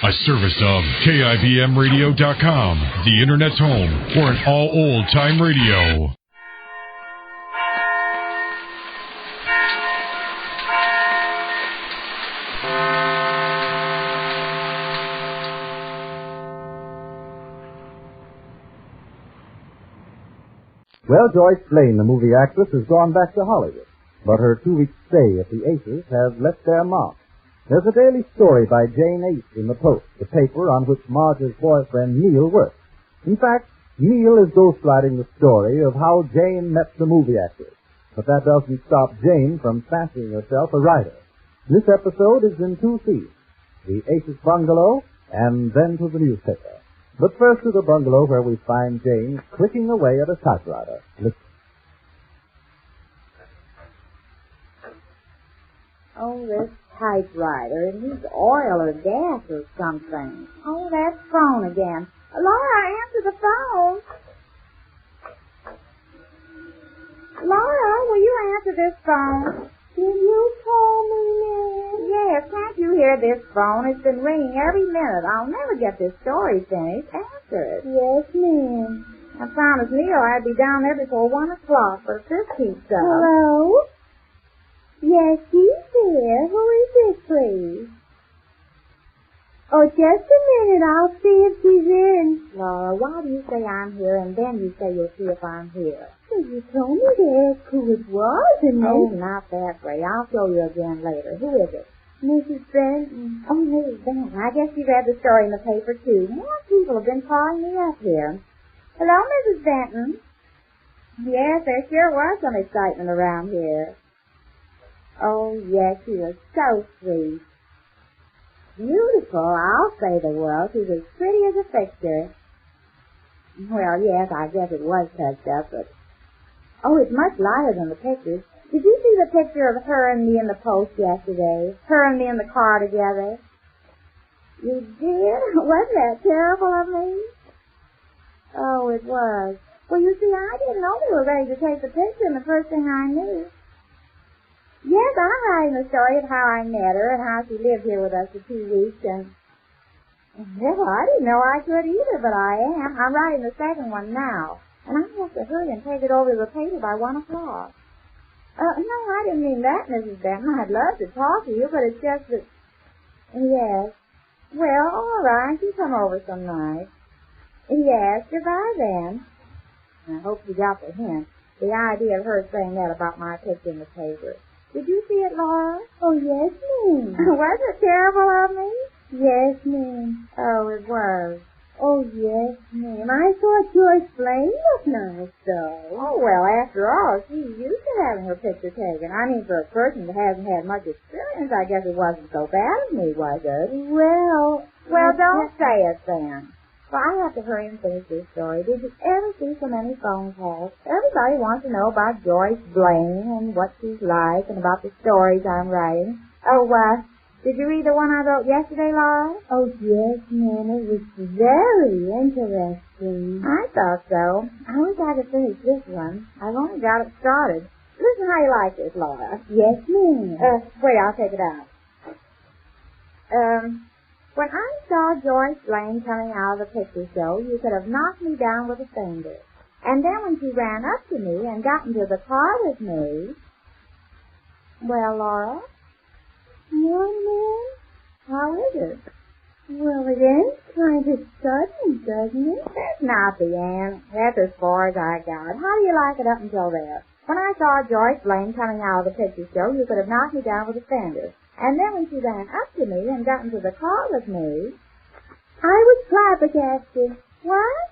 A service of KIBMradio.com, the Internet's home for an all old-time radio. Well, Joyce Blaine, the movie actress, has gone back to Hollywood, but her 2-week stay at the Aces has left their mark. There's a daily story by Jane Ace in the Post, the paper on which Marge's boyfriend Neil works. In fact, Neil is ghostwriting the story of how Jane met the movie actress. But that doesn't stop Jane from fancying herself a writer. This episode is in 2 scenes, the Aces bungalow and then to the newspaper. But first to the bungalow where we find Jane clicking away at a typewriter. Listen. Oh, this typewriter. It needs oil or gas or something. Oh, that phone again. Laura, answer the phone. Laura, will you answer this phone? Did you call me, Ma'am? Yes, can't you hear this phone? It's been ringing every minute. I'll never get this story finished. Answer it. Yes, ma'am. I promised Neil I'd be down there before 1 o'clock, but this keeps up. Hello? Yes, he's here. Who is this, please? Oh, just a minute. I'll see if she's in. Laura, why do you say I'm here and then you say you'll see if I'm here? Well, you told me to ask who it was, and then... Oh, not that way. I'll show you again later. Who is it? Mrs. Benton. Oh, Mrs. Benton. I guess you read the story in the paper, too. More people have been calling me up here. Hello, Mrs. Benton. Yes, there sure was some excitement around here. Oh, yes, she was so sweet. Beautiful, I'll say the world. She was as pretty as a picture. Well, yes, I guess it was touched up, but... Oh, it's much lighter than the pictures. Did you see the picture of her and me in the Post yesterday? Her and me in the car together? You did? Wasn't that terrible of me? Oh, it was. Well, you see, I didn't know they were ready to take the picture, and the first thing I knew... Yes, I'm writing the story of how I met her and how she lived here with us for 2 weeks, and... Well, I didn't know I could either, but I am. I'm writing the second one now, and I have to hurry and take it over to the paper by 1 o'clock. No, I didn't mean that, Mrs. Benton. I'd love to talk to you, but it's just that... Yes. Well, all right, you come over some night. Yes, goodbye then. I hope you got the hint. The idea of her saying that about my picture in the paper. Did you see it, Laura? Oh, yes, ma'am. Was it terrible of me? Yes, ma'am. Oh, it was. Oh, yes, ma'am. I thought Joyce Blaine looked nice, though. Oh, well, after all, she's used to having her picture taken. I mean, for a person that hasn't had much experience, I guess it wasn't so bad of me, was it? Well, don't say it then. Well, I have to hurry and finish this story. Did you ever see so many phone calls? Everybody wants to know about Joyce Blaine and what she's like and about the stories I'm writing. Oh, did you read the one I wrote yesterday, Laura? Oh, yes, ma'am. It was very interesting. I thought so. I wish I could finish this one. I've only got it started. Listen how you like this, Laura. Yes, ma'am. Wait, I'll take it out. When I saw Joyce Blaine coming out of the picture show, you could have knocked me down with a finger. And then when she ran up to me and got into the car with me... Well, Laura? Well, ma'am? How is it? Well, it ends kind of sudden, doesn't it? That's not the end. That's as far as I got. How do you like it up until there? When I saw Joyce Blaine coming out of the picture show, you could have knocked me down with a fender. And then when she ran up to me and got into the car with me... I was flabbergasted. What?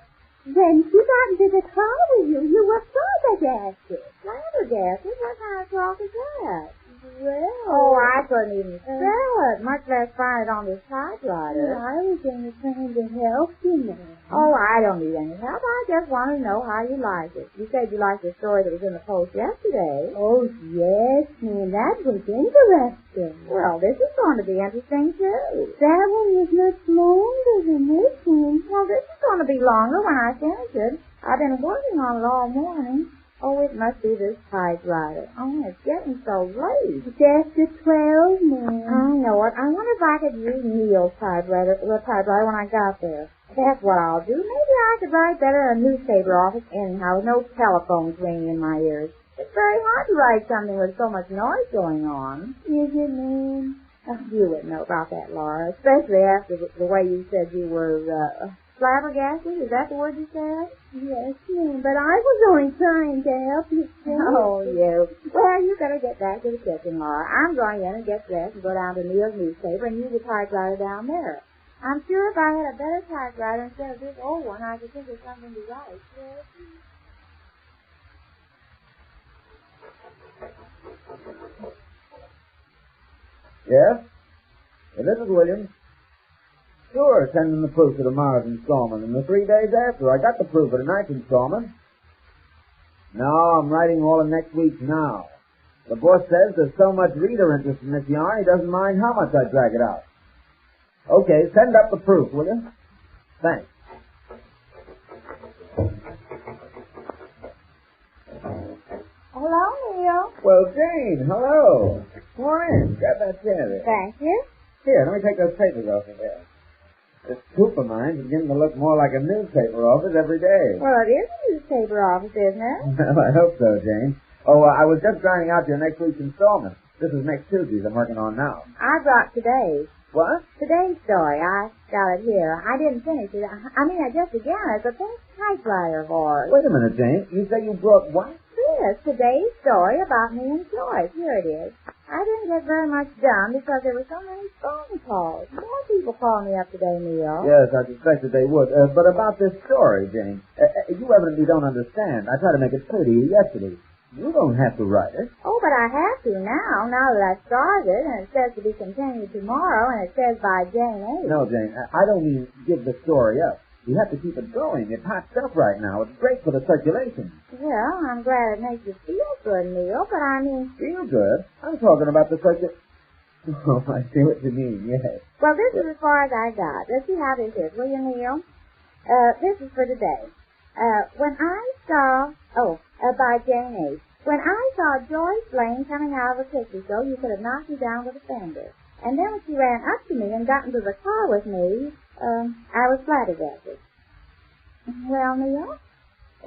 Then she got into the car with you. You were flabbergasted. Flabbergasted? What kind of talk is that? Well... Oh, I couldn't even spell it, much less find it on this typewriter. Well, I was only trying to help you, ma'am. Oh, I don't need any help. I just want to know how you like it. You said you liked the story that was in the Post yesterday. Oh, yes, ma'am. That was interesting. Well, this is going to be interesting, too. That one was much longer than this one. Well, this is going to be longer when I finish it. I've been working on it all morning. Oh, it must be this typewriter. Oh, it's getting so late. It's after 12, Mom. I know it. I wonder if I could use Neil's typewriter when I got there. That's what I'll do. Maybe I could write better in a newspaper office anyhow with no telephones ringing in my ears. It's very hard to write something with so much noise going on. Is it, Mom? Oh, you wouldn't know about that, Laura, especially after the way you said you were, flabbergasted. Is that the word you said? Yes, ma'am, but I was only trying to help you. Oh, you. Well, you better get back to the kitchen, Laura. I'm going in and get dressed and go down to Neil's newspaper and use the typewriter down there. I'm sure if I had a better typewriter instead of this old one, I could think of something to write. Yes? Well, this is Williams. Sure, sending the proof of tomorrow's installment, and the 3 days after, I got the proof of tonight's installment. No, I'm writing all of next week's now. The boss says there's so much reader interest in this yarn, he doesn't mind how much I drag it out. Okay, send up the proof, will you? Thanks. Hello, Neil. Well, Jane, hello. Come on in. Grab that chair there. Thank you. Here, let me take those papers off of there. This coop of mine is beginning to look more like a newspaper office every day. Well, it is a newspaper office, isn't it? Well, I hope so, Jane. Oh, I was just grinding out your next week's installment. This is next Tuesday's I'm working on now. I brought today's. What? Today's story. I got it here. I didn't finish it. I just began it, but that's typewriter of ours. Wait a minute, Jane. You say you brought what? Yes, today's story about me and Joyce. Here it is. I didn't get very much done because there were so many phone calls. More people called me up today, Neil. Yes, I suspected they would. But about this story, Jane, you evidently don't understand. I tried to make it clear to you yesterday. You don't have to write it. Oh, but I have to now that I've started, and it says to be continued tomorrow, and it says by Jane A. No, Jane, I don't mean give the story up. You have to keep it going. It's hot stuff right now. It's great for the circulation. Well, I'm glad it makes you feel good, Neil, but I mean... Feel good? I'm talking about the circulation. Oh, I see what you mean, yes. Well, this is as far as I got. Let's see how this is, will you, Neil? This is for today. By Jane A. When I saw Joyce Blaine coming out of a picture show, you could have knocked me down with a fender. And then when she ran up to me and got into the car with me, I was flabbergasted. Well, Neil?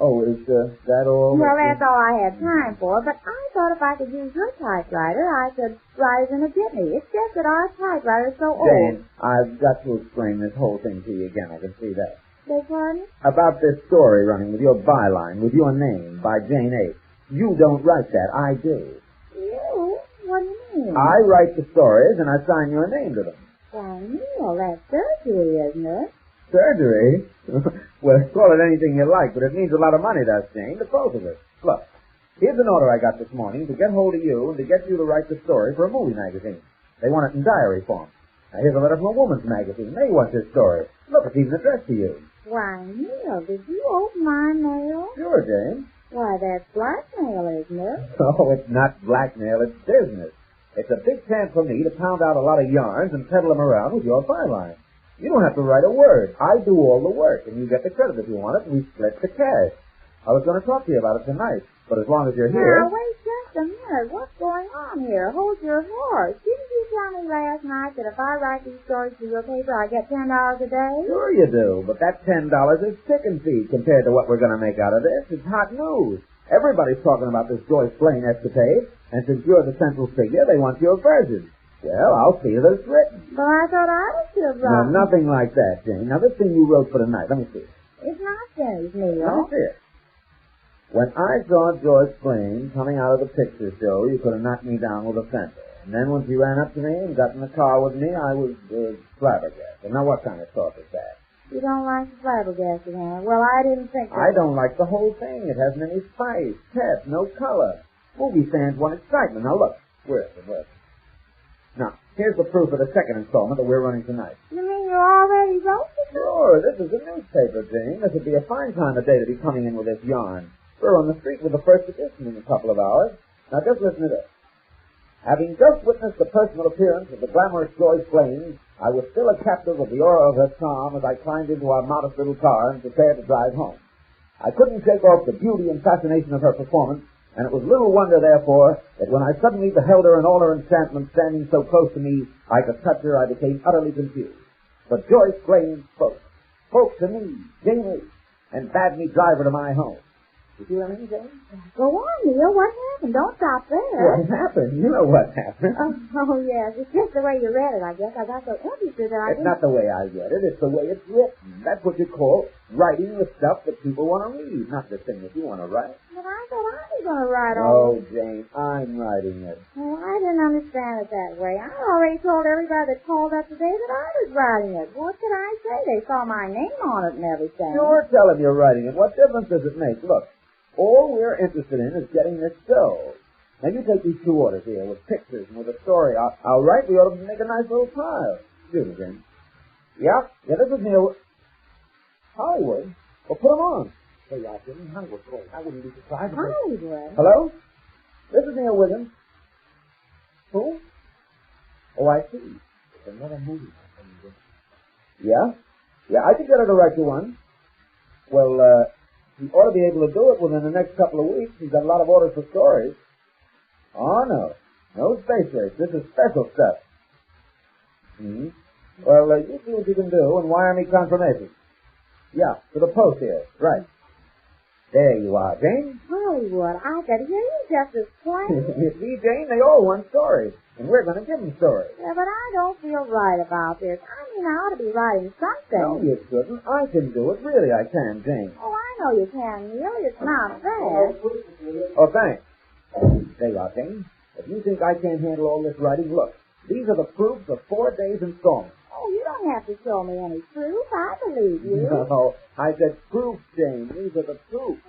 Oh, is that all? Well, that's all I had time for, but I thought if I could use your typewriter, I could write it in a jitney. It's just that our typewriter is so old. Jane, I've got to explain this whole thing to you again. I can see that. Beg pardon? About this story running with your byline, with your name, by Jane A. You don't write that. I do. You? What do you mean? I write the stories, and I sign your name to them. Why, Neil, that's surgery, isn't it? Surgery? Well, call it anything you like, but it means a lot of money, does, Jane, to both of us. Look, here's an order I got this morning to get hold of you and to get you to write the story for a movie magazine. They want it in diary form. Now, here's a letter from a woman's magazine. They want this story. Look, it's even addressed to you. Why, Neil, did you open my mail? Sure, Jane. Why, that's blackmail, isn't it? Oh, it's not blackmail, it's business. It's a big chance for me to pound out a lot of yarns and peddle them around with your byline. You don't have to write a word. I do all the work, and you get the credit if you want it, and we split the cash. I was going to talk to you about it tonight, but as long as you're here... Now, wait just a minute. What's going on here? Hold your horse. Didn't you tell me last night that if I write these stories for your paper, I get $10 a day? Sure you do, but that $10 is chicken feed compared to what we're going to make out of this. It's hot news. Everybody's talking about this Joyce Blaine escapade, and since you're the central figure, they want your version. Well, I'll see that it's written. But I thought I was still wrong. No, nothing like that, Jane. Now, this thing you wrote for tonight, let me see it. It's not finished, Neil. Let me see it. When I saw Joyce Blaine coming out of the picture show, you could have knocked me down with a fender. And then when she ran up to me and got in the car with me, I was flabbergasted. Now, what kind of talk is that? You don't like the flabbergasted, huh? Well, I didn't think that... I don't like the whole thing. It hasn't any spice, pep, no color. Movie fans want excitement. Now, look. Where is it? Now, here's the proof of the second installment that we're running tonight. You mean you already wrote it? Sure, this is a newspaper, Jane. This would be a fine time of day to be coming in with this yarn. We're on the street with the first edition in a couple of hours. Now, just listen to this. Having just witnessed the personal appearance of the glamorous Joyce Blaine, I was still a captive of the aura of her charm as I climbed into our modest little car and prepared to drive home. I couldn't shake off the beauty and fascination of her performance, and it was little wonder, therefore, that when I suddenly beheld her in all her enchantment standing so close to me, I could touch her, I became utterly confused. But Joyce Blaine spoke to me, Jane Lee, and bade me drive her to my home. You see what I mean, Jane? Go on, Neil. What happened? Don't stop there. What happened? You know what happened. Oh, yes. It's just the way you read it, I guess. I got so interested that I It's not the way I read it. It's the way it's written. That's what you call writing the stuff that people want to read, not the thing that you want to write. But I thought I was going to write all Oh, Jane, I'm writing it. Oh, I didn't understand it that way. I already told everybody that called up today that I was writing it. What could I say? They saw my name on it and everything. Sure, tell them you're writing it. What difference does it make? Look, all we're interested in is getting this show. Now, you take these 2 orders here with pictures and with a story. I'll write. We ought to make a nice little pile. Excuse me, Jane. Yeah, this is Neil. Hollywood? Well, put them on. Say, yeah, Jimmy, Hollywood calling. I wouldn't be surprised. Hollywood? Hello? This is Neil Wiggins. Who? Oh, I see. It's another movie. Yeah? Yeah, I can get her to write you one. Well, he ought to be able to do it within the next couple of weeks. He's got a lot of orders for stories. Oh, no. No space race. This is special stuff. Well, you see what you can do and wire me confirmation. Yeah, to the post here. Right. There you are, Jane. Hollywood, I could hear you just as plain. You see, Jane, they all want stories, and we're going to give them stories. Yeah, but I don't feel right about this. I mean, I ought to be writing something. No, you shouldn't. I can do it. Really, I can, Jane. Oh, I know you can, Neil. It's not bad. Oh, thanks. There you are, Jane. If you think I can't handle all this writing, look. These are the proofs of 4 days' installments. Oh, you don't have to show me any proof. I believe you. No, I said proof, Jane. These are the proofs.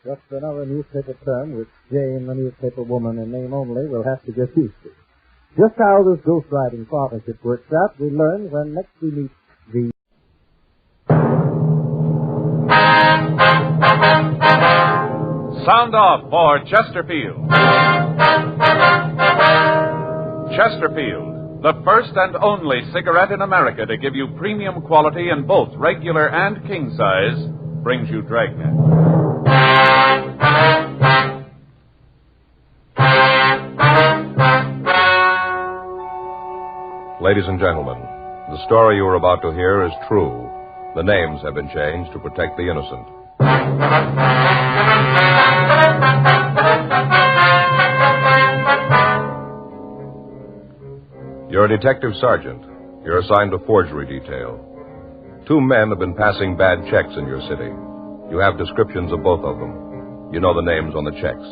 Just another newspaper term which Jane, the newspaper woman in name only, will have to get used to. Just how this ghostwriting partnership works out, we learn when next we meet the... Sound off for Chesterfield. Chesterfield, the first and only cigarette in America to give you premium quality in both regular and king size, brings you Dragnet. Ladies and gentlemen, the story you are about to hear is true. The names have been changed to protect the innocent. You're a detective sergeant. You're assigned to forgery detail. 2 men have been passing bad checks in your city. You have descriptions of both of them. You know the names on the checks.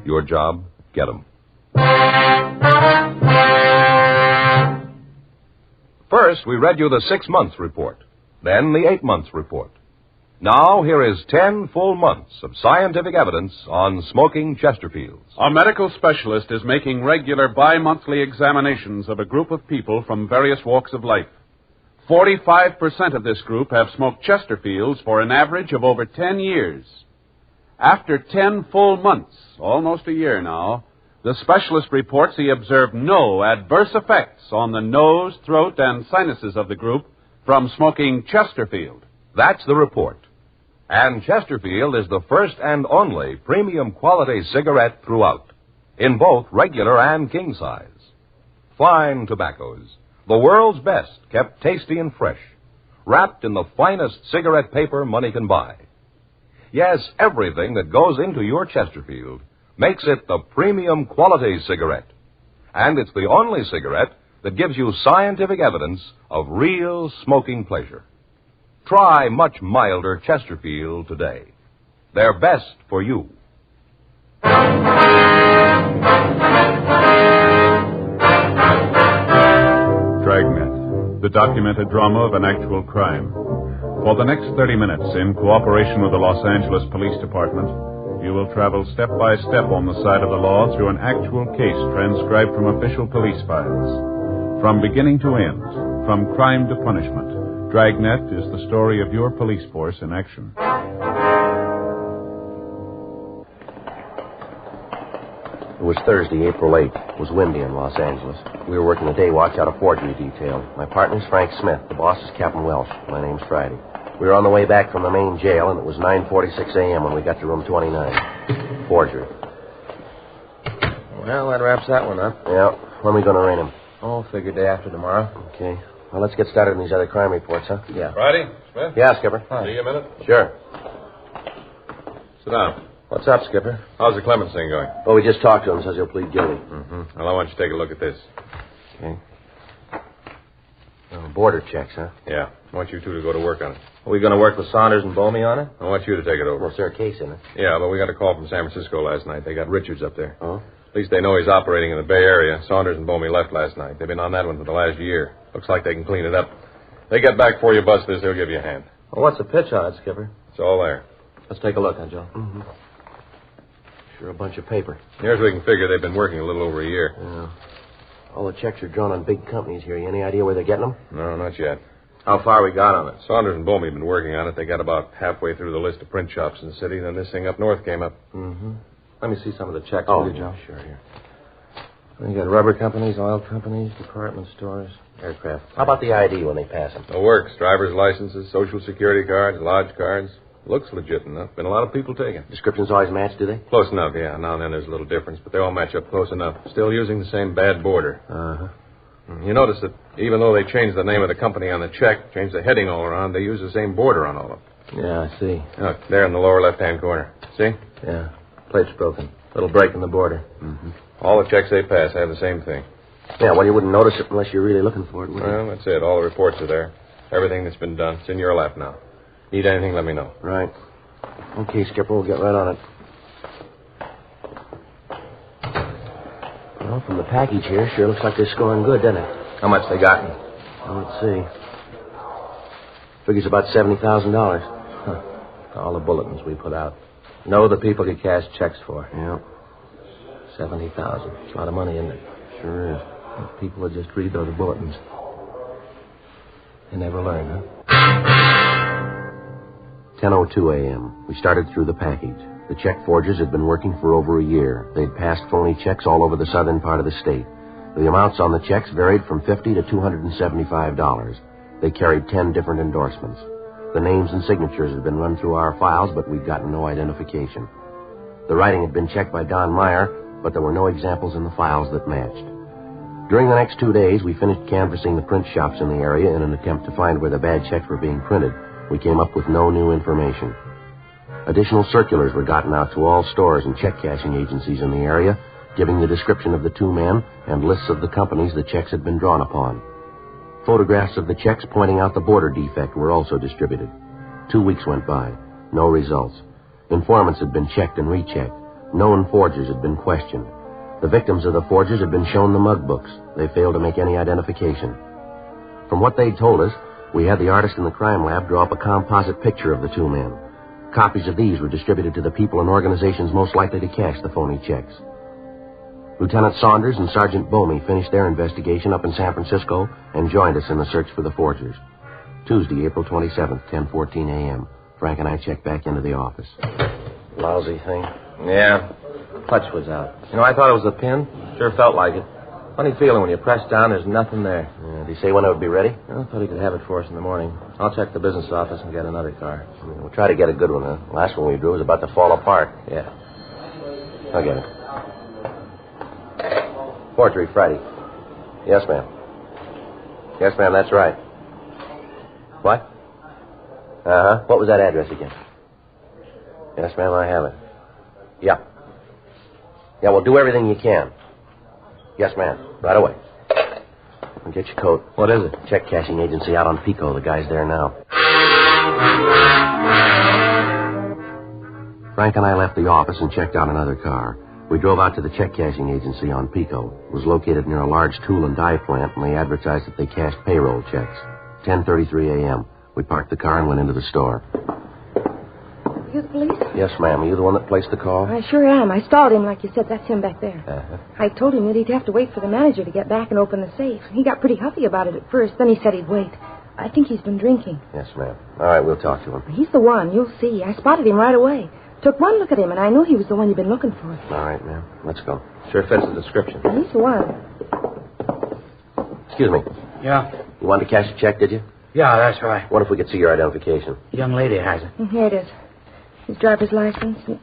Your job, get them. First, we read you the 6 months report, then the 8 months report. Now, here is 10 full months of scientific evidence on smoking Chesterfields. A medical specialist is making regular bi-monthly examinations of a group of people from various walks of life. 45% of this group have smoked Chesterfields for an average of over 10 years. After 10 full months, almost a year now, the specialist reports he observed no adverse effects on the nose, throat, and sinuses of the group from smoking Chesterfield. That's the report. And Chesterfield is the first and only premium quality cigarette throughout, in both regular and king size. Fine tobaccos, the world's best, kept tasty and fresh, wrapped in the finest cigarette paper money can buy. Yes, everything that goes into your Chesterfield makes it the premium quality cigarette. And it's the only cigarette that gives you scientific evidence of real smoking pleasure. Try much milder Chesterfield today. They're best for you. Dragnet, the documented drama of an actual crime. For the next 30 minutes, in cooperation with the Los Angeles Police Department, you will travel step by step on the side of the law through an actual case transcribed from official police files. From beginning to end, from crime to punishment, Dragnet is the story of your police force in action. It was Thursday, April 8th. It was windy in Los Angeles. We were working the day watch out of forgery detail. My partner's Frank Smith. The boss is Captain Welsh. My name's Friday. We were on the way back from the main jail, and it was 9:46 a.m. when we got to room 29. Forgery. Well, that wraps that one up. Yeah. When are we going to arraign him? Oh, figure day after tomorrow. Okay. Well, let's get started on these other crime reports, huh? Yeah. Friday, Smith? Yeah, Skipper. Hi. See you a minute? Sure. Sit down. What's up, Skipper? How's the Clemens thing going? Well, we just talked to him. Says he'll plead guilty. Mm-hmm. Well, I want you to take a look at this. Okay. Border checks, huh? Yeah. I want you two to go to work on it. Are we going to work with Saunders and Bomey on it? I want you to take it over. Well, is there a case in it? Yeah, but we got a call from San Francisco last night. They got Richards up there. Oh? At least they know he's operating in the Bay Area. Saunders and Bomey left last night. They've been on that one for the last year. Looks like they can clean it up. They get back before you bust this, they'll give you a hand. Well, what's the pitch on it, Skipper? It's all there. Let's take a look, huh, Joe? Mm-hmm. Sure a bunch of paper. Here's we can figure they've been working a little over a year. Yeah. All the checks are drawn on big companies here. You any idea where they're getting them? No, not yet. How far we got on it? Saunders and Bomey have been working on it. They got about halfway through the list of print shops in the city. Then this thing up north came up. Mm-hmm. Let me see some of the checks, Oh, will you, Joe? sure, here. You got rubber companies, oil companies, department stores, aircraft. How about the ID when they pass them? The works, driver's licenses, social security cards, lodge cards. Looks legit enough. Been a lot of people taking. Descriptions always match, do they? Close enough, yeah. Now and then there's a little difference, but they all match up close enough. Still using the same bad border. Uh-huh. You notice that even though they changed the name of the company on the check, changed the heading all around, they use the same border on all of them. Yeah, I see. Look, there in the lower left-hand corner. See? Yeah. Plate's broken. Little break in the border. Mm-hmm. All the checks they pass have the same thing. Yeah, well, you wouldn't notice it unless you're really looking for it, would you? Well, that's it. All the reports are there. Everything that's been done. It's in your lap now. Need anything, let me know. Right. Okay, Skipper, we'll get right on it. Well, from the package here, sure looks like they're scoring good, doesn't it? How much they got? Well, let's see. Figures about $70,000. Huh. All the bulletins we put out. Know the people you cash checks for. Yeah. 70,000. It's a lot of money, isn't it? Sure is. If people would just read those bulletins. They never learn, huh? 10:02 a.m. We started through the package. The check forgers had been working for over a year. They'd passed phony checks all over the southern part of the state. The amounts on the checks varied from $50 to $275. They carried 10 different endorsements. The names and signatures had been run through our files, but we'd gotten no identification. The writing had been checked by Don Meyer, but there were no examples in the files that matched. During the next 2 days, we finished canvassing the print shops in the area in an attempt to find where the bad checks were being printed. We came up with no new information. Additional circulars were gotten out to all stores and check cashing agencies in the area, giving the description of the two men and lists of the companies the checks had been drawn upon. Photographs of the checks pointing out the border defect were also distributed. 2 weeks went by. No results. Informants had been checked and rechecked. Known forgers had been questioned. The victims of the forgers had been shown the mug books. They failed to make any identification. From what they'd told us, we had the artist in the crime lab draw up a composite picture of the two men. Copies of these were distributed to the people and organizations most likely to cash the phony checks. Lieutenant Saunders and Sergeant Bomey finished their investigation up in San Francisco and joined us in the search for the forgers. Tuesday, April 27th, 10:14 a.m. Frank and I checked back into the office. Lousy thing. Yeah. Clutch was out. You know, I thought it was a pin. Sure felt like it. Funny feeling when you press down, there's nothing there. Did he say when it would be ready? I thought he could have it for us in the morning. I'll check the business office and get another car. We'll try to get a good one, huh? Last one we drew was about to fall apart. Yeah. I'll get it. Forgery Friday. Yes, ma'am. Yes, ma'am, that's right. What? Uh-huh. What was that address again? Yes, ma'am, I have it. Yeah. Yeah, well, do everything you can. Yes, ma'am. Right away. And get your coat. What is it? Check cashing agency out on Pico. The guy's there now. Frank and I left the office and checked out another car. We drove out to the check cashing agency on Pico. It was located near a large tool and die plant, and they advertised that they cashed payroll checks. 10:33 a.m. We parked the car and went into the store. You the police? Yes, ma'am. Are you the one that placed the call? I sure am. I stalled him like you said. That's him back there. Uh-huh. I told him that he'd have to wait for the manager to get back and open the safe. He got pretty huffy about it at first. Then he said he'd wait. I think he's been drinking. Yes, ma'am. All right, we'll talk to him. He's the one. You'll see. I spotted him right away. Took one look at him, and I knew he was the one you've been looking for. All right, ma'am. Let's go. Sure fits the description. He's the one. Excuse me. Yeah. You wanted to cash a check, did you? Yeah, that's right. What if we could see your identification? Young lady has it. Here it is. His driver's license and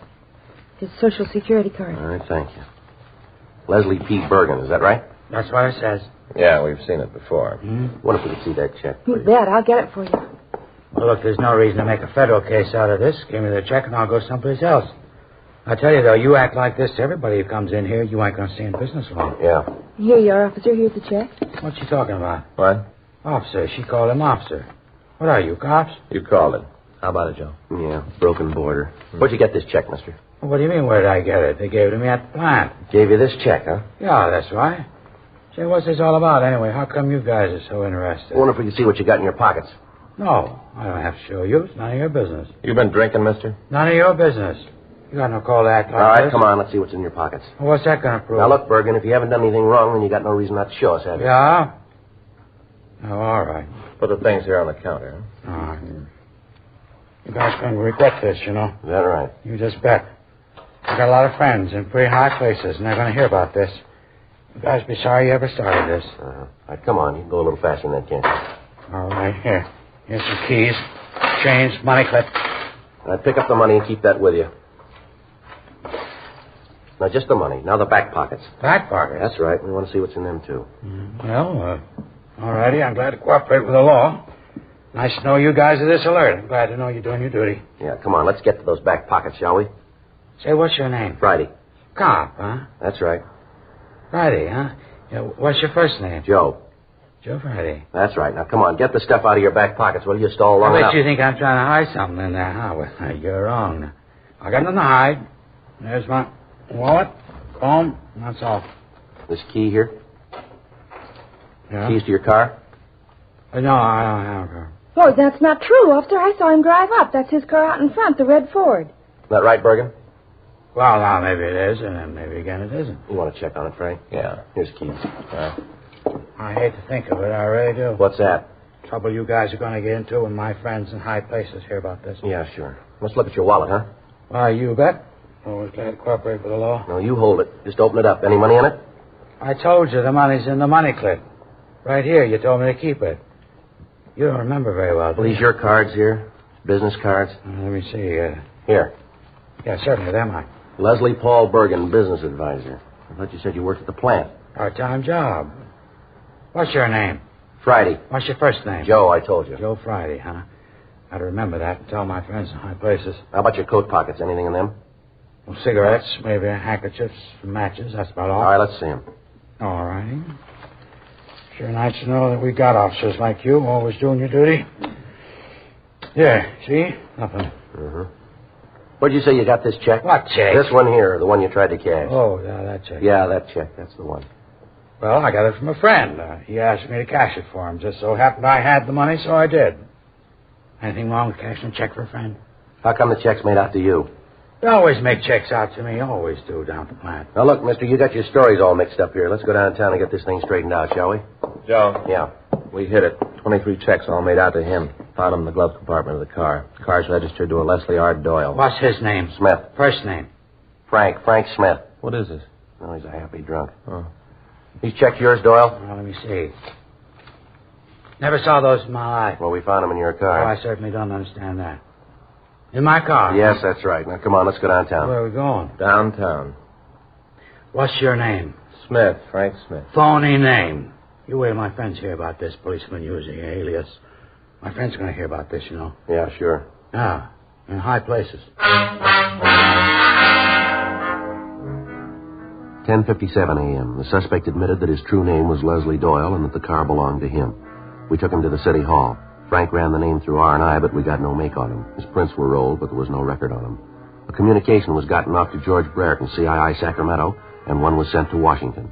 his Social Security card. All right, thank you. Leslie P. Bergen, is that right? That's what it says. Yeah, we've seen it before. What if we could see that check, You please? bet. I'll get it for you. Well, look, there's no reason to make a federal case out of this. Give me the check and I'll go someplace else. I tell you, though, you act like this to everybody who comes in here, you ain't going to stay in business long. Yeah. Here you are, officer. Here's the check. What's she talking about? What? Officer. She called him officer. What are you, cops? You called it. How about it, Joe? Yeah, broken border. Where'd you get this check, mister? Well, what do you mean, where did I get it? They gave it to me at the plant. Gave you this check, huh? Yeah, that's right. Say, what's this all about anyway? How come you guys are so interested? I wonder if we can see what you got in your pockets. No, I don't have to show you. It's none of your business. You been drinking, mister? None of your business. You got no call to act like All right, this. come on, let's see what's in your pockets. Well, what's that going to prove? Now, look, Bergen, if you haven't done anything wrong, then you got no reason not to show us, have you? Yeah? Oh, all right. Put the things here on the counter. All right. You guys going to regret this, you know. Is that right? You just bet. I got a lot of friends in pretty high places, and they're going to hear about this. You guys be sorry you ever started this. All right, come on. You can go a little faster than that, can't you? All right, here. Here's some keys, change, money clip. All right, pick up the money and keep that with you. Now, just the money. Now the back pockets. Back pocket? That's right. We want to see what's in them, too. Well, all righty. I'm glad to cooperate with the law. Nice to know you guys are this alert. I'm glad to know you're doing your duty. Yeah, come on. Let's get to those back pockets, shall we? Say, what's your name? Friday. Cop, huh? That's right. Friday, huh? Yeah, what's your first name? Joe. Joe Friday. That's right. Now, come on. Get the stuff out of your back pockets. Will you stall long I enough? bet you think I'm trying to hide something in there, huh? Well, you're wrong. I got nothing to hide. There's my wallet, comb, that's all. This key here? Yeah? Keys to your car? No, I don't have a car. Oh, that's not true, officer. I saw him drive up. That's his car out in front, the red Ford. Is that right, Bergen? Well, now, maybe it is, and then maybe again it isn't. You want to check on it, Frank? Yeah. Here's keys. I hate to think of it, I really do. What's that? Trouble you guys are going to get into when my friends in high places hear about this. Yeah, sure. Let's look at your wallet, huh? Why, you bet. Always glad to cooperate with the law. No, you hold it. Just open it up. Any money in it? I told you the money's in the money clip. Right here, you told me to keep it. You don't remember very well, do Well, you? these your cards here? Business cards? Let me see. Here. Yeah, certainly, they're mine. Leslie Paul Bergen, business advisor. I thought you said you worked at the plant. Part-time job. What's your name? Friday. What's your first name? Joe, I told you. Joe Friday, huh? I'd remember that and tell my friends in high places. How about your coat pockets? Anything in them? Well, cigarettes, maybe handkerchiefs, matches, that's about all. All right, let's see them. All righty. Sure nice to know that we got officers like you, always doing your duty. Yeah, see? Nothing. Mm-hmm. Where'd you say you got this check? What check? This one here, the one you tried to cash. Oh, yeah, that check. Yeah, that check. That's the one. Well, I got it from a friend. He asked me to cash it for him. Just so happened I had the money, so I did. Anything wrong with cashing a check for a friend? How come the check's made out to you? They always make checks out to me. Always do down at the plant. Now, look, mister, you got your stories all mixed up here. Let's go downtown and get this thing straightened out, shall we? Joe? Yeah. We hit it. 23 checks all made out to him. Found them in the glove compartment of the car. The car's registered to a Leslie R. Doyle. What's his name? Smith. First name? Frank Smith. What is this? Oh, he's a happy drunk. Oh. These checks yours, Doyle? Well, let me see. Never saw those in my life. Well, we found them in your Oh, car. I certainly don't understand that. In my car? Yes, that's right. Now, come on, let's go downtown. Where are we going? Downtown. What's your name? Smith. Frank Smith. Phony name. You wait till my friends hear about this, policeman using your alias. My friends are going to hear about this, you know. Yeah, sure. Yeah, in high places. 10:57 a.m. The suspect admitted that his true name was Leslie Doyle and that the car belonged to him. We took him to the city hall. Frank ran the name through R&I, but we got no make on him. His prints were rolled, but there was no record on him. A communication was gotten off to George Brereton, CII Sacramento, and one was sent to Washington.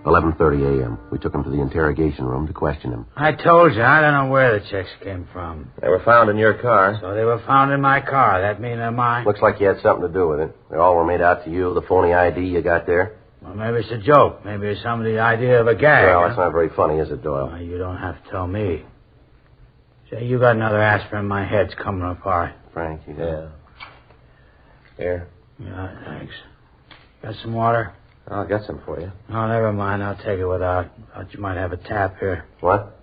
11:30 a.m. We took him to the interrogation room to question him. I told you, I don't know where the checks came from. They were found in your car. So they were found in my car. That mean they're mine? Looks like you had something to do with it. They all were made out to you, the phony ID you got there. Well, maybe it's a joke. Maybe it's somebody's idea of a gag. Well, huh? that's not very funny, is it, Doyle? Well, you don't have to tell me. Say, you got another aspirin. My head's coming apart. Frank, you got... Yeah. Here. Yeah, thanks. Got some water? I'll get some for you. Oh, never mind. I'll take it without. Thought you might have a tap here. What?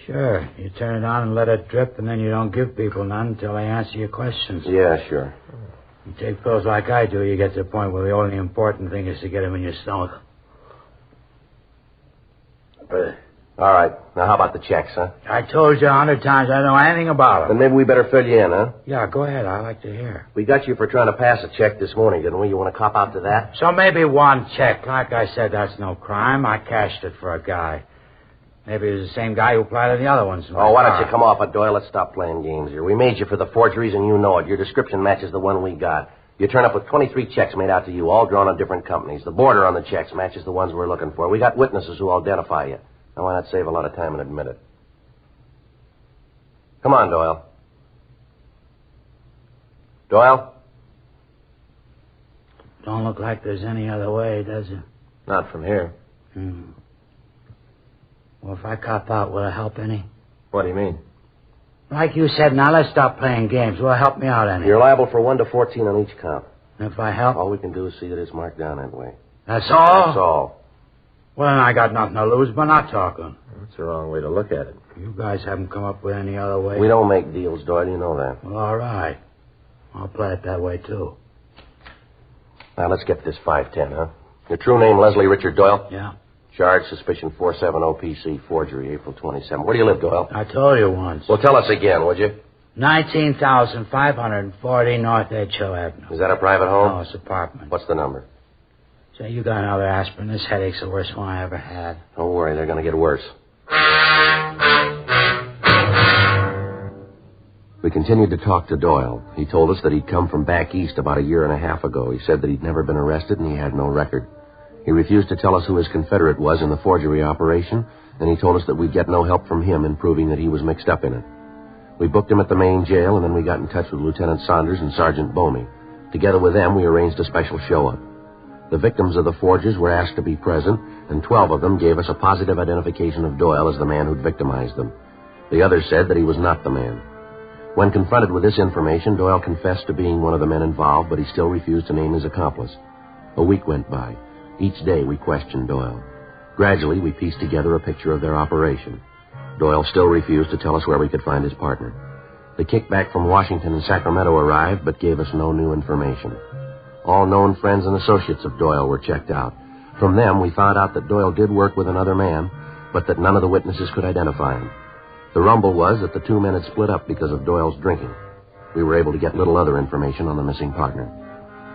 Sure. You turn it on and let it drip, and then you don't give people none until they answer your questions. Yeah, sure. You take pills like I do, you get to the point where the only important thing is to get them in your stomach. All right. Now, how about the checks, huh? I told you 100 times I don't know anything about them. Then maybe we better fill you in, huh? Yeah, go ahead. I like to hear. We got you for trying to pass a check this morning, didn't we? You want to cop out to that? So maybe one check. Like I said, that's no crime. I cashed it for a guy. Maybe it was the same guy who planted the other ones. Oh, why don't you come off it, Doyle? Let's stop playing games here. We made you for the forgeries, and you know it. Your description matches the one we got. You turn up with 23 checks made out to you, all drawn on different companies. The border on the checks matches the ones we're looking for. We got witnesses who identify you. Now, why not save a lot of time and admit it? Come on, Doyle. Doyle? Don't look like there's any other way, does it? Not from here. Well, if I cop out, will it help any? What do you mean? Like you said, now let's stop playing games. Will it help me out any? You're liable for 1 to 14 on each count. And if I help? All we can do is see that it's marked down that way. That's all? That's all. Well, then I got nothing to lose by not talking. That's the wrong way to look at it. You guys haven't come up with any other way? We don't make deals, Doyle. You know that. Well, all right. I'll play it that way, too. Now, let's get this 510, huh? Your true name, Leslie Richard Doyle? Yeah. Charge, suspicion 470 PC, forgery, April 27. Where do you live, Doyle? I told you once. Well, tell us again, would you? 19,540 North Edgehill Avenue. Is that a private home? No, it's an apartment. What's the number? Say, you got another aspirin. This headache's the worst one I ever had. Don't worry, they're going to get worse. We continued to talk to Doyle. He told us that he'd come from back east about a year and a half ago. He said that he'd never been arrested and he had no record. He refused to tell us who his Confederate was in the forgery operation, and he told us that we'd get no help from him in proving that he was mixed up in it. We booked him at the main jail, and then we got in touch with Lieutenant Saunders and Sergeant Bomey. Together with them, we arranged a special show-up. The victims of the forgers were asked to be present, and 12 of them gave us a positive identification of Doyle as the man who'd victimized them. The others said that he was not the man. When confronted with this information, Doyle confessed to being one of the men involved, but he still refused to name his accomplice. A week went by. Each day we questioned Doyle. Gradually, we pieced together a picture of their operation. Doyle still refused to tell us where we could find his partner. The kickback from Washington and Sacramento arrived, but gave us no new information. All known friends and associates of Doyle were checked out. From them, we found out that Doyle did work with another man, but that none of the witnesses could identify him. The rumble was that the two men had split up because of Doyle's drinking. We were able to get little other information on the missing partner.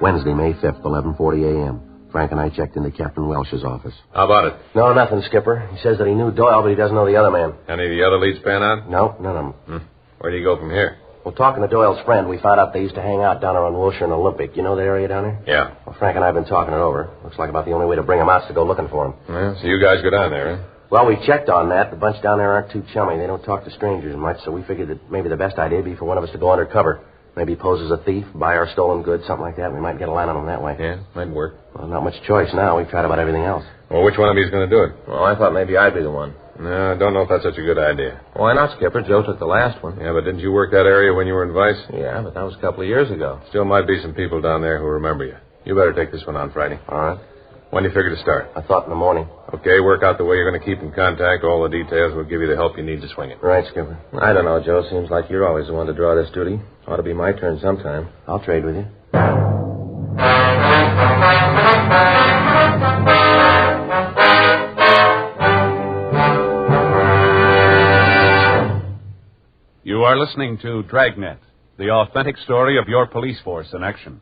Wednesday, May 5th, 11:40 a.m. Frank and I checked into Captain Welsh's office. How about it? No, nothing, Skipper. He says that he knew Doyle, but he doesn't know the other man. Any of the other leads pan out? No, none of them. Where do you go from here? Well, talking to Doyle's friend, we found out they used to hang out down there on Wilshire and Olympic. You know the area down there? Yeah. Well, Frank and I have been talking it over. Looks like about the only way to bring him out is to go looking for him. Well, so you guys go down there, huh? Well, we checked on that. The bunch down there aren't too chummy. They don't talk to strangers much, so we figured that maybe the best idea would be for one of us to go undercover. Maybe pose as a thief, buy our stolen goods, something like that. We might get a line on them that way. Yeah, might work. Well, not much choice now. We've tried about everything else. Well, which one of you is going to do it? Well, I thought maybe I'd be the one. No, I don't know if that's such a good idea. Why not, Skipper? Joe took the last one. Yeah, but didn't you work that area when you were in Vice? Yeah, but that was a couple of years ago. Still might be some people down there who remember you. You better take this one on Friday. All right. When do you figure to start? I thought in the morning. Okay, work out the way you're going to keep in contact. All the details will give you the help you need to swing it. Right, Skipper. I don't know, Joe. Seems like you're always the one to draw this duty. Ought to be my turn sometime. I'll trade with you. You are listening to Dragnet, the authentic story of your police force in action.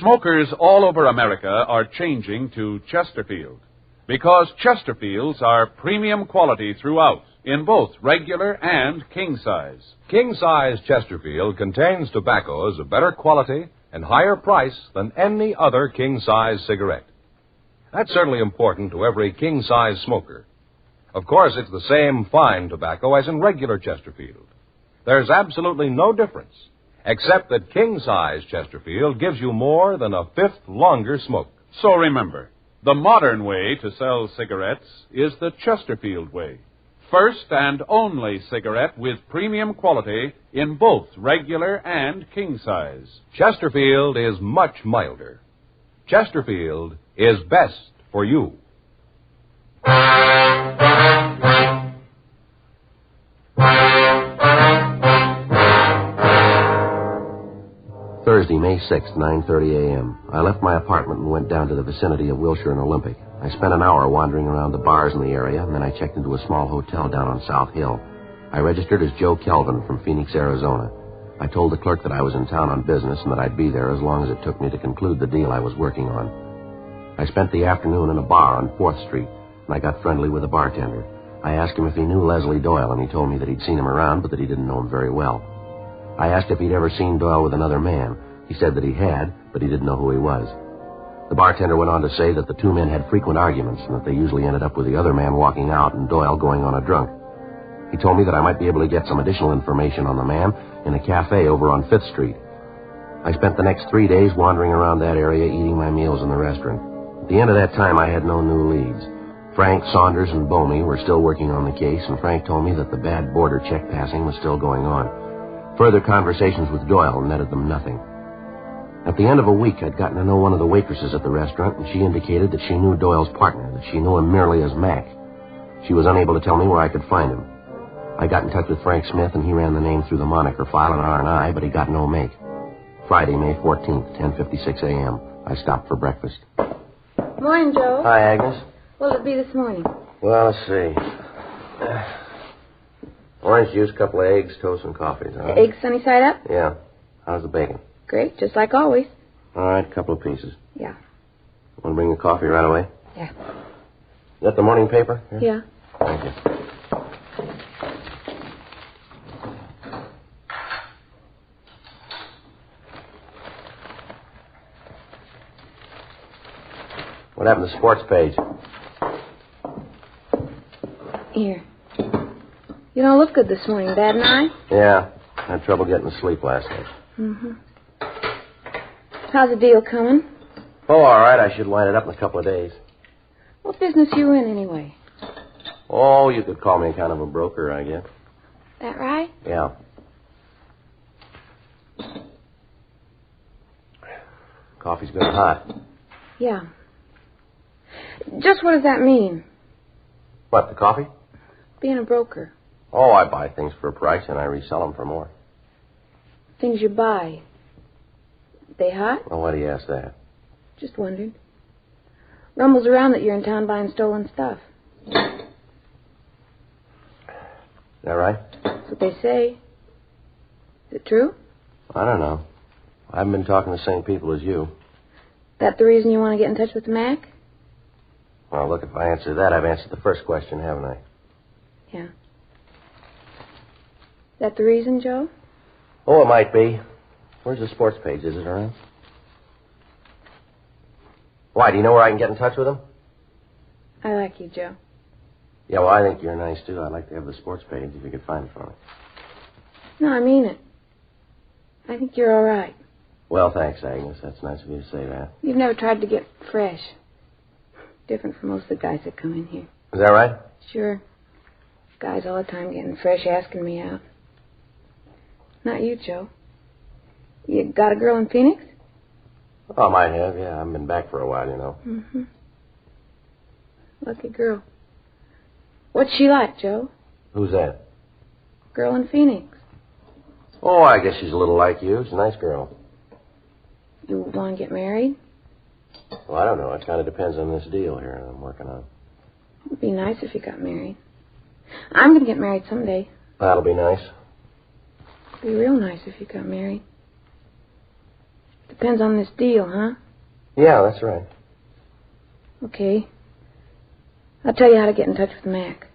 Smokers all over America are changing to Chesterfield because Chesterfields are premium quality throughout in both regular and king size. King size Chesterfield contains tobaccos of better quality and higher price than any other king size cigarette. That's certainly important to every king size smoker. Of course, it's the same fine tobacco as in regular Chesterfield. There's absolutely no difference, except that king-size Chesterfield gives you more than a fifth longer smoke. So remember, the modern way to sell cigarettes is the Chesterfield way. First and only cigarette with premium quality in both regular and king size. Chesterfield is much milder. Chesterfield is best for you. Thursday, May 6th, 9:30 a.m. I left my apartment and went down to the vicinity of Wilshire and Olympic. I spent an hour wandering around the bars in the area, and then I checked into a small hotel down on South Hill. I registered as Joe Kelvin from Phoenix, Arizona. I told the clerk that I was in town on business and that I'd be there as long as it took me to conclude the deal I was working on. I spent the afternoon in a bar on 4th Street, and I got friendly with the bartender. I asked him if he knew Leslie Doyle, and he told me that he'd seen him around, but that he didn't know him very well. I asked if he'd ever seen Doyle with another man. He said that he had, but he didn't know who he was. The bartender went on to say that the two men had frequent arguments and that they usually ended up with the other man walking out and Doyle going on a drunk. He told me that I might be able to get some additional information on the man in a cafe over on 5th Street. I spent the next 3 days wandering around that area, eating my meals in the restaurant. At the end of that time, I had no new leads. Frank, Saunders, and Bomey were still working on the case, and Frank told me that the bad border check passing was still going on. Further conversations with Doyle netted them nothing. At the end of a week, I'd gotten to know one of the waitresses at the restaurant, and she indicated that she knew Doyle's partner, that she knew him merely as Mac. She was unable to tell me where I could find him. I got in touch with Frank Smith, and he ran the name through the moniker file in R&I, but he got no make. Friday, May 14th, 10:56 a.m. I stopped for breakfast. Morning, Joe. Hi, Agnes. What'll it be this morning? Well, let's see. Orange juice, couple of eggs, toast, and coffee. Huh? Eggs sunny side up? Yeah. How's the bacon? Great, just like always. All right, a couple of pieces. Yeah. Want to bring the coffee right away? Yeah. Is that the morning paper? Here? Yeah. Thank you. What happened to the sports page? Here. You don't look good this morning, Dad and I. Yeah. I had trouble getting to sleep last night. Mm-hmm. How's the deal coming? Oh, all right. I should wind it up in a couple of days. What business you in, anyway? Oh, you could call me kind of a broker, I guess. That right? Yeah. Coffee's been hot. Yeah. Just what does that mean? What, the coffee? Being a broker. Oh, I buy things for a price and I resell them for more. Things you buy. They hot? Well, why do you ask that? Just wondered. Rumbles around that you're in town buying stolen stuff. Is that right? That's what they say. Is it true? I don't know. I haven't been talking to the same people as you. That the reason you want to get in touch with Mac? Well, look, if I answer that, I've answered the first question, haven't I? Yeah. That the reason, Joe? Oh, it might be. Where's the sports page? Is it around? Why, do you know where I can get in touch with him? I like you, Joe. Yeah, well, I think you're nice, too. I'd like to have the sports page if you could find it for me. No, I mean it. I think you're all right. Well, thanks, Agnes. That's nice of you to say that. You've never tried to get fresh. Different from most of the guys that come in here. Is that right? Sure. Guys all the time getting fresh, asking me out. Not you, Joe. You got a girl in Phoenix? Oh, I might have, yeah. I haven't been back for a while, you know. Mm-hmm. Lucky girl. What's she like, Joe? Who's that? Girl in Phoenix. Oh, I guess she's a little like you. She's a nice girl. You want to get married? Well, I don't know. It kind of depends on this deal here I'm working on. It'd be nice if you got married. I'm going to get married someday. That'll be nice. It'd be real nice if you got married. Depends on this deal, huh? Yeah, that's right. Okay. I'll tell you how to get in touch with Mac.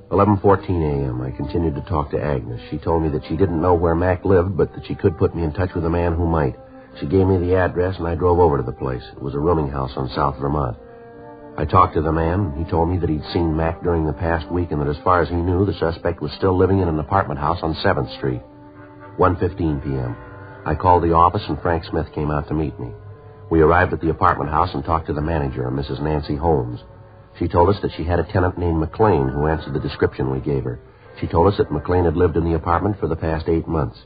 11:14 a.m. I continued to talk to Agnes. She told me that she didn't know where Mac lived, but that she could put me in touch with a man who might. She gave me the address, and I drove over to the place. It was a rooming house on South Vermont. I talked to the man, and he told me that he'd seen Mac during the past week, and that as far as he knew, the suspect was still living in an apartment house on 7th Street. 1:15 p.m. I called the office, and Frank Smith came out to meet me. We arrived at the apartment house and talked to the manager, Mrs. Nancy Holmes. She told us that she had a tenant named McLean who answered the description we gave her. She told us that McLean had lived in the apartment for the past 8 months.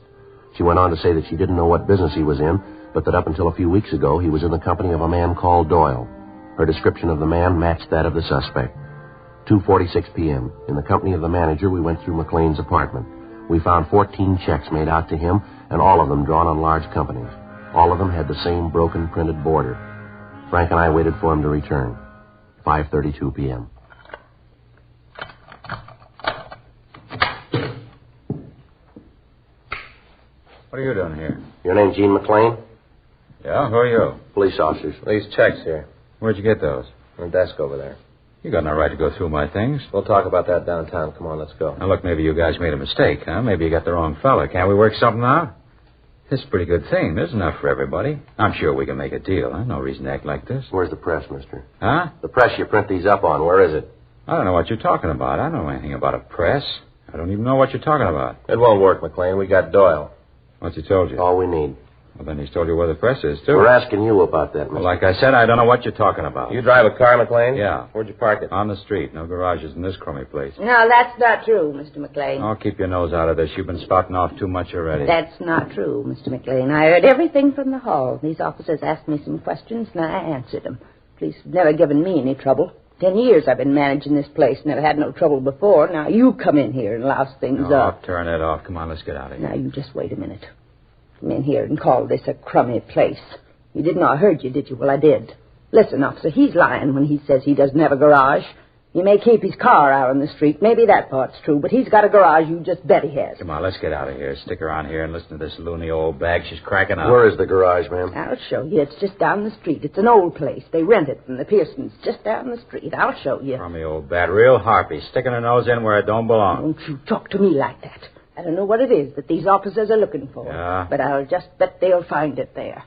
She went on to say that she didn't know what business he was in, but that up until a few weeks ago he was in the company of a man called Doyle. Her description of the man matched that of the suspect. 2:46 p.m. In the company of the manager, we went through McLean's apartment. We found 14 checks made out to him, and all of them drawn on large companies. All of them had the same broken printed border. Frank and I waited for him to return. 5:32 p.m. What are you doing here? Your name Gene McLean? Yeah, who are you? Police officers. These checks here. Where'd you get those? On the desk over there. You got no right to go through my things. We'll talk about that downtown. Come on, let's go. Now, look, maybe you guys made a mistake, huh? Maybe you got the wrong fella. Can't we work something out? This is a pretty good thing. There's enough for everybody. I'm sure we can make a deal, huh? No reason to act like this. Where's the press, mister? Huh? The press you print these up on, where is it? I don't know what you're talking about. I don't know anything about a press. I don't even know what you're talking about. It won't work, McLean. We got Doyle. What's he told you? All we need. Well, then he's told you where the press is, too. We're asking you about that, mister. Well, like I said, I don't know what you're talking about. You drive a car, McLean? Yeah. Where'd you park it? On the street. No garages in this crummy place. No, that's not true, Mr. McLean. Oh, keep your nose out of this. You've been spouting off too much already. That's not true, Mr. McLean. I heard everything from the hall. These officers asked me some questions, and I answered them. Police have never given me any trouble. 10 years I've been managing this place. Never had no trouble before. Now you come in here and louse things up. Turn it off. Come on, let's get out of here. Now, you just wait a minute. Come in here and call this a crummy place. You didn't know I heard you, did you? Well, I did. Listen, officer, he's lying when he says he doesn't have a garage. He may keep his car out on the street. Maybe that part's true, but he's got a garage. You just bet he has. Come on, let's get out of here. Stick around here and listen to this loony old bag. She's cracking up. Where is the garage, ma'am? I'll show you. It's just down the street. It's an old place. They rent it from the Pearsons, just down the street. I'll show you. Crummy old bat. Real harpy. Sticking her nose in where it don't belong. Don't you talk to me like that. I don't know what it is that these officers are looking for. Yeah. But I'll just bet they'll find it there.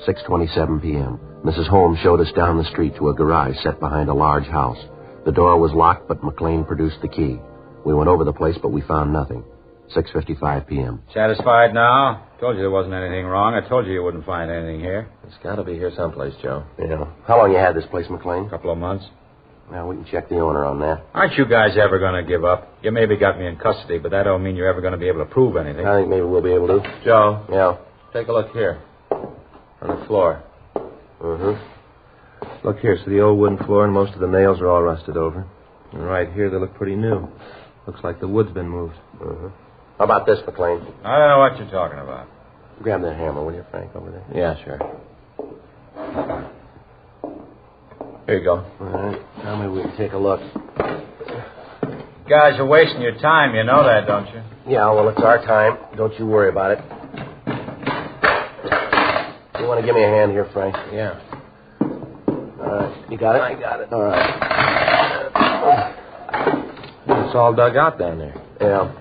6:27 p.m. Mrs. Holmes showed us down the street to a garage set behind a large house. The door was locked, but McLean produced the key. We went over the place, but we found nothing. 6:55 p.m. Satisfied now? Told you there wasn't anything wrong. I told you you wouldn't find anything here. It's got to be here someplace, Joe. Yeah. How long you had this place, McLean? A couple of months. Now, we can check the owner on that. Aren't you guys ever going to give up? You maybe got me in custody, but that don't mean you're ever going to be able to prove anything. I think maybe we'll be able to. Joe. Yeah. Take a look here. On the floor. Mm-hmm. Look here, so the old wooden floor and most of the nails are all rusted over. And right here, they look pretty new. Looks like the wood's been moved. Mm-hmm. How about this, McLean? I don't know what you're talking about. Grab that hammer, will you, Frank, over there? Yeah, sure. Here you go. All right. Now maybe we can take a look. You guys are wasting your time. You know that, don't you? Yeah, well, it's our time. Don't you worry about it. You want to give me a hand here, Frank? Yeah. All right. You got it? I got it. All right. It's all dug out down there. Yeah.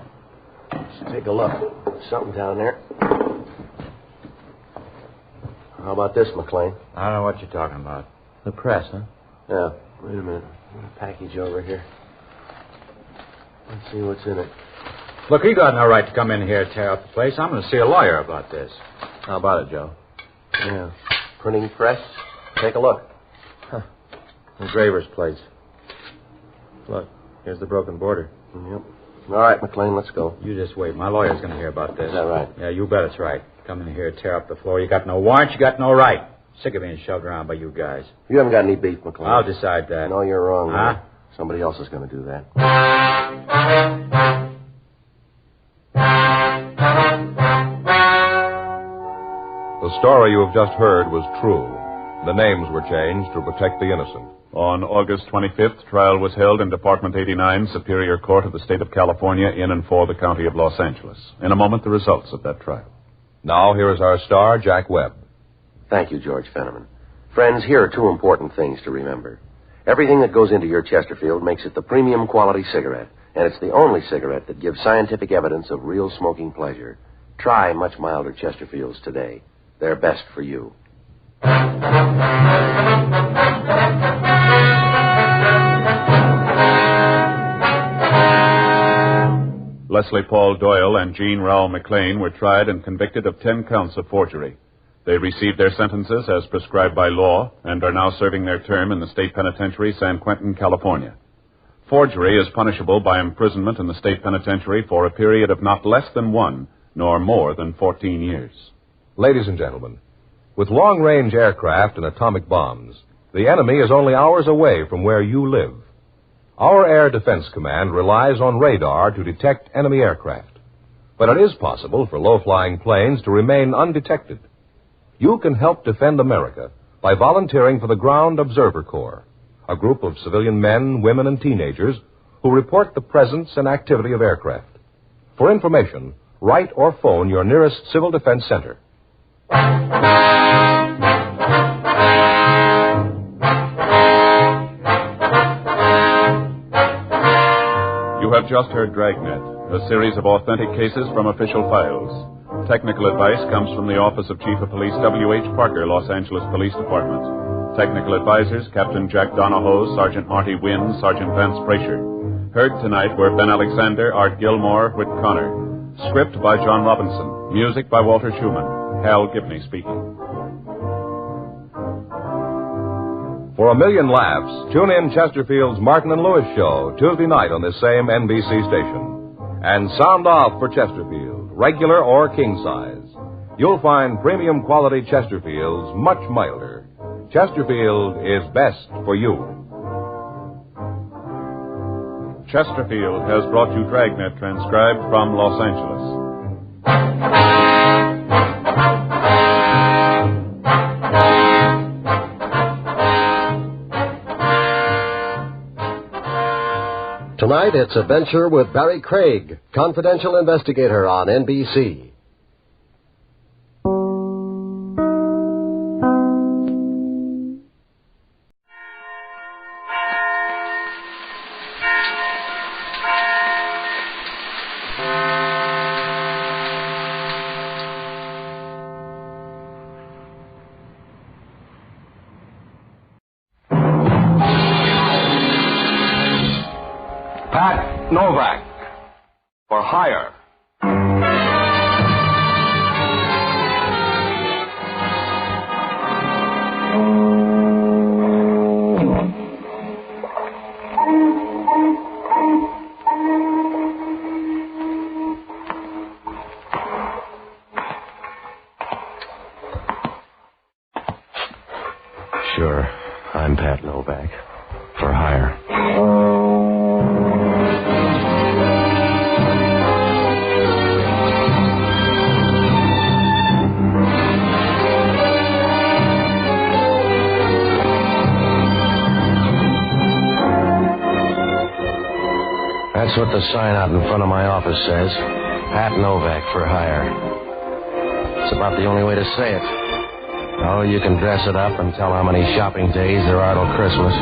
Let's take a look. There's something down there. How about this, McLean? I don't know what you're talking about. The press, huh? Yeah. Wait a minute. Package over here. Let's see what's in it. Look, you got no right to come in here and tear up the place. I'm going to see a lawyer about this. How about it, Joe? Yeah. Printing press. Take a look. Huh. Engraver's place. Look, here's the broken border. Yep. All right, McLean, let's go. You just wait. My lawyer's going to hear about this. Is that right? Yeah, you bet it's right. Come in here, tear up the floor. You got no warrant, you got no right. Sick of being shoved around by you guys. You haven't got any beef, McLean. I'll decide that. No, you're wrong. Huh? Man. Somebody else is going to do that. The story you have just heard was true. The names were changed to protect the innocent. On August 25th, trial was held in Department 89, Superior Court of the State of California, in and for the County of Los Angeles. In a moment, the results of that trial. Now, here is our star, Jack Webb. Thank you, George Fenneman. Friends, here are two important things to remember. Everything that goes into your Chesterfield makes it the premium quality cigarette, and it's the only cigarette that gives scientific evidence of real smoking pleasure. Try much milder Chesterfields today. They're best for you. Leslie Paul Doyle and Jean Rowell McLean were tried and convicted of 10 counts of forgery. They received their sentences as prescribed by law and are now serving their term in the State Penitentiary, San Quentin, California. Forgery is punishable by imprisonment in the State Penitentiary for a period of not less than 1, nor more than 14 years. Ladies and gentlemen, with long-range aircraft and atomic bombs, the enemy is only hours away from where you live. Our Air Defense Command relies on radar to detect enemy aircraft. But it is possible for low-flying planes to remain undetected. You can help defend America by volunteering for the Ground Observer Corps, a group of civilian men, women, and teenagers who report the presence and activity of aircraft. For information, write or phone your nearest Civil Defense Center. You have just heard Dragnet, a series of authentic cases from official files. Technical advice comes from the Office of Chief of Police W.H. Parker, Los Angeles Police Department. Technical advisors, Captain Jack Donahoe, Sergeant Artie Wynn, Sergeant Vance Frazier. Heard tonight were Ben Alexander, Art Gilmore, Whit Connor. Script by John Robinson. Music by Walter Schumann. Hal Gibney speaking. For a million laughs, tune in Chesterfield's Martin and Lewis show Tuesday night on this same NBC station. And sound off for Chesterfield, regular or king size. You'll find premium quality Chesterfields much milder. Chesterfield is best for you. Chesterfield has brought you Dragnet, transcribed from Los Angeles. Tonight, it's Adventure with Barry Craig, confidential investigator on NBC. Novak. For hire. Sure. I'm Pat Novak. For hire. That's what the sign out in front of my office says. Pat Novak for hire. It's about the only way to say it. Oh, you can dress it up and tell how many shopping days there are till Christmas.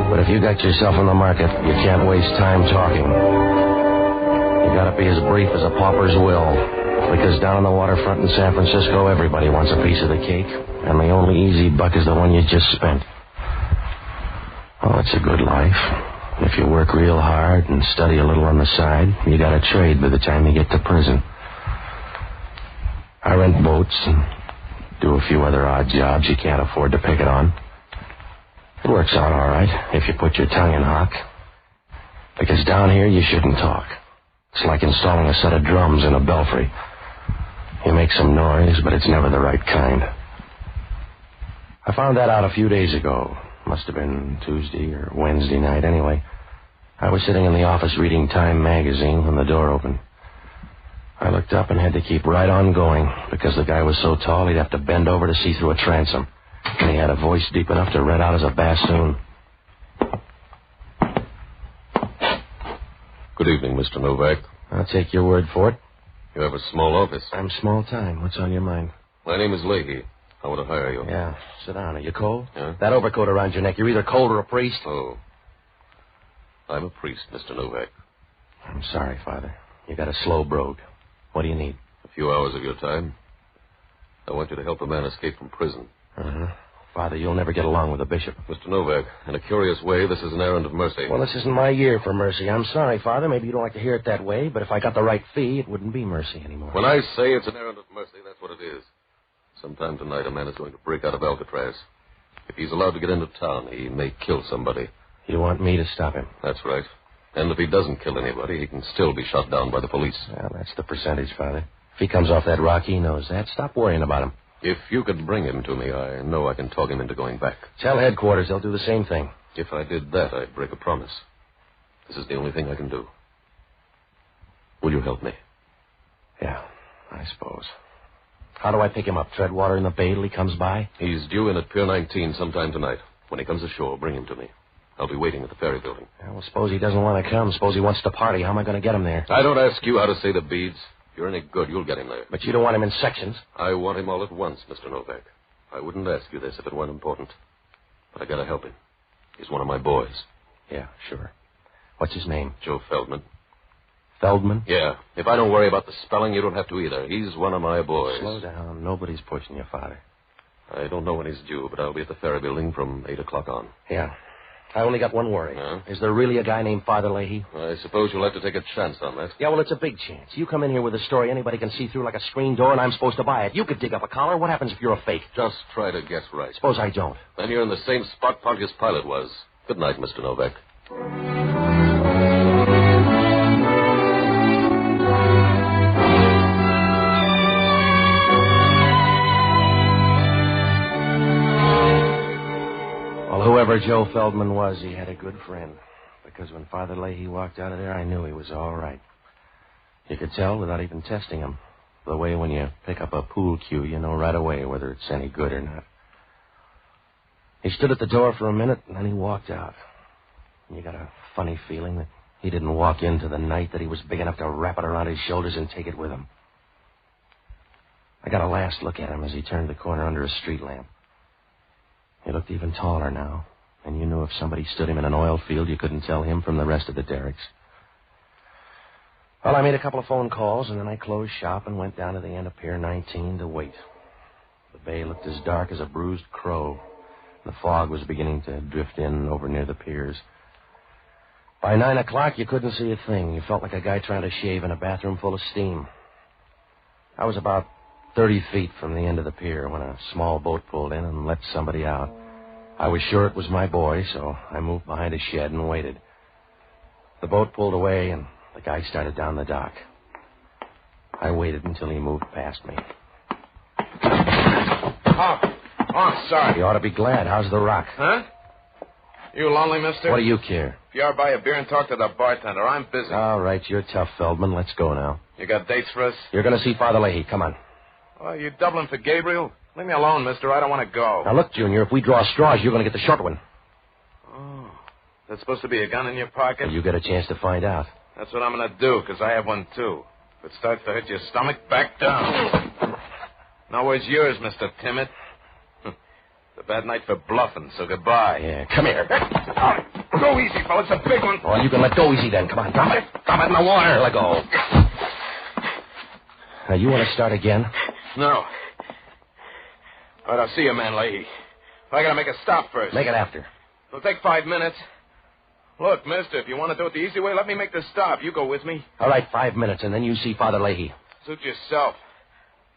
But if you got yourself in the market, you can't waste time talking. You gotta be as brief as a pauper's will. Because down on the waterfront in San Francisco, everybody wants a piece of the cake. And the only easy buck is the one you just spent. Oh, it's a good life. If you work real hard and study a little on the side, you got a trade by the time you get to prison. I rent boats and do a few other odd jobs you can't afford to pick it on. It works out all right if you put your tongue in hock. Because down here you shouldn't talk. It's like installing a set of drums in a belfry. You make some noise, but it's never the right kind. I found that out a few days ago. Must have been Tuesday or Wednesday night anyway. I was sitting in the office reading Time magazine when the door opened. I looked up and had to keep right on going because the guy was so tall he'd have to bend over to see through a transom. And he had a voice deep enough to red out as a bassoon. Good evening, Mr. Novak. I'll take your word for it. You have a small office. I'm small time. What's on your mind? My name is Lahey. I want to hire you. Yeah, sit down. Are you cold? Yeah? That overcoat around your neck, you're either cold or a priest. Oh. I'm a priest, Mr. Novak. I'm sorry, Father. You got a slow brogue. What do you need? A few hours of your time. I want you to help a man escape from prison. Uh-huh. Father, you'll never get along with the bishop. Mr. Novak, in a curious way, this is an errand of mercy. Well, this isn't my year for mercy. I'm sorry, Father. Maybe you don't like to hear it that way, but if I got the right fee, it wouldn't be mercy anymore. When I say it's an errand of mercy, that's what it is. Sometime tonight, a man is going to break out of Alcatraz. If he's allowed to get into town, he may kill somebody. You want me to stop him? That's right. And if he doesn't kill anybody, he can still be shot down by the police. Well, that's the percentage, Father. If he comes off that rock, he knows that. Stop worrying about him. If you could bring him to me, I know I can talk him into going back. Tell headquarters they'll do the same thing. If I did that, I'd break a promise. This is the only thing I can do. Will you help me? Yeah, I suppose. How do I pick him up? Tread water in the bay till he comes by? He's due in at Pier 19 sometime tonight. When he comes ashore, bring him to me. I'll be waiting at the ferry building. Yeah, well, suppose he doesn't want to come. Suppose he wants to party. How am I going to get him there? I don't ask you how to say the beads. If you're any good, you'll get him there. But you don't want him in sections. I want him all at once, Mr. Novak. I wouldn't ask you this if it weren't important. But I gotta help him. He's one of my boys. Yeah, sure. What's his name? Joe Feldman. Feldman? Yeah. If I don't worry about the spelling, you don't have to either. He's one of my boys. Slow down. Nobody's pushing your father. I don't know when he's due, but I'll be at the ferry building from 8 o'clock on. Yeah. I only got one worry. Huh? Is there really a guy named Father Lahey? I suppose you'll have to take a chance on that. Yeah, well, it's a big chance. You come in here with a story anybody can see through like a screen door, and I'm supposed to buy it. You could dig up a collar. What happens if you're a fake? Just try to guess right. Suppose I don't. Then you're in the same spot Pontius Pilate was. Good night, Mr. Novak. Whoever Joe Feldman was, he had a good friend. Because when Father Lahey walked out of there, I knew he was all right. You could tell without even testing him. The way when you pick up a pool cue, you know right away whether it's any good or not. He stood at the door for a minute, and then he walked out. And you got a funny feeling that he didn't walk into the night, that he was big enough to wrap it around his shoulders and take it with him. I got a last look at him as he turned the corner under a street lamp. He looked even taller now, and you knew if somebody stood him in an oil field, you couldn't tell him from the rest of the derricks. Well, I made a couple of phone calls, and then I closed shop and went down to the end of Pier 19 to wait. The bay looked as dark as a bruised crow. The fog was beginning to drift in over near the piers. By 9 o'clock, you couldn't see a thing. You felt like a guy trying to shave in a bathroom full of steam. I was about 30 feet from the end of the pier when a small boat pulled in and let somebody out. I was sure it was my boy, so I moved behind a shed and waited. The boat pulled away, and the guy started down the dock. I waited until he moved past me. Oh, I'm sorry. You ought to be glad. How's the rock? Huh? You lonely, mister? What do you care? If you ever buy a beer and talk to the bartender, I'm busy. All right, you're tough, Feldman. Let's go now. You got dates for us? You're going to see Father Lahey. Come on. Oh, you doubling for Gabriel? Leave me alone, mister. I don't want to go. Now, look, Junior, if we draw straws, you're going to get the short one. Oh, that's supposed to be a gun in your pocket? Well, you get a chance to find out. That's what I'm going to do, because I have one, too. If it starts to hit your stomach, back down. Now, where's yours, Mr. Timid? It's a bad night for bluffing, so goodbye. Yeah, come here. Oh, go easy, fella. It's a big one. Well, you can let go easy then. Come on, drop it. Drop it in the water. Let go. Now, you want to start again? No. All right, I'll see you, man, Lahey. I got to make a stop first. Make it after. It'll take 5 minutes. Look, mister, if you want to do it the easy way, let me make the stop. You go with me. All right, 5 minutes, and then you see Father Lahey. Suit yourself.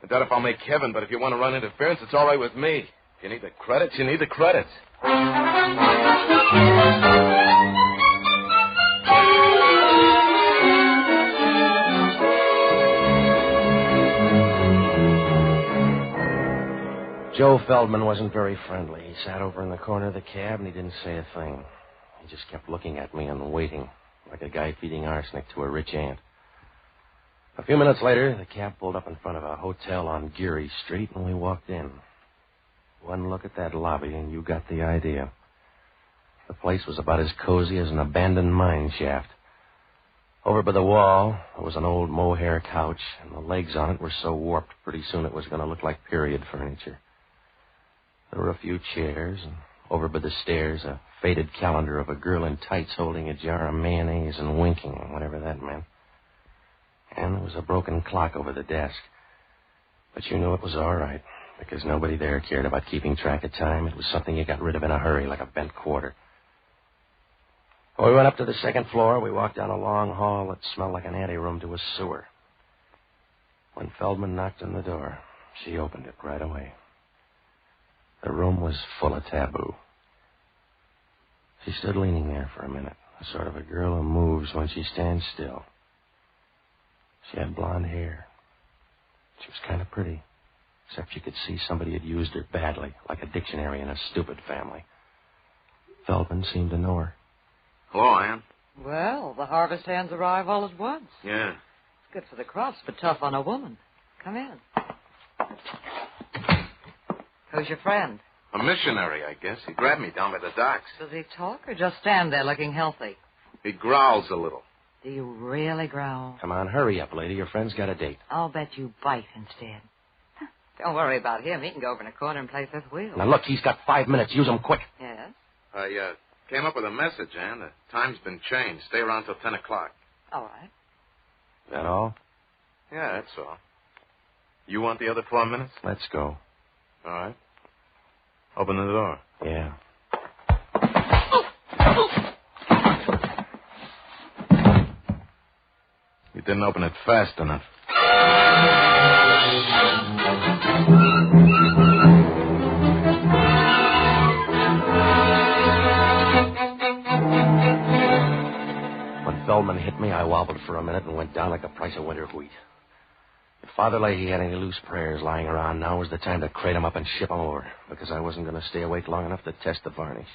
I doubt if I'll make heaven, but if you want to run interference, it's all right with me. If you need the credits, you need the credits. Joe Feldman wasn't very friendly. He sat over in the corner of the cab, and he didn't say a thing. He just kept looking at me and waiting, like a guy feeding arsenic to a rich ant. A few minutes later, the cab pulled up in front of a hotel on Geary Street, and we walked in. One look at that lobby, and you got the idea. The place was about as cozy as an abandoned mine shaft. Over by the wall, there was an old mohair couch, and the legs on it were so warped pretty soon it was going to look like period furniture. There were a few chairs, and over by the stairs, a faded calendar of a girl in tights holding a jar of mayonnaise and winking, whatever that meant. And there was a broken clock over the desk. But you knew it was all right, because nobody there cared about keeping track of time. It was something you got rid of in a hurry, like a bent quarter. When we went up to the second floor, we walked down a long hall that smelled like an anteroom to a sewer. When Feldman knocked on the door, she opened it right away. The room was full of taboo. She stood leaning there for a minute, the sort of a girl who moves when she stands still. She had blonde hair. She was kind of pretty, except you could see somebody had used her badly, like a dictionary in a stupid family. Feldman seemed to know her. Hello, Ann. Well, the harvest hands arrive all at once. Yeah. It's good for the crops, but tough on a woman. Come in. Who's your friend? A missionary, I guess. He grabbed me down by the docks. Does he talk or just stand there looking healthy? He growls a little. Do you really growl? Come on, hurry up, lady. Your friend's got a date. I'll bet you bite instead. Don't worry about him. He can go over in a corner and play fifth wheel. Now, look, he's got 5 minutes. Use him quick. Yes? I came up with a message, Ann. The time's been changed. Stay around till 10 o'clock. All right. That all? Yeah, that's all. You want the other 4 minutes? Let's go. All right. Open the door. Yeah. You didn't open it fast enough. When Feldman hit me, I wobbled for a minute and went down like the price of winter wheat. If Father Lahey had any loose prayers lying around, now was the time to crate them up and ship them over, because I wasn't going to stay awake long enough to test the varnish.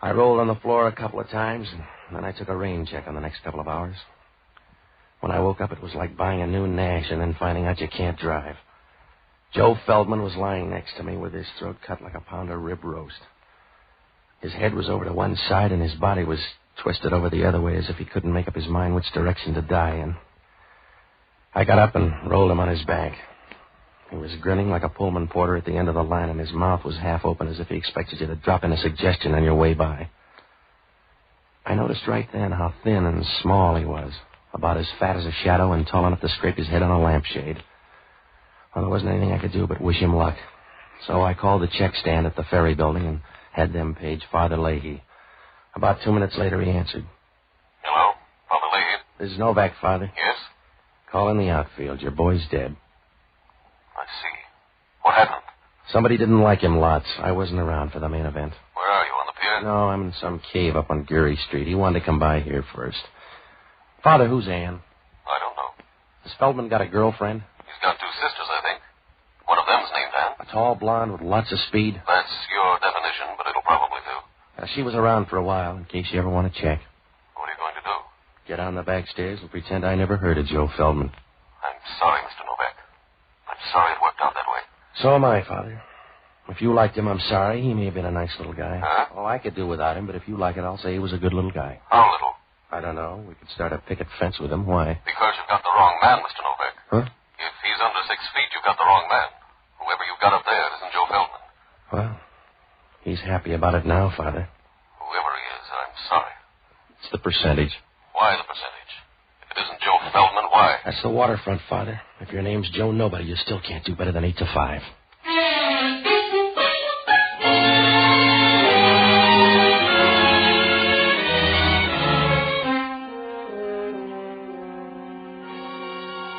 I rolled on the floor a couple of times, and then I took a rain check on the next couple of hours. When I woke up, it was like buying a new Nash and then finding out you can't drive. Joe Feldman was lying next to me with his throat cut like a pound of rib roast. His head was over to one side, and his body was twisted over the other way as if he couldn't make up his mind which direction to die in. I got up and rolled him on his back. He was grinning like a Pullman porter at the end of the line, and his mouth was half open as if he expected you to drop in a suggestion on your way by. I noticed right then how thin and small he was, about as fat as a shadow and tall enough to scrape his head on a lampshade. Well, there wasn't anything I could do but wish him luck. So I called the check stand at the ferry building and had them page Father Lahey. About 2 minutes later, he answered. Hello? Father Lahey? This is Novak, Father. Yes? Call in the outfield. Your boy's dead. I see. What happened? Somebody didn't like him lots. I wasn't around for the main event. Where are you, on the pier? No, I'm in some cave up on Geary Street. He wanted to come by here first. Father, who's Ann? I don't know. Has Feldman got a girlfriend? He's got 2 sisters, I think. One of them's named Ann. A tall blonde with lots of speed? That's your definition, but it'll probably do. She was around for a while, in case you ever want to check. What are you going to do? Get on the back stairs and pretend I never heard of Joe Feldman. I'm sorry, Mr. Novak. I'm sorry it worked out that way. So am I, Father. If you liked him, I'm sorry. He may have been a nice little guy. Huh? Oh, I could do without him, but if you like it, I'll say he was a good little guy. How little? I don't know. We could start a picket fence with him. Why? Because you've got the wrong man, Mr. Novak. Huh? If he's under 6 feet, you've got the wrong man. Whoever you've got up there isn't Joe Feldman. Well, he's happy about it now, Father. Whoever he is, I'm sorry. It's the percentage. Why the percentage? If it isn't Joe Feldman, why? That's the waterfront, Father. If your name's Joe Nobody, you still can't do better than 8 to 5.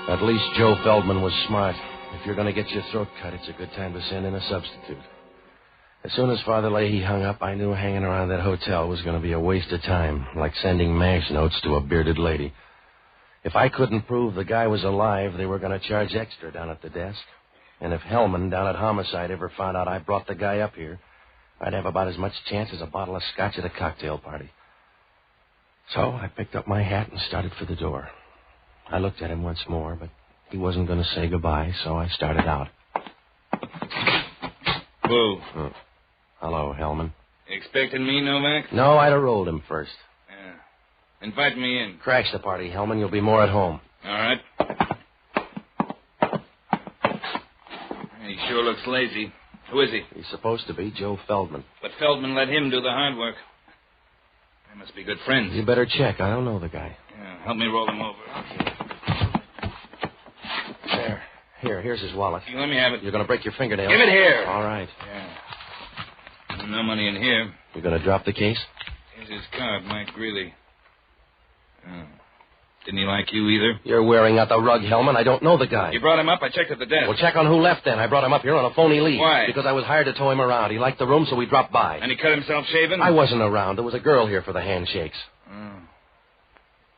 At least Joe Feldman was smart. If you're going to get your throat cut, it's a good time to send in a substitute. As soon as Father Lahey hung up, I knew hanging around that hotel was going to be a waste of time, like sending MASH notes to a bearded lady. If I couldn't prove the guy was alive, they were going to charge extra down at the desk. And if Hellman down at Homicide ever found out I brought the guy up here, I'd have about as much chance as a bottle of scotch at a cocktail party. So I picked up my hat and started for the door. I looked at him once more, but he wasn't going to say goodbye, so I started out. Whoa. Oh. Hello, Hellman. Expecting me, Novak? No, I'd have rolled him first. Yeah. Invite me in. Crash the party, Hellman. You'll be more at home. All right. He sure looks lazy. Who is he? He's supposed to be Joe Feldman. But Feldman let him do the hard work. They must be good friends. You better check. I don't know the guy. Yeah, help me roll him over. There. Here's his wallet. You let me have it. You're going to break your fingernails. Give it here. All right. Yeah. No money in here. You're going to drop the case? Here's his card, Mike Greeley. Oh. Didn't he like you either? You're wearing out the rug, Hellman. I don't know the guy. You brought him up? I checked at the desk. Well, check on who left then. I brought him up here on a phony leave. Why? Because I was hired to tow him around. He liked the room, so we dropped by. And he cut himself shaving? I wasn't around. There was a girl here for the handshakes. Oh.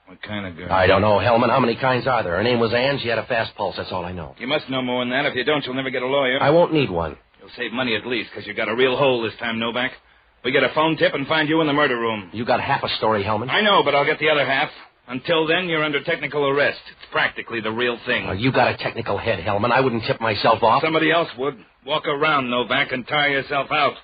What kind of girl? I don't know, Hellman. How many kinds are there? Her name was Ann. She had a fast pulse. That's all I know. You must know more than that. If you don't, you'll never get a lawyer. I won't need one. You'll save money at least, because you got a real hole this time, Novak. We get a phone tip and find you in the murder room. You got half a story, Hellman. I know, but I'll get the other half. Until then, you're under technical arrest. It's practically the real thing. You got a technical head, Hellman. I wouldn't tip myself off. Somebody else would. Walk around, Novak, and tire yourself out.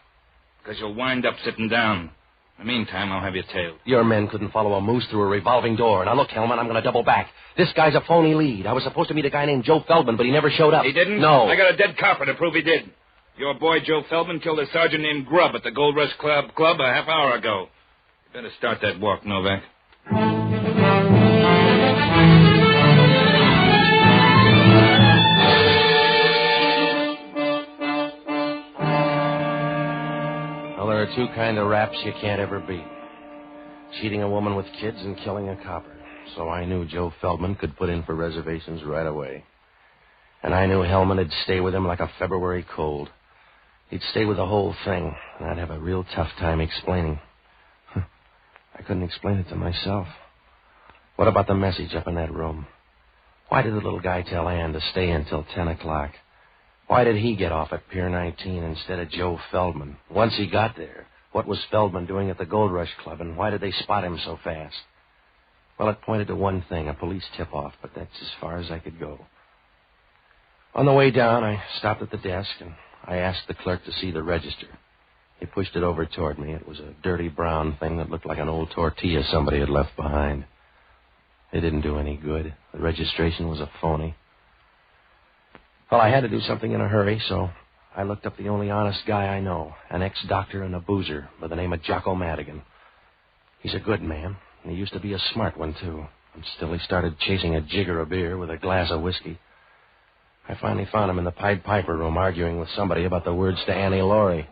Because you'll wind up sitting down. In the meantime, I'll have you tailed. Your men couldn't follow a moose through a revolving door. Now, look, Hellman, I'm going to double back. This guy's a phony lead. I was supposed to meet a guy named Joe Feldman, but he never showed up. He didn't? No. I got a dead copper to prove he did. Your boy, Joe Feldman, killed a sergeant named Grubb at the Gold Rush Club a half hour ago. You better start that walk, Novak. Well, there are two kind of raps you can't ever beat. Cheating a woman with kids and killing a copper. So I knew Joe Feldman could put in for reservations right away. And I knew Hellman would stay with him like a February cold. He'd stay with the whole thing, and I'd have a real tough time explaining. I couldn't explain it to myself. What about the message up in that room? Why did the little guy tell Ann to stay until 10 o'clock? Why did he get off at Pier 19 instead of Joe Feldman? Once he got there, what was Feldman doing at the Gold Rush Club, and why did they spot him so fast? Well, it pointed to one thing, a police tip-off, but that's as far as I could go. On the way down, I stopped at the desk, and I asked the clerk to see the register. He pushed it over toward me. It was a dirty brown thing that looked like an old tortilla somebody had left behind. It didn't do any good. The registration was a phony. Well, I had to do something in a hurry, so I looked up the only honest guy I know, an ex-doctor and a boozer by the name of Jocko Madigan. He's a good man, and he used to be a smart one, too. And still he started chasing a jigger of beer with a glass of whiskey. I finally found him in the Pied Piper room arguing with somebody about the words to Annie Laurie.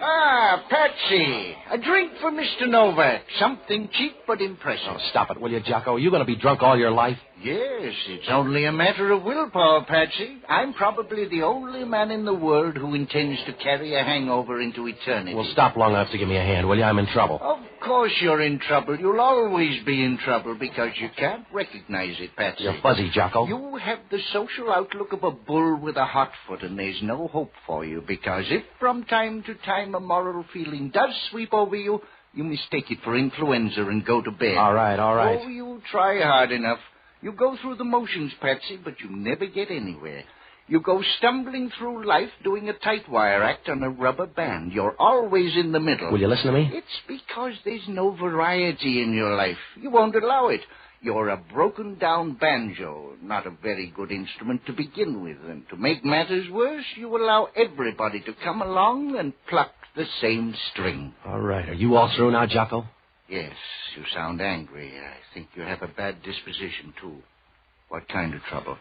Ah, Patsy. A drink for Mr. Novak. Something cheap but impressive. Oh, stop it, will you, Jocko? Are you going to be drunk all your life? Yes, it's only a matter of willpower, Patsy. I'm probably the only man in the world who intends to carry a hangover into eternity. Well, stop long enough to give me a hand, will you? I'm in trouble. Of course you're in trouble. You'll always be in trouble because you can't recognize it, Patsy. You're fuzzy, Jocko. You have the social outlook of a bull with a hot foot, and there's no hope for you because if from time to time a moral feeling does sweep over you, you mistake it for influenza and go to bed. All right. Oh, you try hard enough. You go through the motions, Patsy, but you never get anywhere. You go stumbling through life doing a tight wire act on a rubber band. You're always in the middle. Will you listen to me? It's because there's no variety in your life. You won't allow it. You're a broken-down banjo, not a very good instrument to begin with. And to make matters worse, you allow everybody to come along and pluck the same string. All right. Are you all through now, Jocko? Yes, you sound angry. I think you have a bad disposition, too. What kind of trouble?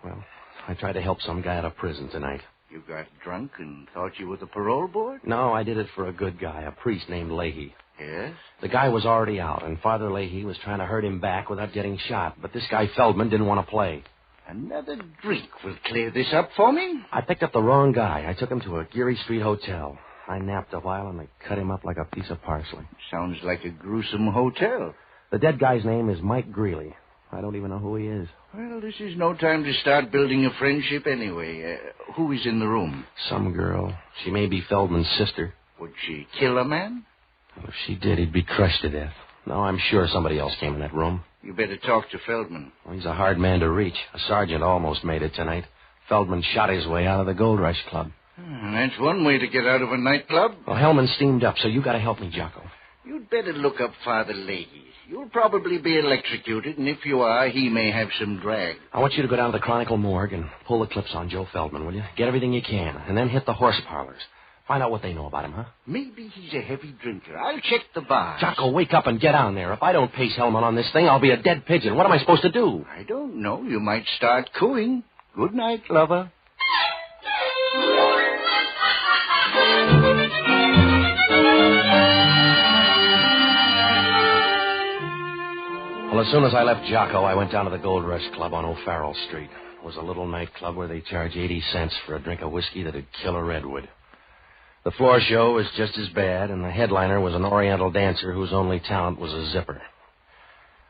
Well, I tried to help some guy out of prison tonight. You got drunk and thought you were the parole board? No, I did it for a good guy, a priest named Lahey. Yes? The guy was already out, and Father Lahey was trying to hurt him back without getting shot, but this guy Feldman didn't want to play. Another drink will clear this up for me. I picked up the wrong guy. I took him to a Geary Street hotel. I napped a while, and they cut him up like a piece of parsley. Sounds like a gruesome hotel. The dead guy's name is Mike Greeley. I don't even know who he is. Well, this is no time to start building a friendship anyway. Who is in the room? Some girl. She may be Feldman's sister. Would she kill a man? Well, if she did, he'd be crushed to death. No, I'm sure somebody else came in that room. You better talk to Feldman. Well, he's a hard man to reach. A sergeant almost made it tonight. Feldman shot his way out of the Gold Rush Club. That's one way to get out of a nightclub. Well, Hellman steamed up, so you got to help me, Jocko. You'd better look up Father Lahey. You'll probably be electrocuted, and if you are, he may have some drag. I want you to go down to the Chronicle morgue and pull the clips on Joe Feldman, will you? Get everything you can, and then hit the horse parlors. Find out what they know about him, huh? Maybe he's a heavy drinker. I'll check the bars. Jocko, wake up and get down there. If I don't pace Hellman on this thing, I'll be a dead pigeon. What am I supposed to do? I don't know. You might start cooing. Good night, lover. Well, as soon as I left Jocko, I went down to the Gold Rush Club on O'Farrell Street. It was a little nightclub where they charge 80 cents for a drink of whiskey that'd kill a redwood. The floor show was just as bad, and the headliner was an Oriental dancer whose only talent was a zipper.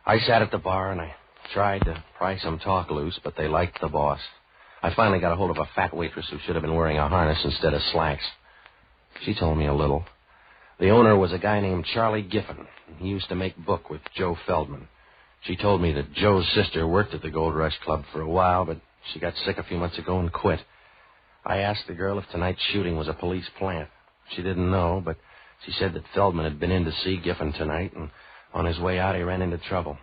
I sat at the bar, and I tried to pry some talk loose, but they liked the boss. I finally got a hold of a fat waitress who should have been wearing a harness instead of slacks. She told me a little. The owner was a guy named Charlie Giffen. He used to make book with Joe Feldman. She told me that Joe's sister worked at the Gold Rush Club for a while, but she got sick a few months ago and quit. I asked the girl if tonight's shooting was a police plant. She didn't know, but she said that Feldman had been in to see Giffen tonight, and on his way out he ran into trouble.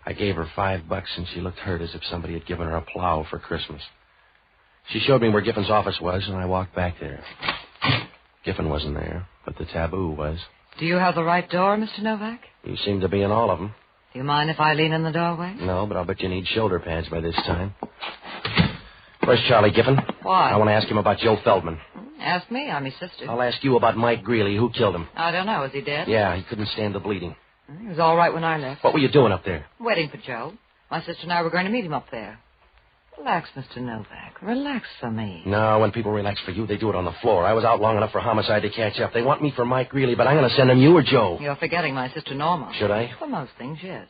I gave her $5, and she looked hurt as if somebody had given her a plow for Christmas. She showed me where Giffen's office was, and I walked back there. Giffen wasn't there, but the taboo was. Do you have the right door, Mr. Novak? You seem to be in all of them. Do you mind if I lean in the doorway? No, but I'll bet you need shoulder pads by this time. Where's Charlie Giffen? Why? I want to ask him about Joe Feldman. Ask me. I'm his sister. I'll ask you about Mike Greeley. Who killed him? I don't know. Is he dead? Yeah, he couldn't stand the bleeding. He was all right when I left. What were you doing up there? Waiting for Joe. My sister and I were going to meet him up there. Relax, Mr. Novak. Relax for me. No, when people relax for you, they do it on the floor. I was out long enough for homicide to catch up. They want me for Mike Greeley, but I'm going to send them you or Joe. You're forgetting my sister Norma. Should I? For most things, yes.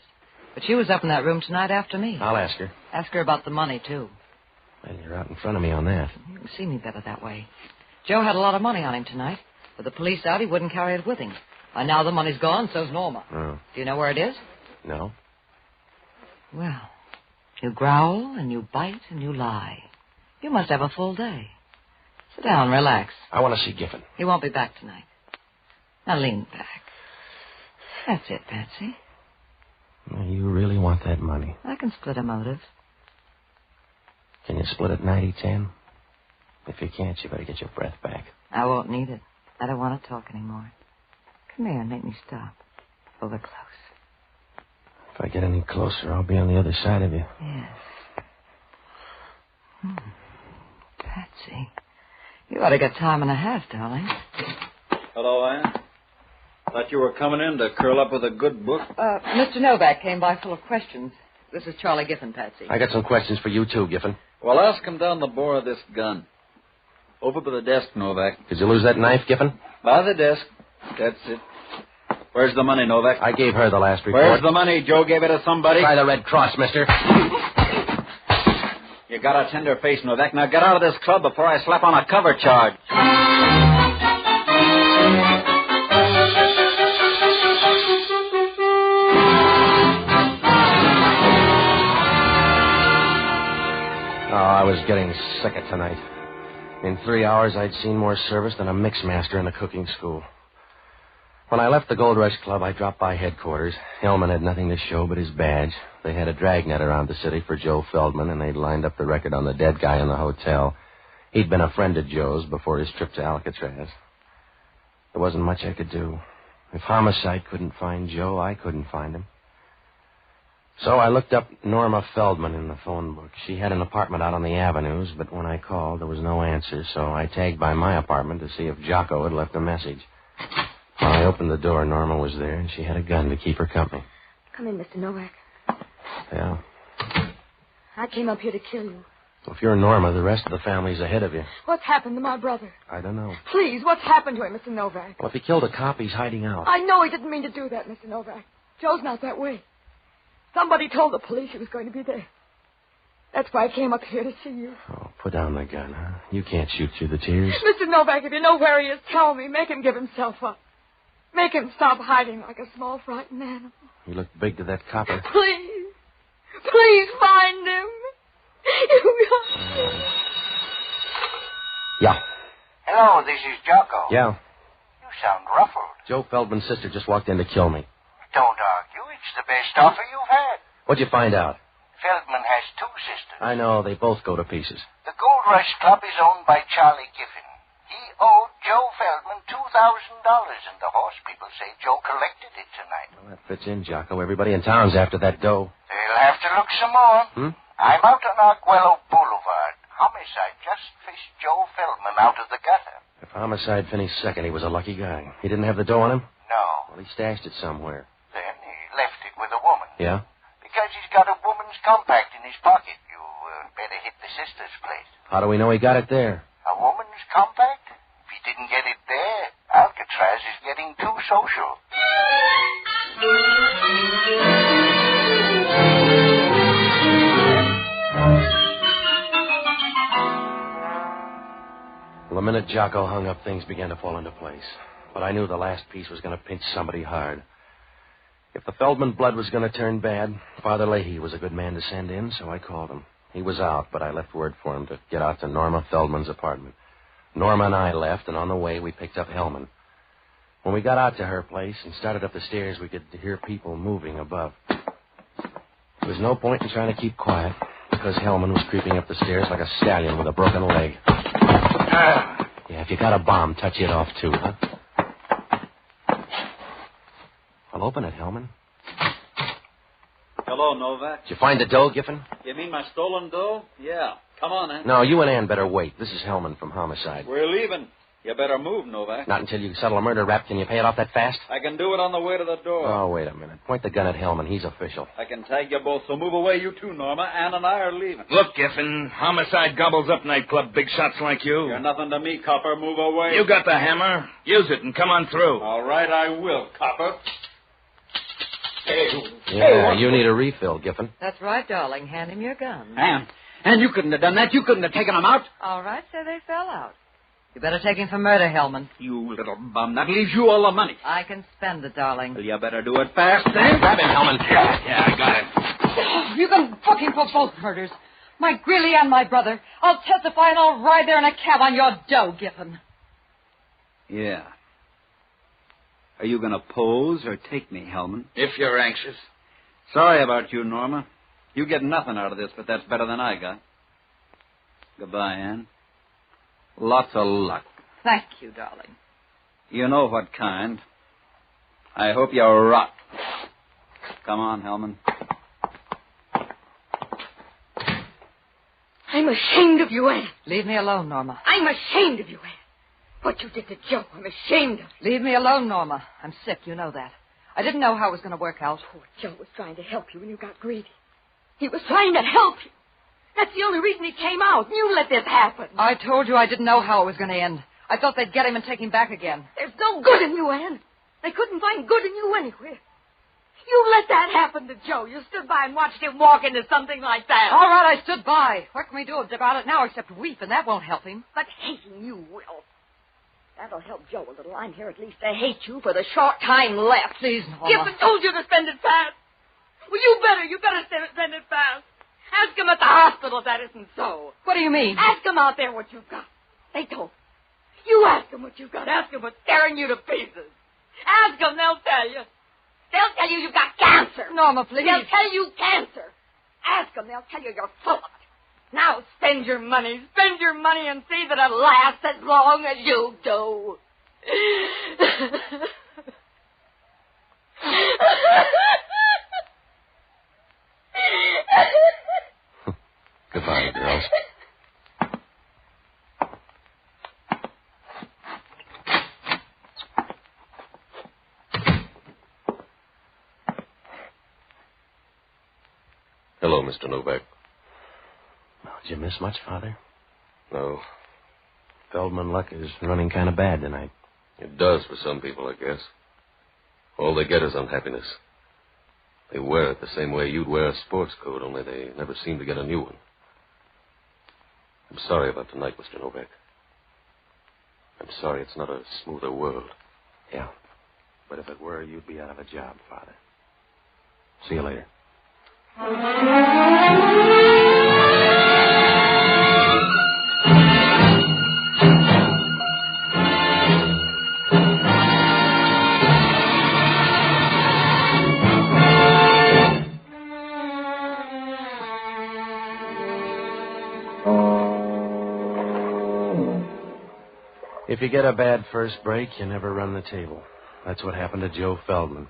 But she was up in that room tonight after me. I'll ask her. Ask her about the money, too. Well, you're out in front of me on that. You can see me better that way. Joe had a lot of money on him tonight. With the police out, he wouldn't carry it with him. By now the money's gone, so's Norma. Oh. Do you know where it is? No. Well, you growl and you bite and you lie. You must have a full day. Sit down, relax. I want to see Giffen. He won't be back tonight. Now lean back. That's it, Patsy. You really want that money? I can split a motive. Can you split it 90-10? If you can't, you better get your breath back. I won't need it. I don't want to talk anymore. Come here and make me stop. Over close. If I get any closer, I'll be on the other side of you. Yes. Patsy. You ought to get time and a half, darling. Hello, Ann. Thought you were coming in to curl up with a good book. Mr. Novak came by full of questions. This is Charlie Giffen, Patsy. I got some questions for you, too, Giffen. Well, ask him down the bore of this gun. Over by the desk, Novak. Did you lose that knife, Giffen? By the desk. That's it. Where's the money, Novak? I gave her the last report. Where's the money? Joe gave it to somebody? Try the Red Cross, mister. You got a tender face, Novak. Now get out of this club before I slap on a cover charge. Oh, I was getting sick of tonight. In 3 hours, I'd seen more service than a mixmaster in a cooking school. When I left the Gold Rush Club, I dropped by headquarters. Hillman had nothing to show but his badge. They had a dragnet around the city for Joe Feldman, and they'd lined up the record on the dead guy in the hotel. He'd been a friend of Joe's before his trip to Alcatraz. There wasn't much I could do. If homicide couldn't find Joe, I couldn't find him. So I looked up Norma Feldman in the phone book. She had an apartment out on the avenues, but when I called, there was no answer, so I tagged by my apartment to see if Jocko had left a message. When I opened the door, Norma was there, and she had a gun to keep her company. Come in, Mr. Novak. Yeah. I came up here to kill you. Well, if you're Norma, the rest of the family's ahead of you. What's happened to my brother? I don't know. Please, what's happened to him, Mr. Novak? Well, if he killed a cop, he's hiding out. I know he didn't mean to do that, Mr. Novak. Joe's not that way. Somebody told the police he was going to be there. That's why I came up here to see you. Oh, put down the gun, huh? You can't shoot through the tears. Mr. Novak, if you know where he is, tell me. Make him give himself up. Make him stop hiding like a small, frightened animal. He looked big to that copper. Please. Please find him. Yeah. Hello, this is Jocko. Yeah. You sound ruffled. Joe Feldman's sister just walked in to kill me. Don't argue. It's the best offer you've had. What'd you find out? Feldman has two sisters. I know. They both go to pieces. The Gold Rush Club is owned by Charlie Giffen. He owed Joe Feldman $2,000, and the horse people say Joe collected it tonight. Well, that fits in, Jocko. Everybody in town's after that dough. They'll have to look some more. I'm out on Arguello Boulevard. Homicide just fished Joe Feldman out of the gutter. If homicide finished second, he was a lucky guy. He didn't have the dough on him? No. Well, he stashed it somewhere. Then he left it with a woman. Yeah? Because he's got a woman's compact in his pocket. You better hit the sister's place. How do we know he got it there? A woman's compact? If he didn't get it there, Alcatraz is getting too social. Well, the minute Jocko hung up, things began to fall into place. But I knew the last piece was going to pinch somebody hard. If the Feldman blood was going to turn bad, Father Lahey was a good man to send in, so I called him. He was out, but I left word for him to get out to Norma Feldman's apartment. Norma and I left, and on the way, we picked up Hellman. When we got out to her place and started up the stairs, we could hear people moving above. There was no point in trying to keep quiet, because Hellman was creeping up the stairs like a stallion with a broken leg. Yeah, if you got a bomb, touch it off, too, huh? Well, open it, Hellman. Hello, Novak. Did you find the dough, Giffen? You mean my stolen dough? Yeah. Come on, then. No, you and Ann better wait. This is Hellman from Homicide. We're leaving. You better move, Novak. Not until you settle a murder rap. Can you pay it off that fast? I can do it on the way to the door. Oh, wait a minute. Point the gun at Hellman. He's official. I can tag you both, so move away, you too, Norma. Ann and I are leaving. Look, Giffen, Homicide gobbles up nightclub big shots like you. You're nothing to me, copper. Move away. You got the hammer. Use it and come on through. All right, I will, copper. Yeah, you need a refill, Giffen. That's right, darling. Hand him your gun. And you couldn't have done that. You couldn't have taken them out. All right, so they fell out. You better take him for murder, Hellman. You little bum. That leaves you all the money. I can spend it, darling. Well, you better do it fast, then. Grab him, Hellman. Yeah, I got it. You can book him for both murders. My Greeley and my brother. I'll testify and I'll ride there in a cab on your dough, Giffen. Yeah. Are you going to pose or take me, Hellman? If you're anxious. Sorry about you, Norma. You get nothing out of this, but that's better than I got. Goodbye, Ann. Lots of luck. Thank you, darling. You know what kind. I hope you rot. Come on, Hellman. I'm ashamed of you, Ann. Leave me alone, Norma. I'm ashamed of you, Ann. What you did to Joe, I'm ashamed of. Leave me alone, Norma. I'm sick, you know that. I didn't know how it was going to work out. Poor Joe was trying to help you when you got greedy. He was trying to help you. That's the only reason he came out. You let this happen. I told you I didn't know how it was going to end. I thought they'd get him and take him back again. There's no good in you, Ann. They couldn't find good in you anywhere. You let that happen to Joe. You stood by and watched him walk into something like that. All right, I stood by. What can we do about it now except weep, and that won't help him. But hating you will. That'll help Joe a little. I'm here at least to hate you for the short time left. Please, Norma. Giffen told you to spend it fast. Well, you better spend it fast. Ask him at the hospital if that isn't so. What do you mean? Ask him out there what you've got. They told you. Ask him what you've got. Ask him what's tearing you to pieces. Ask them, they'll tell you. They'll tell you you've got cancer. Norma, please. They'll tell you cancer. Ask them, they'll tell you you're full of it. Now spend your money. Spend your money and see that it lasts as long as you do. Goodbye, girls. Hello, Mr. Novak. Did you miss much, Father? No. Feldman luck is running kind of bad tonight. It does for some people, I guess. All they get is unhappiness. They wear it the same way you'd wear a sports coat, only they never seem to get a new one. I'm sorry about tonight, Mr. Novak. I'm sorry it's not a smoother world. Yeah. But if it were, you'd be out of a job, Father. See you later. If you get a bad first break, you never run the table. That's what happened to Joe Feldman.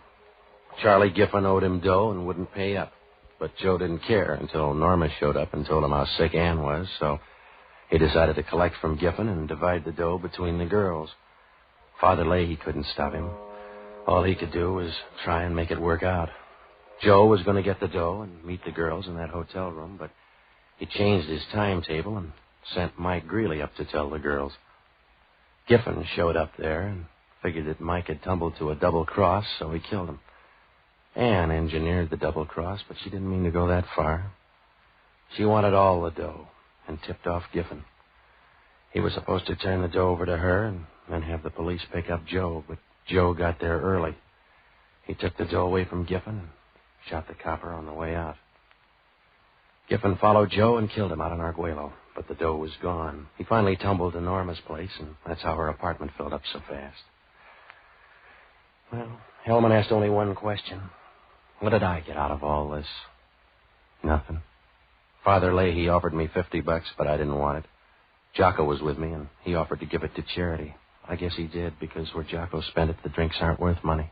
Charlie Giffen owed him dough and wouldn't pay up. But Joe didn't care until Norma showed up and told him how sick Ann was, so he decided to collect from Giffen and divide the dough between the girls. Father Lahey couldn't stop him. All he could do was try and make it work out. Joe was going to get the dough and meet the girls in that hotel room, but he changed his timetable and sent Mike Greeley up to tell the girls. Giffen showed up there and figured that Mike had tumbled to a double cross, so he killed him. Ann engineered the double cross, but she didn't mean to go that far. She wanted all the dough and tipped off Giffen. He was supposed to turn the dough over to her and and then have the police pick up Joe, but Joe got there early. He took the dough away from Giffen and shot the copper on the way out. Giffen followed Joe and killed him out in Arguello, but the dough was gone. He finally tumbled to Norma's place, and that's how her apartment filled up so fast. Well, Hellman asked only one question. What did I get out of all this? Nothing. Father Lahey offered me $50, but I didn't want it. Jocko was with me, and he offered to give it to charity. I guess he did, because where Jocko spent it, the drinks aren't worth money.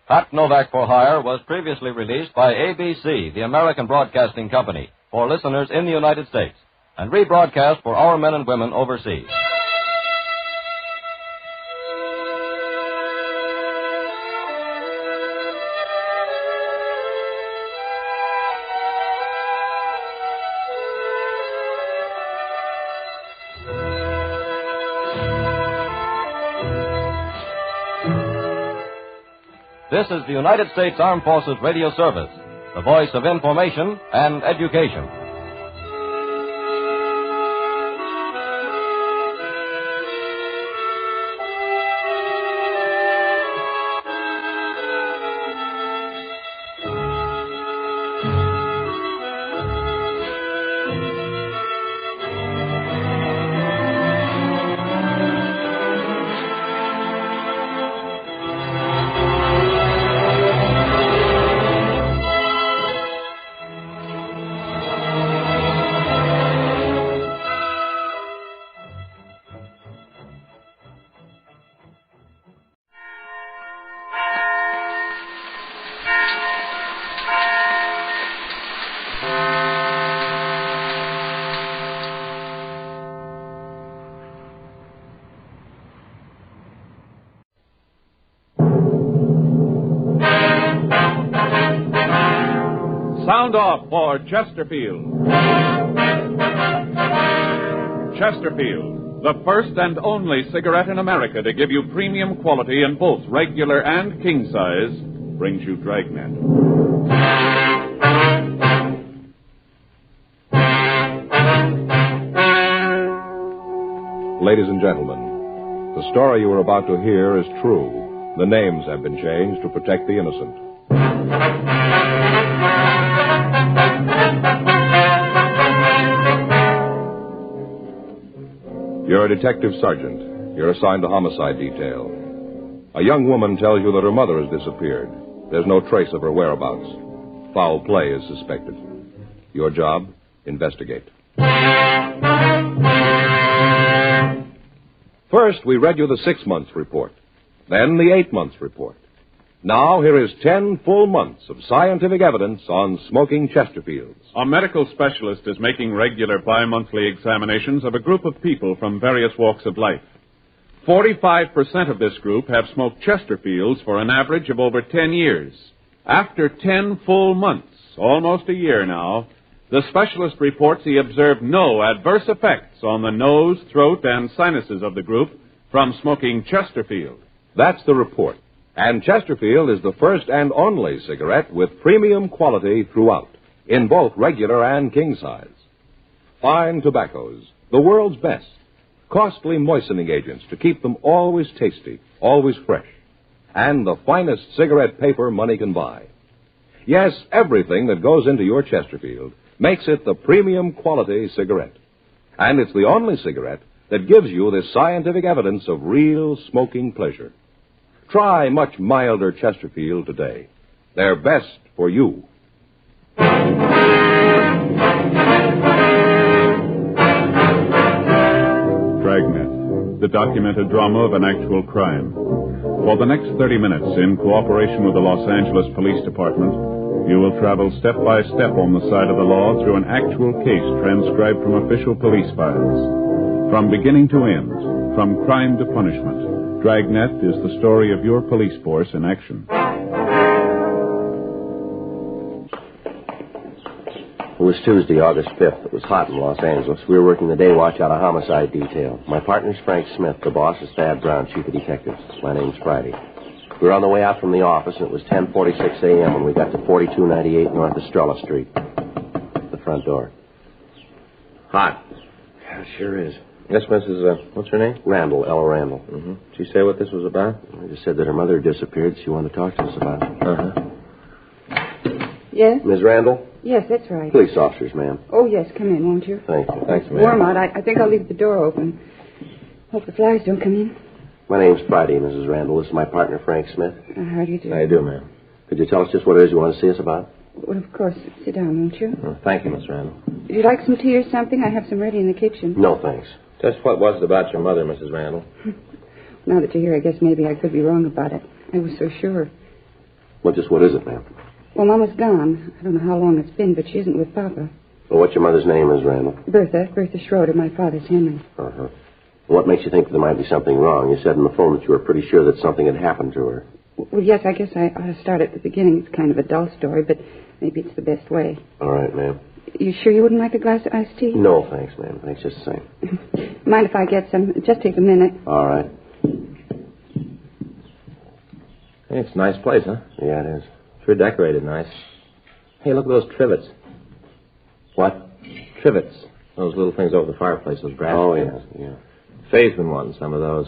Hot Novak for Hire was previously released by ABC, the American Broadcasting Company, for listeners in the United States, and rebroadcast for our men and women overseas. This is the United States Armed Forces Radio Service, the voice of information and education. Sound off for Chesterfield. Chesterfield, the first and only cigarette in America to give you premium quality in both regular and king size, brings you Dragnet. Ladies and gentlemen, the story you are about to hear is true. The names have been changed to protect the innocent. You're a detective sergeant. You're assigned to homicide detail. A young woman tells you that her mother has disappeared. There's no trace of her whereabouts. Foul play is suspected. Your job, investigate. First, we read you the 6 months report. Then the 8 months report. Now, here is 10 full months of scientific evidence on smoking Chesterfields. A medical specialist is making regular bi-monthly examinations of a group of people from various walks of life. 45% of this group have smoked Chesterfields for an average of over 10 years. After 10 full months, almost a year now, the specialist reports he observed no adverse effects on the nose, throat, and sinuses of the group from smoking Chesterfield. That's the report. And Chesterfield is the first and only cigarette with premium quality throughout, in both regular and king size. Fine tobaccos, the world's best. Costly moistening agents to keep them always tasty, always fresh. And the finest cigarette paper money can buy. Yes, everything that goes into your Chesterfield makes it the premium quality cigarette. And it's the only cigarette that gives you this scientific evidence of real smoking pleasure. Try much milder Chesterfield today. They're best for you. Dragnet, the documented drama of an actual crime. For the next 30 minutes, in cooperation with the Los Angeles Police Department, you will travel step by step on the side of the law through an actual case transcribed from official police files. From beginning to end, from crime to punishment, Dragnet is the story of your police force in action. was Tuesday, August 5th. It was hot in Los Angeles. We were working the day watch out of homicide detail. My partner's Frank Smith. The boss is Thad Brown, chief of detectives. My name's Friday. We were on the way out from the office, and it was 10:46 a.m. when we got to 4298 North Estrella Street. The front door. Hot. Yeah, it sure is. Yes, Mrs. What's her name? Randall, Ella Randall. Mm-hmm. Did she say what this was about? I just said that her mother had disappeared. She wanted to talk to us about it. Uh-huh. Yes? Ms. Randall? Yes, that's right. Police officers, ma'am. Oh, yes, come in, won't you? Thank you. Thanks, ma'am. Warm out. I think I'll leave the door open. Hope the flies don't come in. My name's Friday, Mrs. Randall. This is my partner, Frank Smith. How do you do? How you do, ma'am? Could you tell us just what it is you want to see us about? Well, of course. Sit down, won't you? Thank you, Miss Randall. Would you like some tea or something? I have some ready in the kitchen. No, thanks. Just what was it about your mother, Mrs. Randall? Now that you're here, I guess maybe I could be wrong about it. I was so sure. Well, just what is it, ma'am? Well, Mama's gone. I don't know how long it's been, but she isn't with Papa. Well, what's your mother's name, Ms. Randall? Bertha Schroeder. My father's Henry. Uh-huh. What makes you think there might be something wrong? You said on the phone that you were pretty sure that something had happened to her. Well, yes, I guess I ought to start at the beginning. It's kind of a dull story, but maybe it's the best way. All right, ma'am. You sure you wouldn't like a glass of iced tea? No, thanks, ma'am. Thanks just the same. Mind if I get some? Just take a minute. All right. Hey, it's a nice place, huh? Yeah, it is. Sure decorated nice. Hey, look at those trivets. What? Trivets. Those little things over the fireplace, those brass things. Yeah. Faye's been wanting some of those.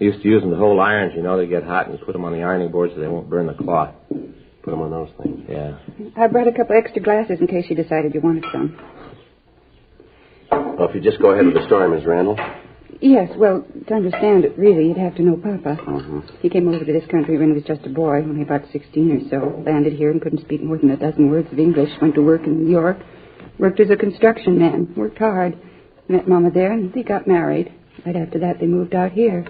He used to use them to hold irons, you know. They get hot, and you put them on the ironing board so they won't burn the cloth. Put them on those things. Yeah. I brought a couple extra glasses in case you decided you wanted some. Well, if you just go ahead with the story, Ms. Randall. Yes, well, to understand it, really, you'd have to know Papa. Mm-hmm. He came over to this country when he was just a boy, only about 16 or so. Landed here and couldn't speak more than a dozen words of English. Went to work in New York. Worked as a construction man. Worked hard. Met Mama there, and they got married. Right after that, they moved out here.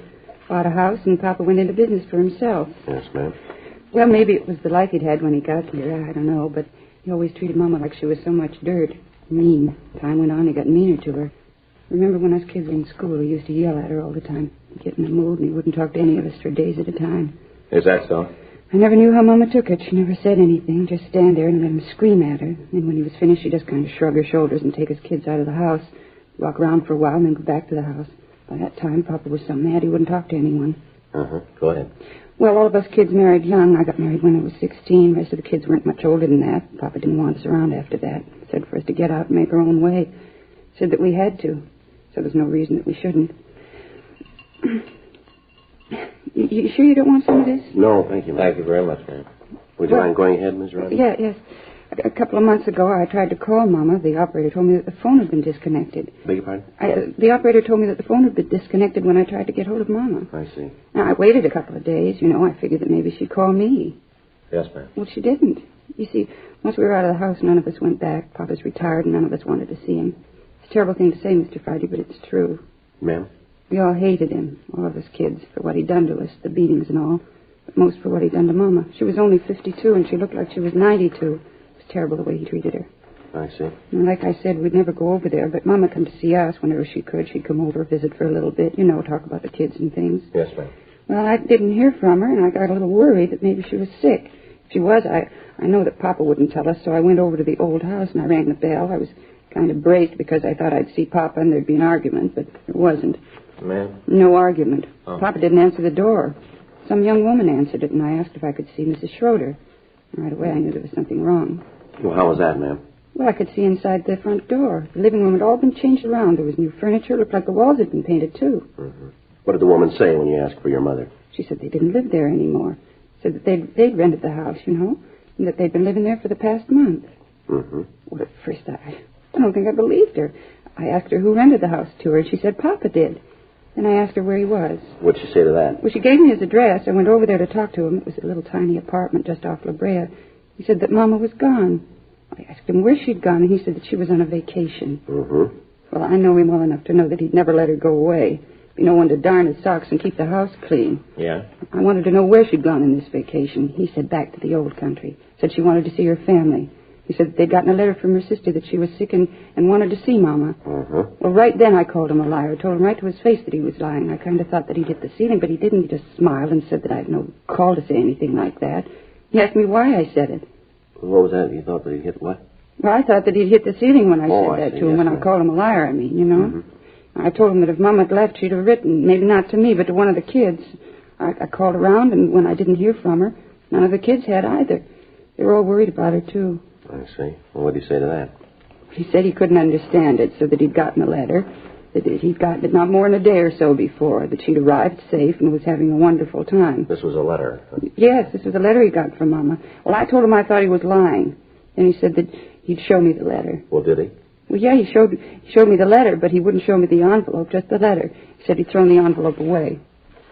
Bought a house, and Papa went into business for himself. Yes, ma'am. Well, maybe it was the life he'd had when he got here. I don't know, but he always treated Mama like she was so much dirt. Mean. Time went on, he got meaner to her. Remember when us kids were in school, he used to yell at her all the time. He'd get in a mood, and he wouldn't talk to any of us for days at a time. Is that so? I never knew how Mama took it. She never said anything, just stand there and let him scream at her. And when he was finished, she'd just kind of shrug her shoulders and take his kids out of the house, walk around for a while, and then go back to the house. By that time, Papa was so mad he wouldn't talk to anyone. Uh-huh. Go ahead. Well, all of us kids married young. I got married when I was 16. The rest of the kids weren't much older than that. Papa didn't want us around after that. Said for us to get out and make our own way. Said that we had to. So there's no reason that we shouldn't. You sure you don't want some of this? No, thank you, ma'am. Thank you very much, ma'am. Would you mind going ahead, Ms. Randall? Yes. A couple of months ago, I tried to call Mama. The operator told me that the phone had been disconnected. Beg your pardon? The operator told me that the phone had been disconnected when I tried to get hold of Mama. I see. Now, I waited a couple of days. You know, I figured that maybe she'd call me. Yes, ma'am. Well, she didn't. You see, once we were out of the house, none of us went back. Papa's retired, and none of us wanted to see him. It's a terrible thing to say, Mr. Friday, but it's true. Ma'am? We all hated him, all of us kids, for what he'd done to us, the beatings and all. But most for what he'd done to Mama. She was only 52, and she looked like she was 92. It was terrible the way he treated her. I see. And like I said, we'd never go over there, but Mama come to see us whenever she could. She'd come over, visit for a little bit, you know, talk about the kids and things. Yes, ma'am. Well, I didn't hear from her, and I got a little worried that maybe she was sick. If she was, I know that Papa wouldn't tell us, so I went over to the old house, and I rang the bell. I was kind of braced because I thought I'd see Papa and there'd be an argument, but there wasn't. Ma'am? No argument. Oh. Papa didn't answer the door. Some young woman answered it, and I asked if I could see Mrs. Schroeder. Right away, I knew there was something wrong. Well, how was that, ma'am? Well, I could see inside the front door. The living room had all been changed around. There was new furniture. It looked like the walls had been painted, too. Mm-hmm. What did the woman say when you asked for your mother? She said they didn't live there anymore. Said that they'd rented the house, you know, and that they'd been living there for the past month. Mm-hmm. Well, at first, I don't think I believed her. I asked her who rented the house to her, and she said Papa did. Then I asked her where he was. What'd she say to that? Well, she gave me his address. I went over there to talk to him. It was a little tiny apartment just off La Brea. He said that Mama was gone. I asked him where she'd gone, and he said that she was on a vacation. Mm-hmm. Well, I know him well enough to know that he'd never let her go away. Be no one to darn his socks and keep the house clean. Yeah? I wanted to know where she'd gone in this vacation. He said back to the old country. Said she wanted to see her family. He said they'd gotten a letter from her sister that she was sick and wanted to see Mama. Mm-hmm. Well, right then I called him a liar. Told him right to his face that he was lying. I kind of thought that he'd hit the ceiling, but he didn't. He just smiled and said that I had no call to say anything like that. He asked me why I said it. What was that? You thought that he hit what? Well, I thought that he'd hit the ceiling when I Oh, said I that see. to him, Yes, when I ma'am. called him a liar, you know. Mm-hmm. I told him that if Mom had left, she'd have written, maybe not to me, but to one of the kids. I called around, and when I didn't hear from her, none of the kids had either. They were all worried about her, too. I see. Well, what did he say to that? He said he couldn't understand it, so that he'd gotten a letter, that he'd gotten it not more than a day or so before, that she'd arrived safe and was having a wonderful time. This was a letter. Yes, this was a letter he got from Mama. Well, I told him I thought he was lying. Then he said that he'd show me the letter. Well, did he? Well, yeah, he showed me the letter, but he wouldn't show me the envelope, just the letter. He said he'd thrown the envelope away.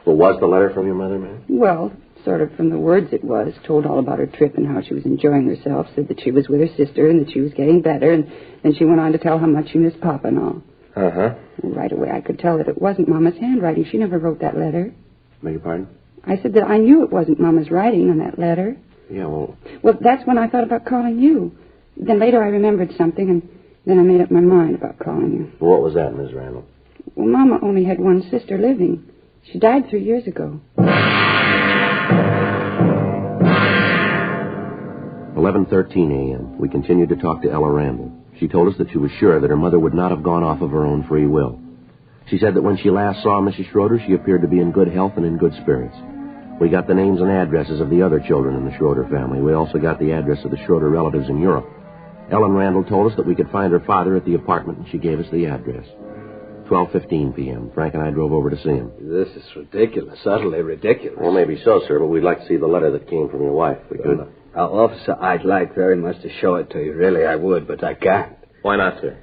Well, was the letter from your mother, ma'am? Well, sort of from the words it was. Told all about her trip and how she was enjoying herself. Said that she was with her sister and that she was getting better. And then she went on to tell how much she missed Papa and all. Uh-huh. And right away I could tell that it wasn't Mama's handwriting. She never wrote that letter. Beg your pardon? I said that I knew it wasn't Mama's writing on that letter. Yeah, well... Well, that's when I thought about calling you. Then later I remembered something, and then I made up my mind about calling you. Well, what was that, Miss Randall? Well, Mama only had one sister living. She died 3 years ago. 11:13 a.m. We continued to talk to Ella Randall. She told us that she was sure that her mother would not have gone off of her own free will. She said that when she last saw Mrs. Schroeder, she appeared to be in good health and in good spirits. We got the names and addresses of the other children in the Schroeder family. We also got the address of the Schroeder relatives in Europe. Ellen Randall told us that we could find her father at the apartment, and she gave us the address. 12:15 p.m. Frank and I drove over to see him. This is ridiculous, utterly ridiculous. Well, maybe so, sir, but we'd like to see the letter that came from your wife. We could. Officer, I'd like very much to show it to you. Really, I would, but I can't. Why not, sir?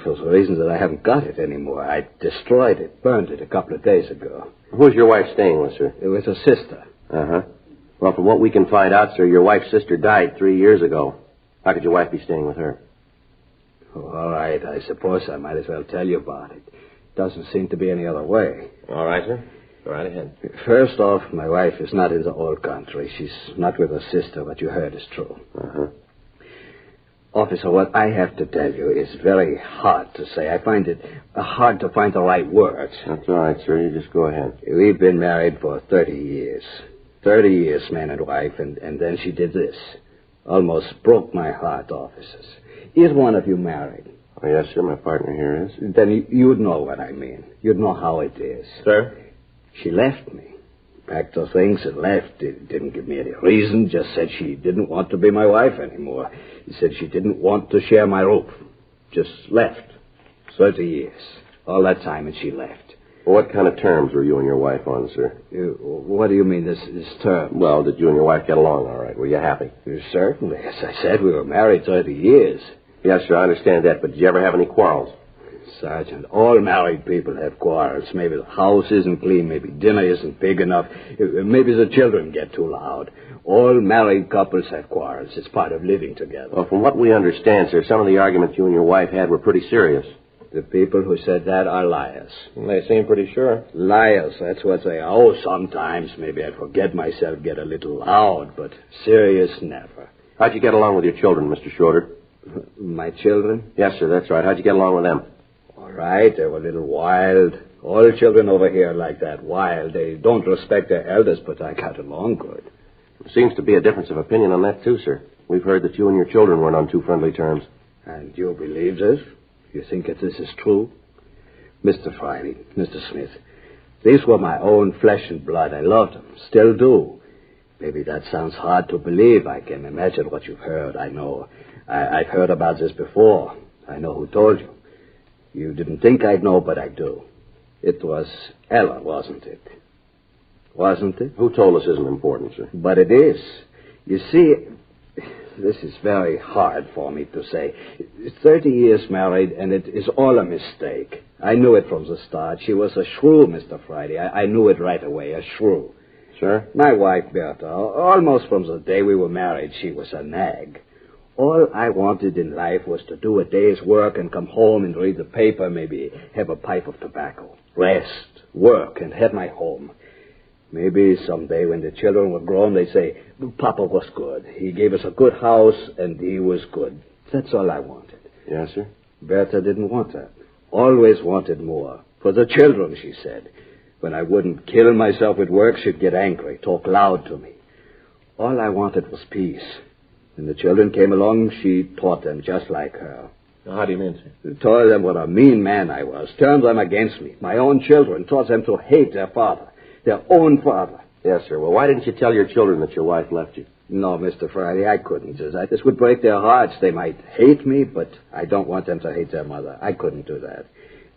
For the reason that I haven't got it anymore. I destroyed it, burned it a couple of days ago. Who's your wife staying with, sir? It was her sister. Uh-huh. Well, from what we can find out, sir, your wife's sister died 3 years ago. How could your wife be staying with her? Oh, all right, I suppose I might as well tell you about it. Doesn't seem to be any other way. All right, sir. Go right ahead. First off, my wife is not in the old country. She's not with her sister. What you heard is true. Uh-huh. Officer, what I have to tell you is very hard to say. I find it hard to find the right words. That's all right, sir. You just go ahead. We've been married for 30 years. 30 years, man and wife, and then she did this. Almost broke my heart, officers. Is one of you married? Oh, yes, sir. My partner here is. Then you'd know what I mean. You'd know how it is. Sir? She left me. Packed her things and left. Didn't give me any reason. Just said she didn't want to be my wife anymore. He said she didn't want to share my roof. Just left. 30 years. All that time, and she left. Well, what kind of terms were you and your wife on, sir? What do you mean, this term? Well, did you and your wife get along all right? Were you happy? Certainly. As I said, we were married 30 years. Yes, sir, I understand that, but did you ever have any quarrels? Sergeant, all married people have quarrels. Maybe the house isn't clean, maybe dinner isn't big enough, maybe the children get too loud. All married couples have quarrels. It's part of living together. Well, from what we understand, sir, some of the arguments you and your wife had were pretty serious. The people who said that are liars. They seem pretty sure. Liars, that's what they are. Oh, sometimes maybe I forget myself, get a little loud, but serious, never. How'd you get along with your children, Mr. Schroeder? My children? Yes, sir, that's right. How'd you get along with them? All right, they were a little wild. All children over here are like that, wild. They don't respect their elders, but I got along good. There seems to be a difference of opinion on that, too, sir. We've heard that you and your children weren't on too friendly terms. And you believe this? You think that this is true? Mr. Friday, Mr. Smith, these were my own flesh and blood. I loved them, still do. Maybe that sounds hard to believe. I can imagine what you've heard. I know. I've heard about this before. I know who told you. You didn't think I'd know, but I do. It was Ella, wasn't it? Wasn't it? Who told us isn't important, sir? But it is. You see, this is very hard for me to say. 30 years married, and it is all a mistake. I knew it from the start. She was a shrew, Mr. Friday. I knew it right away, a shrew. Sure. My wife, Bertha, almost from the day we were married, she was a nag. All I wanted in life was to do a day's work and come home and read the paper, maybe have a pipe of tobacco. Rest, work, and have my home. Maybe someday when the children were grown, they'd say, Papa was good. He gave us a good house, and he was good. That's all I wanted. Yes, sir? Bertha didn't want that. Always wanted more. For the children, she said. When I wouldn't kill myself with work, she'd get angry, talk loud to me. All I wanted was peace. When the children came along, she taught them just like her. How do you mean, sir? Told them what a mean man I was. Turned them against me. My own children. Taught them to hate their father. Their own father. Yes, sir. Well, why didn't you tell your children that your wife left you? No, Mr. Friday, I couldn't. This would break their hearts. They might hate me, but I don't want them to hate their mother. I couldn't do that.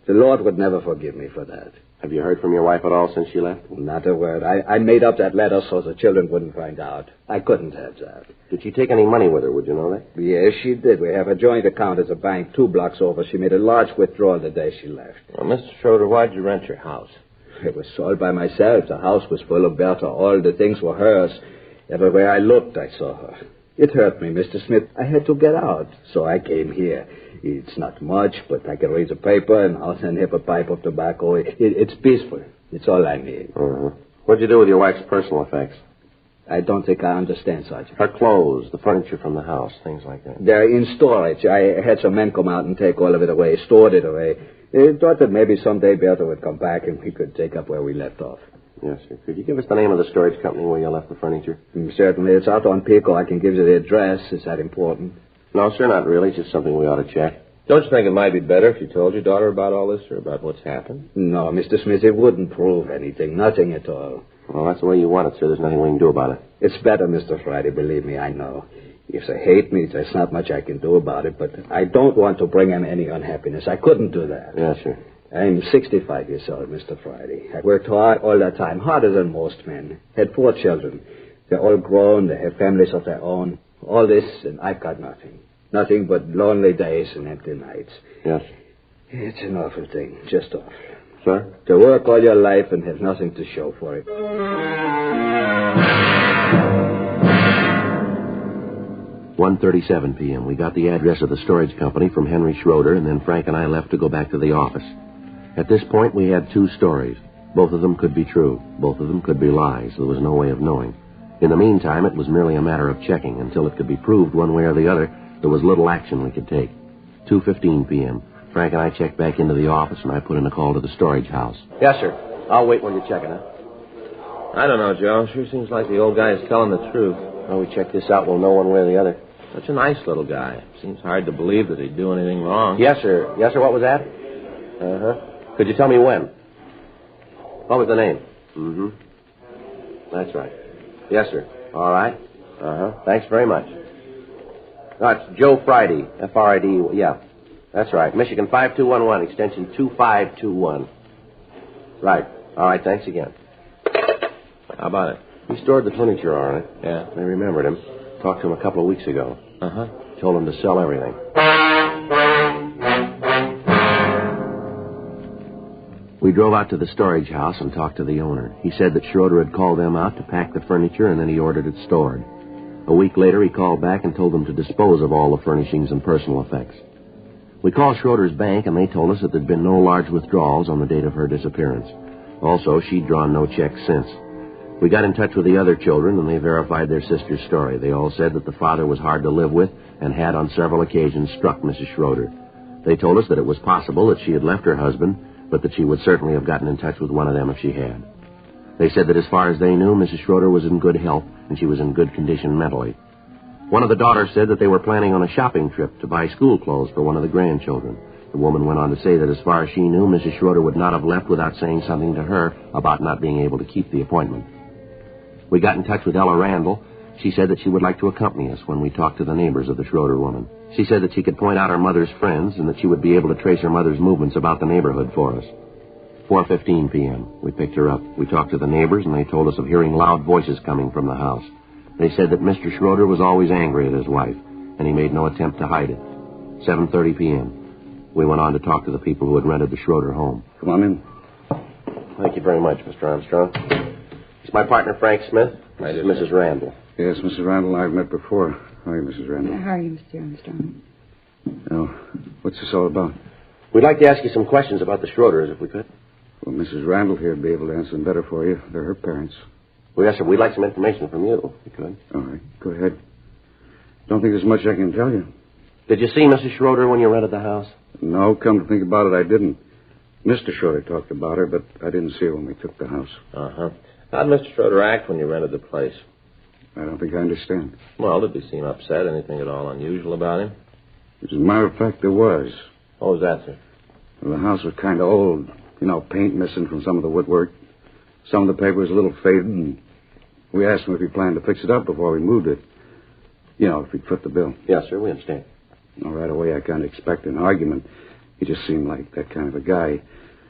The Lord would never forgive me for that. Have you heard from your wife at all since she left? Not a word. I made up that letter so the children wouldn't find out. I couldn't have that. Did she take any money with her? Would you know that? Yes, she did. We have a joint account at the bank 2 blocks over. She made a large withdrawal the day she left. Well, Mr. Schroeder, why'd you rent your house? It was sold by myself. The house was full of Bertha. All the things were hers. Everywhere I looked, I saw her. It hurt me, Mr. Smith. I had to get out, so I came here. It's not much, but I can read the paper and I'll send him a pipe of tobacco. It's peaceful. It's all I need. What'd you do with your wife's personal effects? I don't think I understand, Sergeant. Her clothes, the furniture from the house, things like that. They're in storage. I had some men come out and take all of it away, stored it away. I thought that maybe someday Bertha would come back and we could take up where we left off. Yes, sir. Could you give us the name of the storage company where you left the furniture? Certainly. It's out on Pico. I can give you the address. Is that important? No, sir, not really. Just something we ought to check. Don't you think it might be better if you told your daughter about all this or about what's happened? No, Mr. Smith, it wouldn't prove anything. Nothing at all. Well, that's the way you want it, sir. There's nothing we can do about it. It's better, Mr. Friday. Believe me, I know. If they hate me, there's not much I can do about it, but I don't want to bring them any unhappiness. I couldn't do that. Yes, sir. I'm 65 years old, Mr. Friday. I worked hard all the time, harder than most men. Had 4 children. They're all grown. They have families of their own. All this, and I've got nothing. Nothing but lonely days and empty nights. Yes. It's an awful thing. Just awful. Sir? To work all your life and have nothing to show for it. 1:37 p.m. We got the address of the storage company from Henry Schroeder, and then Frank and I left to go back to the office. At this point, we had 2 stories. Both of them could be true. Both of them could be lies. There was no way of knowing. In the meantime, it was merely a matter of checking. Until it could be proved one way or the other, there was little action we could take. 2:15 p.m. Frank and I checked back into the office, and I put in a call to the storage house. Yes, sir. I'll wait while you're checking it. I don't know, Joe. Sure seems like the old guy is telling the truth. Well, we check this out, we'll know one way or the other. Such a nice little guy. Seems hard to believe that he'd do anything wrong. Yes, sir. Yes, sir. What was that? Could you tell me when? What was the name? That's right. Yes, sir. All right. Thanks very much. No, it's Joe Friday. F-R-I-D. Yeah. That's right. Michigan 5211, extension 2521. Right. All right. Thanks again. How about it? He stored the furniture on it. Yeah. I remembered him. Talked to him a couple of weeks ago. Told him to sell everything. We drove out to the storage house and talked to the owner. He said that Schroeder had called them out to pack the furniture, and then he ordered it stored. A week later, he called back and told them to dispose of all the furnishings and personal effects. We called Schroeder's bank, and they told us that there'd been no large withdrawals on the date of her disappearance. Also, she'd drawn no checks since. We got in touch with the other children, and they verified their sister's story. They all said that the father was hard to live with and had on several occasions struck Mrs. Schroeder. They told us that it was possible that she had left her husband, but that she would certainly have gotten in touch with one of them if she had. They said that as far as they knew, Mrs. Schroeder was in good health, and she was in good condition mentally. One of the daughters said that they were planning on a shopping trip to buy school clothes for one of the grandchildren. The woman went on to say that as far as she knew, Mrs. Schroeder would not have left without saying something to her about not being able to keep the appointment. We got in touch with Ella Randall. She said that she would like to accompany us when we talked to the neighbors of the Schroeder woman. She said that she could point out her mother's friends and that she would be able to trace her mother's movements about the neighborhood for us. 4:15 p.m. We picked her up. We talked to the neighbors, and they told us of hearing loud voices coming from the house. They said that Mr. Schroeder was always angry at his wife, and he made no attempt to hide it. 7:30 p.m. We went on to talk to the people who had rented the Schroeder home. Come on in. Thank you very much, Mr. Armstrong. It's my partner, Frank Smith. This is Mrs. Randall. Yes, Mrs. Randall, I've met before. How are you, Mrs. Randall? How are you, Mr. Armstrong? Now, what's this all about? We'd like to ask you some questions about the Schroeders, if we could. Well, Mrs. Randall here would be able to answer them better for you. They're her parents. Well, yes, sir. We'd like some information from you, if we could. All right, go ahead. Don't think there's much I can tell you. Did you see Mrs. Schroeder when you rented the house? No, come to think about it, I didn't. Mr. Schroeder talked about her, but I didn't see her when we took the house. How'd Mr. Schroeder act when you rented the place? I don't think I understand. Well, did he seem upset? Anything at all unusual about him? As a matter of fact, there was. What was that, sir? Well, the house was kind of old. You know, paint missing from some of the woodwork. Some of the paper was a little faded, and we asked him if he planned to fix it up before we moved it. You know, if he'd foot the bill. Yes, sir, we understand. Well, right away, I kind of expected an argument. He just seemed like that kind of a guy.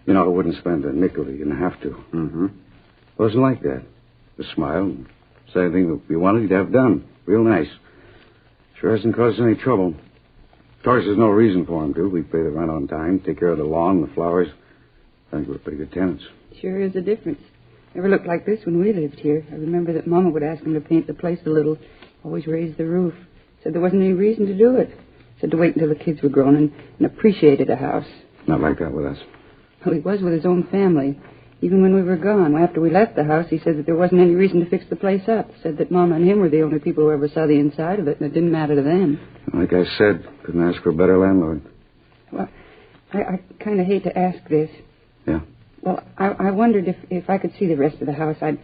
You know, who wouldn't spend a nickel he didn't have to. Mm-hmm. Wasn't like that. Just smile and say anything that we wanted, he'd have done. Real nice. Sure hasn't caused any trouble. Of course, there's no reason for him to. We pay the rent on time, take care of the lawn, the flowers. I think we're pretty good tenants. Sure is a difference. Never looked like this when we lived here. I remember that Mama would ask him to paint the place a little. Always raised the roof. Said there wasn't any reason to do it. Said to wait until the kids were grown and appreciated a house. Not like that with us. Well, he was with his own family. Even when we were gone, after we left the house, he said that there wasn't any reason to fix the place up. Said that Mama and him were the only people who ever saw the inside of it, and it didn't matter to them. Like I said, couldn't ask for a better landlord. Well, I kind of hate to ask this. Yeah? Well, I wondered if I could see the rest of the house. I'd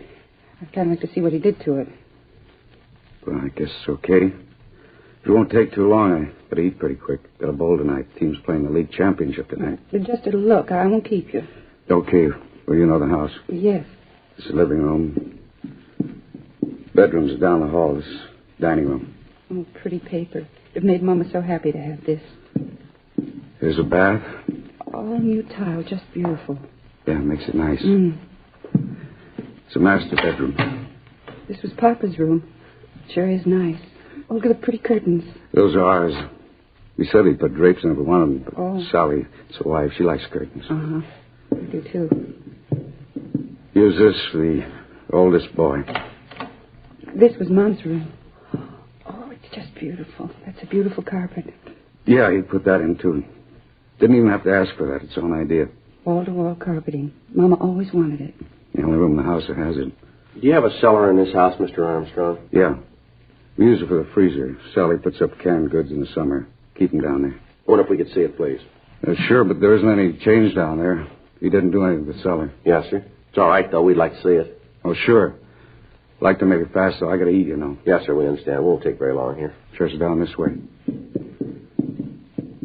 kind of like to see what he did to it. Well, I guess it's okay. It won't take too long. I gotta eat pretty quick. Got a bowl tonight. Team's playing the league championship tonight. Just a look. I won't keep you. Okay. Well, you know the house. Yes. This is the living room. Bedroom's down the hall. This is dining room. Oh, pretty paper. It made Mama so happy to have this. Here's a bath. All new tile. Just beautiful. Yeah, it makes it nice. Mm. It's a master bedroom. This was Papa's room. Sure is nice. Oh, look at the pretty curtains. Those are ours. We said he'd put drapes in every one of them, but Oh. Sally, it's a wife. She likes curtains. Uh-huh. We do, too. Use this for the oldest boy. This was Mom's room. Oh, it's just beautiful. That's a beautiful carpet. Yeah, he put that in, too. Didn't even have to ask for that. It's his own idea. Wall-to-wall carpeting. Mama always wanted it. The only room in the house that has it. Do you have a cellar in this house, Mr. Armstrong? Yeah. We use it for the freezer. Sally puts up canned goods in the summer. Keep them down there. I wonder if we could see it, please. Sure, but there isn't any change down there. He didn't do anything with the cellar. Yes, sir. It's all right, though. We'd like to see it. Oh, sure. Like to make it fast, though. I gotta eat, you know. Yes, sir, we understand. It won't take very long here. Sure, it's down this way.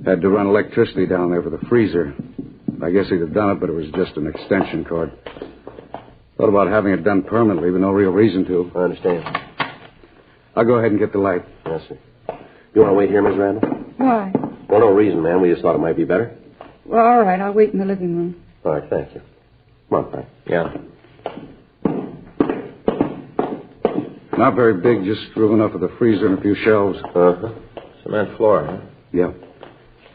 Had to run electricity down there for the freezer. I guess he'd have done it, but it was just an extension cord. Thought about having it done permanently, but no real reason to. I understand. I'll go ahead and get the light. Yes, sir. You want to wait here, Miss Randall? Why? Well, no reason, ma'am. We just thought it might be better. Well, all right. I'll wait in the living room. All right, thank you. Come on, Frank. Yeah. Not very big, just room enough for the freezer and a few shelves. Uh-huh. Cement floor, huh? Yeah.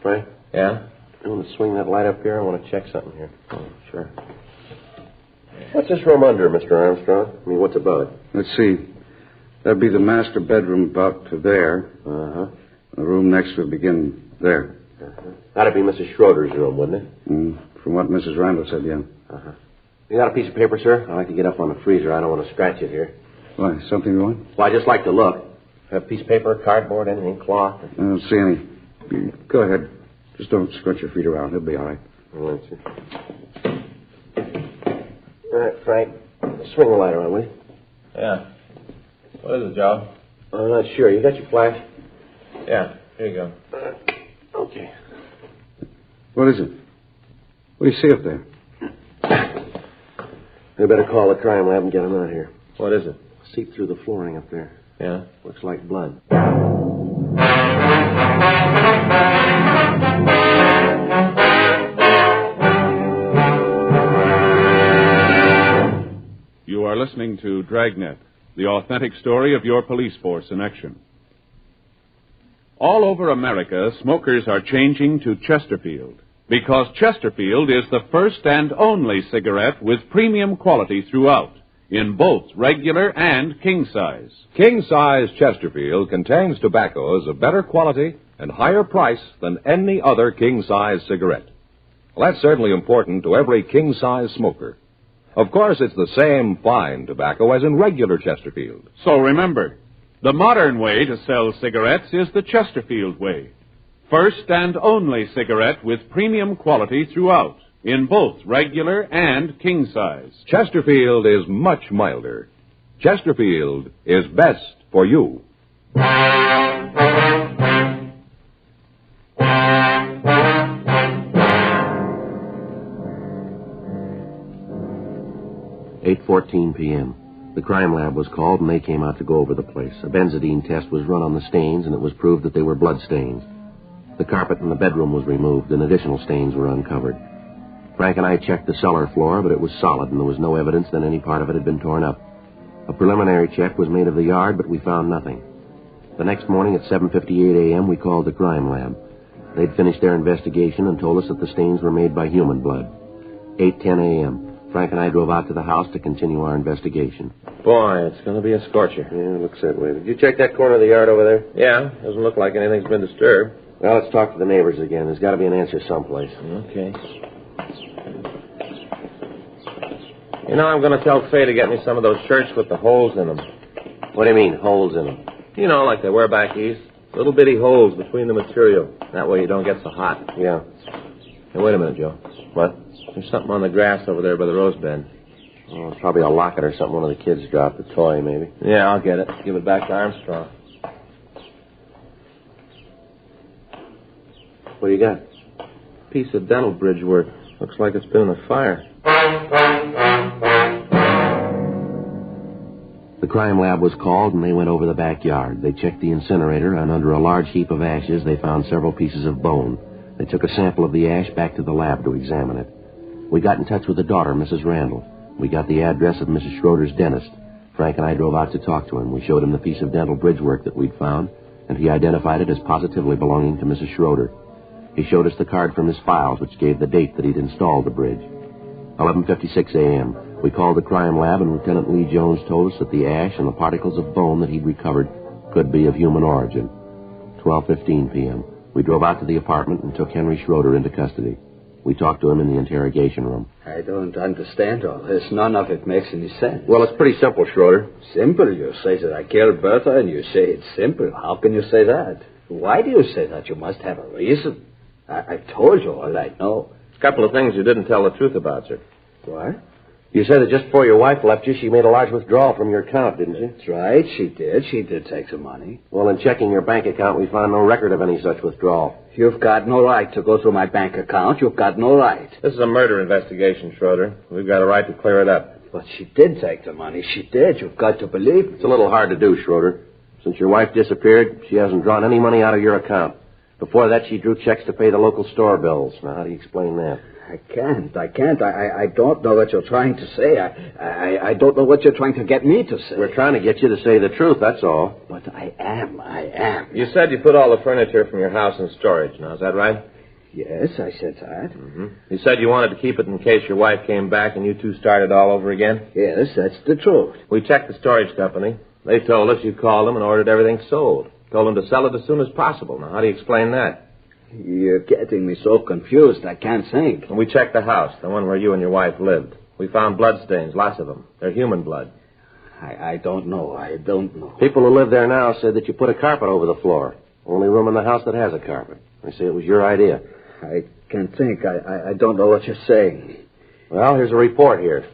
Frank? Yeah? You want to swing that light up here? I want to check something here. Oh, sure. What's this room under, Mr. Armstrong? I mean, what's above it? Let's see. That'd be the master bedroom about to there. Uh-huh. The room next would begin there. Uh-huh. That'd be Mrs. Schroeder's room, wouldn't it? From what Mrs. Randall said, yeah. Uh-huh. You got a piece of paper, sir? I'd like to get up on the freezer. I don't want to scratch it here. Why, something you want? Well, I just like to look. Have a piece of paper, cardboard, anything, cloth? I don't see any. Go ahead. Just don't scrunch your feet around. It'll be all right. All right, sir. All right, Frank. Swing the light around, will you? Yeah. What is it, Joe? I'm not sure. You got your flash? Yeah, here you go. Okay. What is it? What do you see up there? We better call the crime lab and get them out here. What is it? See through the flooring up there. Yeah? Looks like blood. You are listening to Dragnet, the authentic story of your police force in action. All over America, smokers are changing to Chesterfield because Chesterfield is the first and only cigarette with premium quality throughout, in both regular and king size. King size Chesterfield contains tobaccos of better quality and higher price than any other king size cigarette. Well, that's certainly important to every king size smoker. Of course, it's the same fine tobacco as in regular Chesterfield. So remember, the modern way to sell cigarettes is the Chesterfield way. First and only cigarette with premium quality throughout, in both regular and king size. Chesterfield is much milder. Chesterfield is best for you. 8:14 p.m. The crime lab was called, and they came out to go over the place. A benzodine test was run on the stains, and it was proved that they were blood stains. The carpet in the bedroom was removed, and additional stains were uncovered. Frank and I checked the cellar floor, but it was solid, and there was no evidence that any part of it had been torn up. A preliminary check was made of the yard, but we found nothing. The next morning at 7:58 a.m., we called the crime lab. They'd finished their investigation and told us that the stains were made by human blood. 8:10 a.m. Frank and I drove out to the house to continue our investigation. Boy, it's going to be a scorcher. Yeah, it looks that way. Did you check that corner of the yard over there? Yeah, doesn't look like anything's been disturbed. Well, let's talk to the neighbors again. There's got to be an answer someplace. Okay. You know, I'm going to tell Faye to get me some of those shirts with the holes in them. What do you mean, holes in them? You know, like they wear back east. Little bitty holes between the material. That way you don't get so hot. Yeah. Hey, wait a minute, Joe. What? There's something on the grass over there by the rose bed. Oh, it's probably a locket or something one of the kids dropped. A toy, maybe. Yeah, I'll get it. Give it back to Armstrong. What do you got? Piece of dental bridge work. Looks like it's been in the fire. The crime lab was called, and they went over the backyard. They checked the incinerator, and under a large heap of ashes, they found several pieces of bone. They took a sample of the ash back to the lab to examine it. We got in touch with the daughter, Mrs. Randall. We got the address of Mrs. Schroeder's dentist. Frank and I drove out to talk to him. We showed him the piece of dental bridge work that we'd found, and he identified it as positively belonging to Mrs. Schroeder. He showed us the card from his files, which gave the date that he'd installed the bridge. 11:56 a.m. We called the crime lab, and Lieutenant Lee Jones told us that the ash and the particles of bone that he'd recovered could be of human origin. 12:15 p.m. We drove out to the apartment and took Henry Schroeder into custody. We talked to him in the interrogation room. I don't understand all this. None of it makes any sense. Well, it's pretty simple, Schroeder. Simple? You say that I killed Bertha, and you say it's simple. How can you say that? Why do you say that? You must have a reason. I told you all I know. A couple of things you didn't tell the truth about, sir. What? You said that just before your wife left you, she made a large withdrawal from your account, didn't you? That's right, she did. She did take some money. Well, in checking your bank account, we found no record of any such withdrawal. You've got no right to go through my bank account. You've got no right. This is a murder investigation, Schroeder. We've got a right to clear it up. But she did take the money. She did. You've got to believe me. It's a little hard to do, Schroeder. Since your wife disappeared, she hasn't drawn any money out of your account. Before that, she drew checks to pay the local store bills. Now, how do you explain that? I can't. I don't know what you're trying to say. I don't know what you're trying to get me to say. We're trying to get you to say the truth, that's all. But I am. You said you put all the furniture from your house in storage. Now, is that right? Yes, I said that. Mm-hmm. You said you wanted to keep it in case your wife came back and you two started all over again? Yes, that's the truth. We checked the storage company. They told us you called them and ordered everything sold. Told them to sell it as soon as possible. Now, how do you explain that? You're getting me so confused, I can't think. And we checked the house, the one where you and your wife lived. We found bloodstains, lots of them. They're human blood. I don't know. I don't know. People who live there now said that you put a carpet over the floor. Only room in the house that has a carpet. They say it was your idea. I can't think. I don't know what you're saying. Well, here's a report here.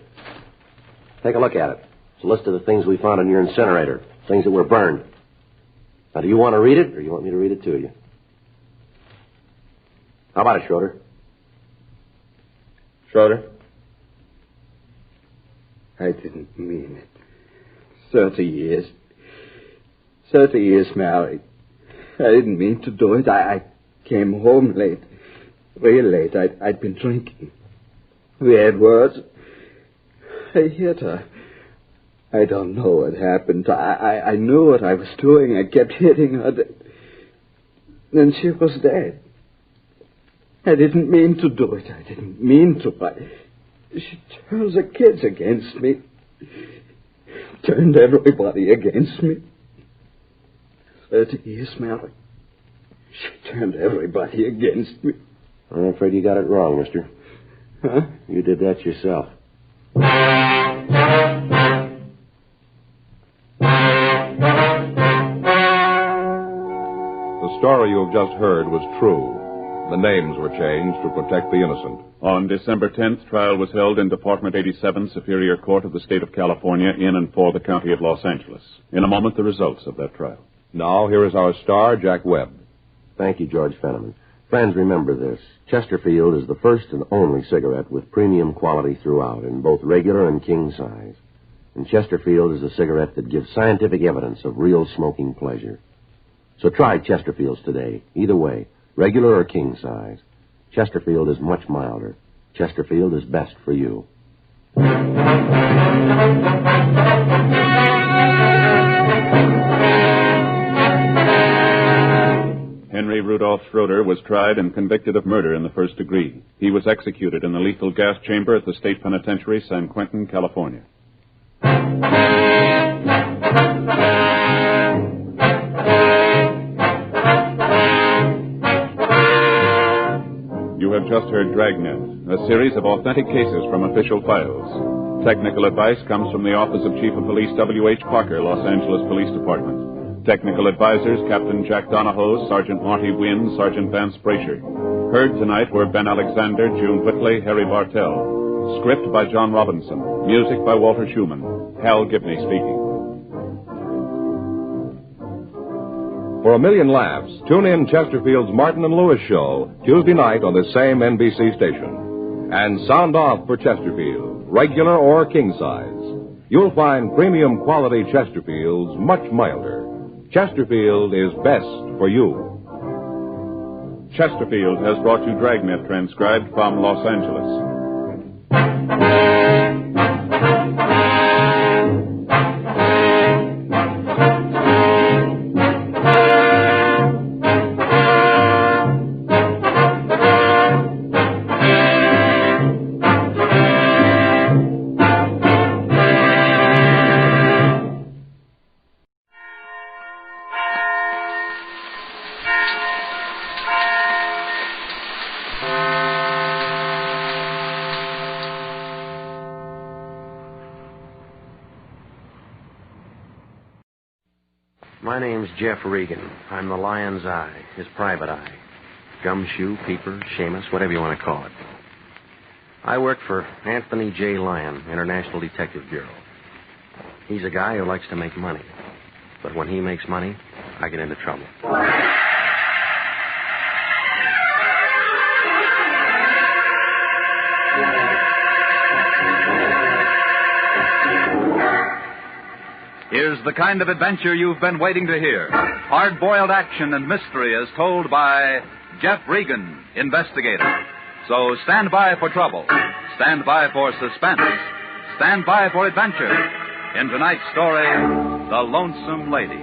Take a look at it. It's a list of the things we found in your incinerator. Things that were burned. Now, do you want to read it, or do you want me to read it to you? How about it, Schroeder? Schroeder? I didn't mean it. 30 years. 30 years married. I didn't mean to do it. I came home late. Real late. I'd been drinking. We had words. I hit her. I don't know what happened. I knew what I was doing. I kept hitting her. Then she was dead. I didn't mean to do it. I didn't mean to. She turned the kids against me. Turned everybody against me. 30 years married. She turned everybody against me. I'm afraid you got it wrong, mister. Huh? You did that yourself. The story you have just heard was true. The names were changed to protect the innocent. On December 10th, trial was held in Department 87, Superior Court of the State of California, in and for the County of Los Angeles. In a moment, the results of that trial. Now, here is our star, Jack Webb. Thank you, George Fenneman. Friends, remember this. Chesterfield is the first and only cigarette with premium quality throughout, in both regular and king size. And Chesterfield is a cigarette that gives scientific evidence of real smoking pleasure. So try Chesterfields today. Either way, regular or king size. Chesterfield is much milder. Chesterfield is best for you. Henry Rudolph Schroeder was tried and convicted of murder in the first degree. He was executed in the lethal gas chamber at the State Penitentiary, San Quentin, California. You have just heard Dragnet, a series of authentic cases from official files. Technical advice comes from the Office of Chief of Police W.H. Parker, Los Angeles Police Department. Technical advisors, Captain Jack Donahoe, Sergeant Marty Wynn, Sergeant Vance Brasher. Heard tonight were Ben Alexander, June Whitley, Harry Bartell. Script by John Robinson. Music by Walter Schumann. Hal Gibney speaking. For a million laughs, tune in Chesterfield's Martin and Lewis show Tuesday night on the same NBC station. And sound off for Chesterfield, regular or king size. You'll find premium quality Chesterfields much milder. Chesterfield is best for you. Chesterfield has brought you Dragnet, transcribed from Los Angeles. My name's Jeff Regan. I'm the Lion's Eye, his private eye. Gumshoe, peeper, Seamus, whatever you want to call it. I work for Anthony J. Lyon, International Detective Bureau. He's a guy who likes to make money. But when he makes money, I get into trouble. Here's the kind of adventure you've been waiting to hear. Hard-boiled action and mystery as told by Jeff Regan, Investigator. So stand by for trouble. Stand by for suspense. Stand by for adventure. In tonight's story, The Lonesome Lady.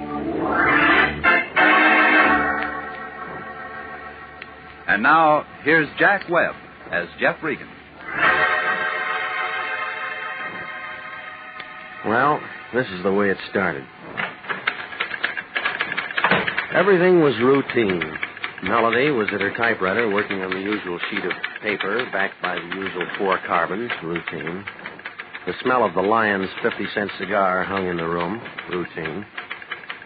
And now, here's Jack Webb as Jeff Regan. Well, this is the way it started. Everything was routine. Melody was at her typewriter working on the usual sheet of paper, backed by the usual 4 carbons, routine. The smell of the Lion's 50-cent cigar hung in the room, routine.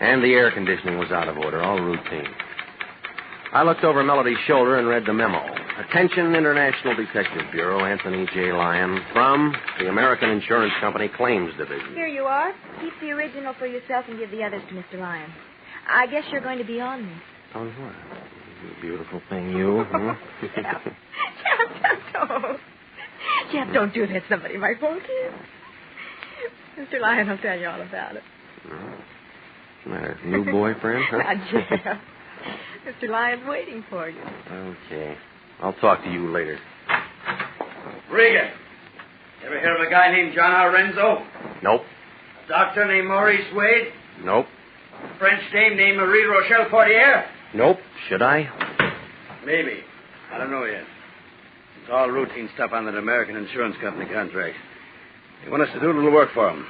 And the air conditioning was out of order, all routine. I looked over Melody's shoulder and read the memo. Attention, International Detective Bureau, Anthony J. Lyon, from the American Insurance Company Claims Division. Here you are. Keep the original for yourself and give the others to Mr. Lyon. I guess you're going to be on this. On what? You beautiful thing, you. Jeff, don't. Jeff, don't do that. Somebody might phone you. Mr. Lyon will tell you all about it. What's the matter? New boyfriend, huh? Not Jeff. Mr. Lyon's waiting for you. Okay. I'll talk to you later. Regan, you ever hear of a guy named John R. Renzo? Nope. A doctor named Maurice Wade? Nope. A French dame named Marie Rochelle Portier? Nope. Should I? Maybe. I don't know yet. It's all routine stuff on that American Insurance Company contract. They want us to do a little work for them.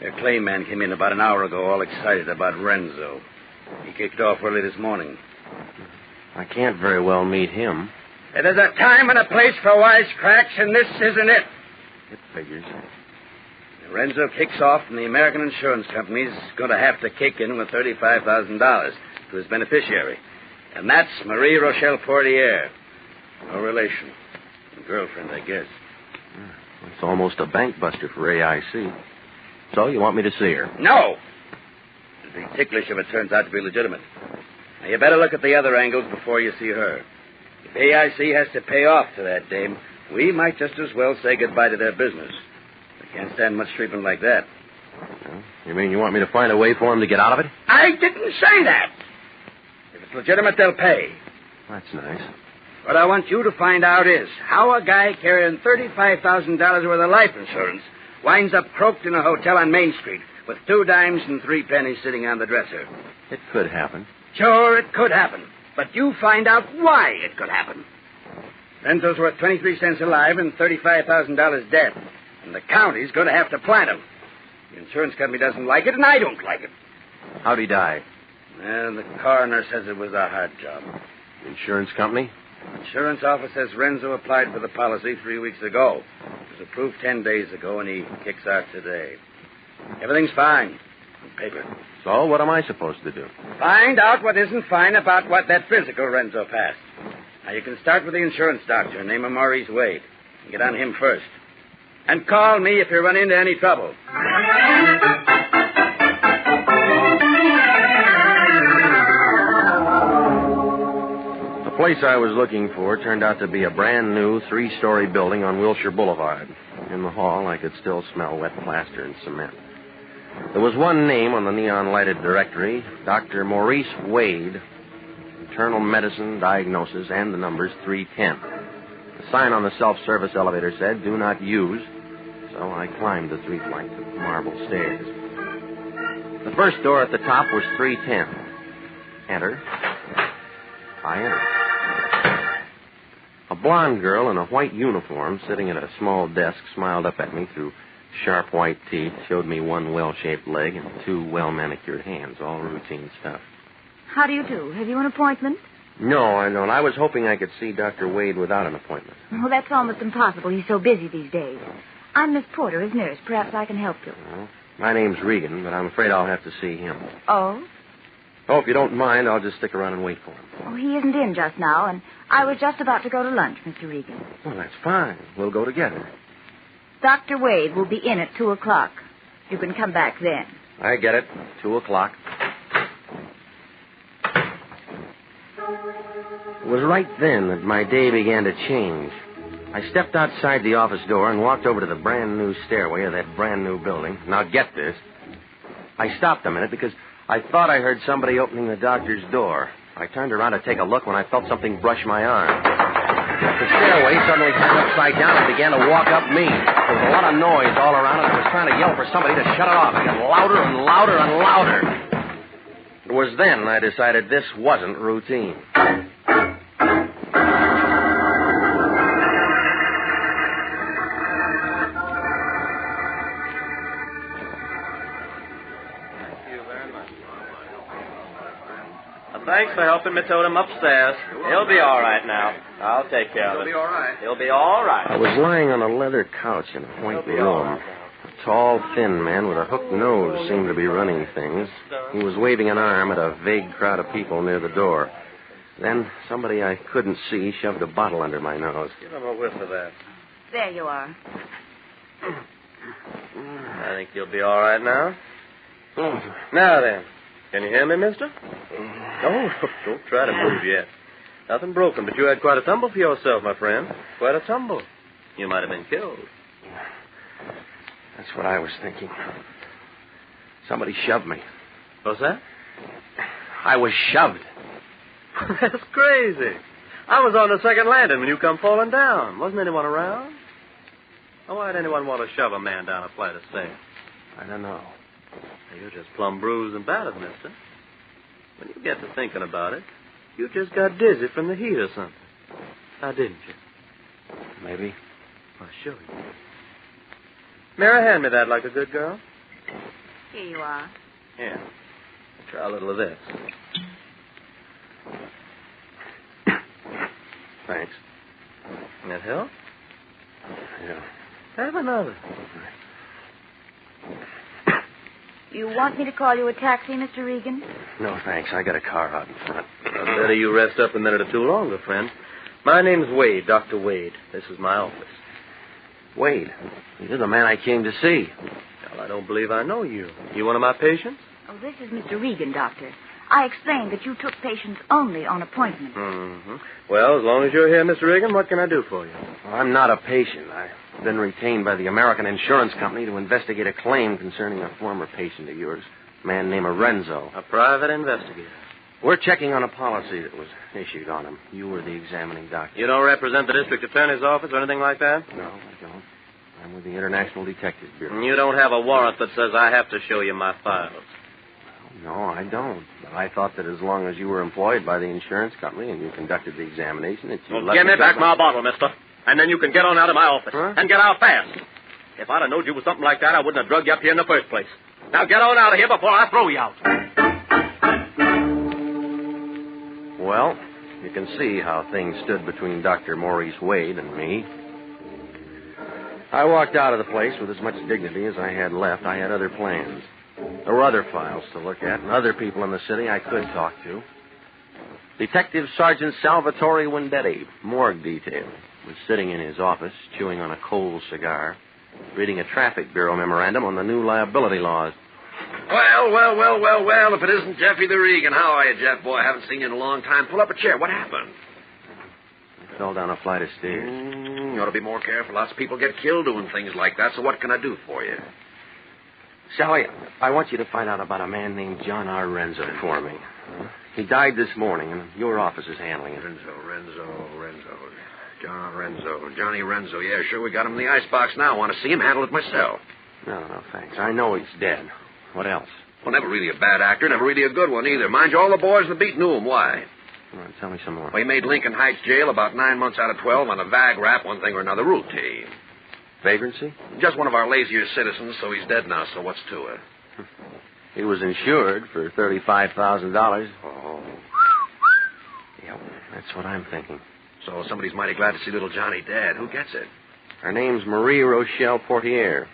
Their claim man came in about an hour ago, all excited about Renzo. He kicked off early this morning. I can't very well meet him. There's a time and a place for wisecracks, and this isn't it. It figures. Renzo kicks off, and the American Insurance Company's going to have to kick in with $35,000 to his beneficiary. And that's Marie Rochelle Portier. No relation. Girlfriend, I guess. It's almost a bank buster for AIC. So you want me to see her? No! It'd be ticklish if it turns out to be legitimate. Now, you better look at the other angles before you see her. If AIC has to pay off to that dame, we might just as well say goodbye to their business. We can't stand much treatment like that. Well, you mean you want me to find a way for him to get out of it? I didn't say that! If it's legitimate, they'll pay. That's nice. What I want you to find out is how a guy carrying $35,000 worth of life insurance winds up croaked in a hotel on Main Street with 2 dimes and 3 pennies sitting on the dresser. It could happen. Sure, it could happen. But you find out why it could happen. Renzo's worth 23 cents alive and $35,000 dead. And the county's going to have to plant him. The insurance company doesn't like it, and I don't like it. How'd he die? Well, the coroner says it was a heart job. Insurance company? Insurance office says Renzo applied for the policy 3 weeks ago. It was approved 10 days ago, and he kicks out today. Everything's fine. On paper. So what am I supposed to do? Find out what isn't fine about what that physical Renzo passed. Now, you can start with the insurance doctor. Name him Maurice Wade. And get on him first. And call me if you run into any trouble. The place I was looking for turned out to be a brand new 3-story building on Wilshire Boulevard. In the hall, I could still smell wet plaster and cement. There was one name on the neon-lighted directory, Dr. Maurice Wade, internal medicine, diagnosis, and the numbers 310. The sign on the self-service elevator said, do not use, so I climbed the 3 flights of marble stairs. The first door at the top was 310. Enter. I entered. A blonde girl in a white uniform sitting at a small desk smiled up at me through sharp white teeth, showed me 1 well-shaped leg and 2 well-manicured hands, all routine stuff. How do you do? Have you an appointment? No, I don't. I was hoping I could see Dr. Wade without an appointment. Well, that's almost impossible. He's so busy these days. I'm Miss Porter, his nurse. Perhaps I can help you. Well, my name's Regan, but I'm afraid I'll have to see him. Oh? Oh, if you don't mind, I'll just stick around and wait for him. Oh, he isn't in just now, and I was just about to go to lunch, Mr. Regan. Well, that's fine. We'll go together. Dr. Wade will be in at 2 o'clock. You can come back then. I get it. 2 o'clock. It was right then that my day began to change. I stepped outside the office door and walked over to the brand new stairway of that brand new building. Now, get this. I stopped a minute because I thought I heard somebody opening the doctor's door. I turned around to take a look when I felt something brush my arm. The stairway suddenly turned upside down and began to walk up me. There was a lot of noise all around, and I was trying to yell for somebody to shut it off. It got louder and louder and louder. It was then I decided this wasn't routine. Thanks for helping me tote him upstairs. He'll be all right now. I'll take care of it. He'll be all right. He'll be all right. I was lying on a leather couch in a white room. A tall, thin man with a hooked nose seemed to be running things. He was waving an arm at a vague crowd of people near the door. Then somebody I couldn't see shoved a bottle under my nose. Give him a whiff of that. There you are. I think you'll be all right now. Now then, can you hear me, mister? No, don't try to move yet. Nothing broken, but you had quite a tumble for yourself, my friend. Quite a tumble. You might have been killed. That's what I was thinking. Somebody shoved me. What's that? I was shoved. That's crazy. I was on the second landing when you come falling down. Wasn't anyone around? Why'd anyone want to shove a man down a flight of stairs? I don't know. You're just plumb bruised and battered, mister. When you get to thinking about it, you just got dizzy from the heat or something. Now, didn't you? Maybe. I'll show you. Mary, hand me that like a good girl. Here you are. Here. Try a little of this. Thanks. That help? Yeah. Have another. You want me to call you a taxi, Mr. Regan? No, thanks. I got a car out in front. Better you rest up a minute or two longer, friend. My name's Wade, Dr. Wade. This is my office. Wade, you're the man I came to see. Well, I don't believe I know you. You one of my patients? Oh, this is Mr. Regan, Doctor. I explained that you took patients only on appointment. Mm-hmm. Well, as long as you're here, Mr. Regan, what can I do for you? Well, I'm not a patient. I've been retained by the American Insurance Company to investigate a claim concerning a former patient of yours, a man named Renzo. A private investigator. We're checking on a policy that was issued on him. You were the examining doctor. You don't represent the district attorney's office or anything like that? No, I don't. I'm with the International Detectives Bureau. You don't have a warrant that says I have to show you my files. No, I don't. But I thought that as long as you were employed by the insurance company and you conducted the examination, that you... Well, give me back my bottle, mister. And then you can get on out of my office. Huh? And get out fast. If I'd have known you was something like that, I wouldn't have drugged you up here in the first place. Now get on out of here before I throw you out. Well, you can see how things stood between Dr. Maurice Wade and me. I walked out of the place with as much dignity as I had left. I had other plans. There were other files to look at and other people in the city I could talk to. Detective Sergeant Salvatore Vendetti, morgue detail, was sitting in his office, chewing on a cold cigar, reading a traffic bureau memorandum on the new liability laws. Well, if it isn't Jeffy the Regan. How are you, Jeff, boy? I haven't seen you in a long time. Pull up a chair. What happened? I fell down a flight of stairs. You ought to be more careful. Lots of people get killed doing things like that, so what can I do for you? Sally, I want you to find out about a man named John R. Renzo for me. He died this morning, and your office is handling it. Renzo. John Renzo. Johnny Renzo. Yeah, sure, we got him in the icebox now. I want to see him handle it myself. No, thanks. I know he's dead. What else? Well, never really a bad actor, never really a good one either. Mind you, all the boys in the beat knew him. Why? All right, tell me some more. Well, he made Lincoln Heights jail about 9 months out of 12 on a vag rap, one thing or another, routine. Vagrancy? Just one of our lazier citizens, so he's dead now, so what's to it? He was insured for $35,000. Oh. Yep, that's what I'm thinking. So somebody's mighty glad to see little Johnny dead. Who gets it? Her name's Marie Rochelle Portier.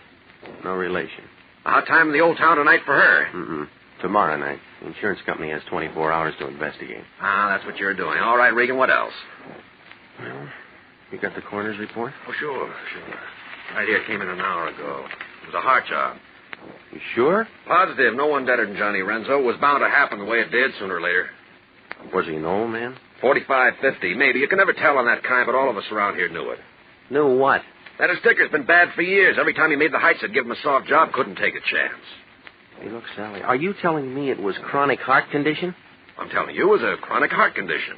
No relation. How time in the old town tonight for her? Mm-mm. Tomorrow night. The insurance company has 24 hours to investigate. Ah, that's what you're doing. All right, Regan, what else? Well, you got the coroner's report? Oh, sure. Right here, came in an hour ago. It was a heart job. You sure? Positive. No one deader than Johnny Renzo. It was bound to happen the way it did sooner or later. Was he an old man? 45, 50, maybe. You can never tell on that kind, but all of us around here knew it. Knew what? That his sticker's been bad for years. Every time he made the heights, I'd give him a soft job. Couldn't take a chance. Hey, look, Sally, are you telling me it was chronic heart condition? I'm telling you, it was a chronic heart condition.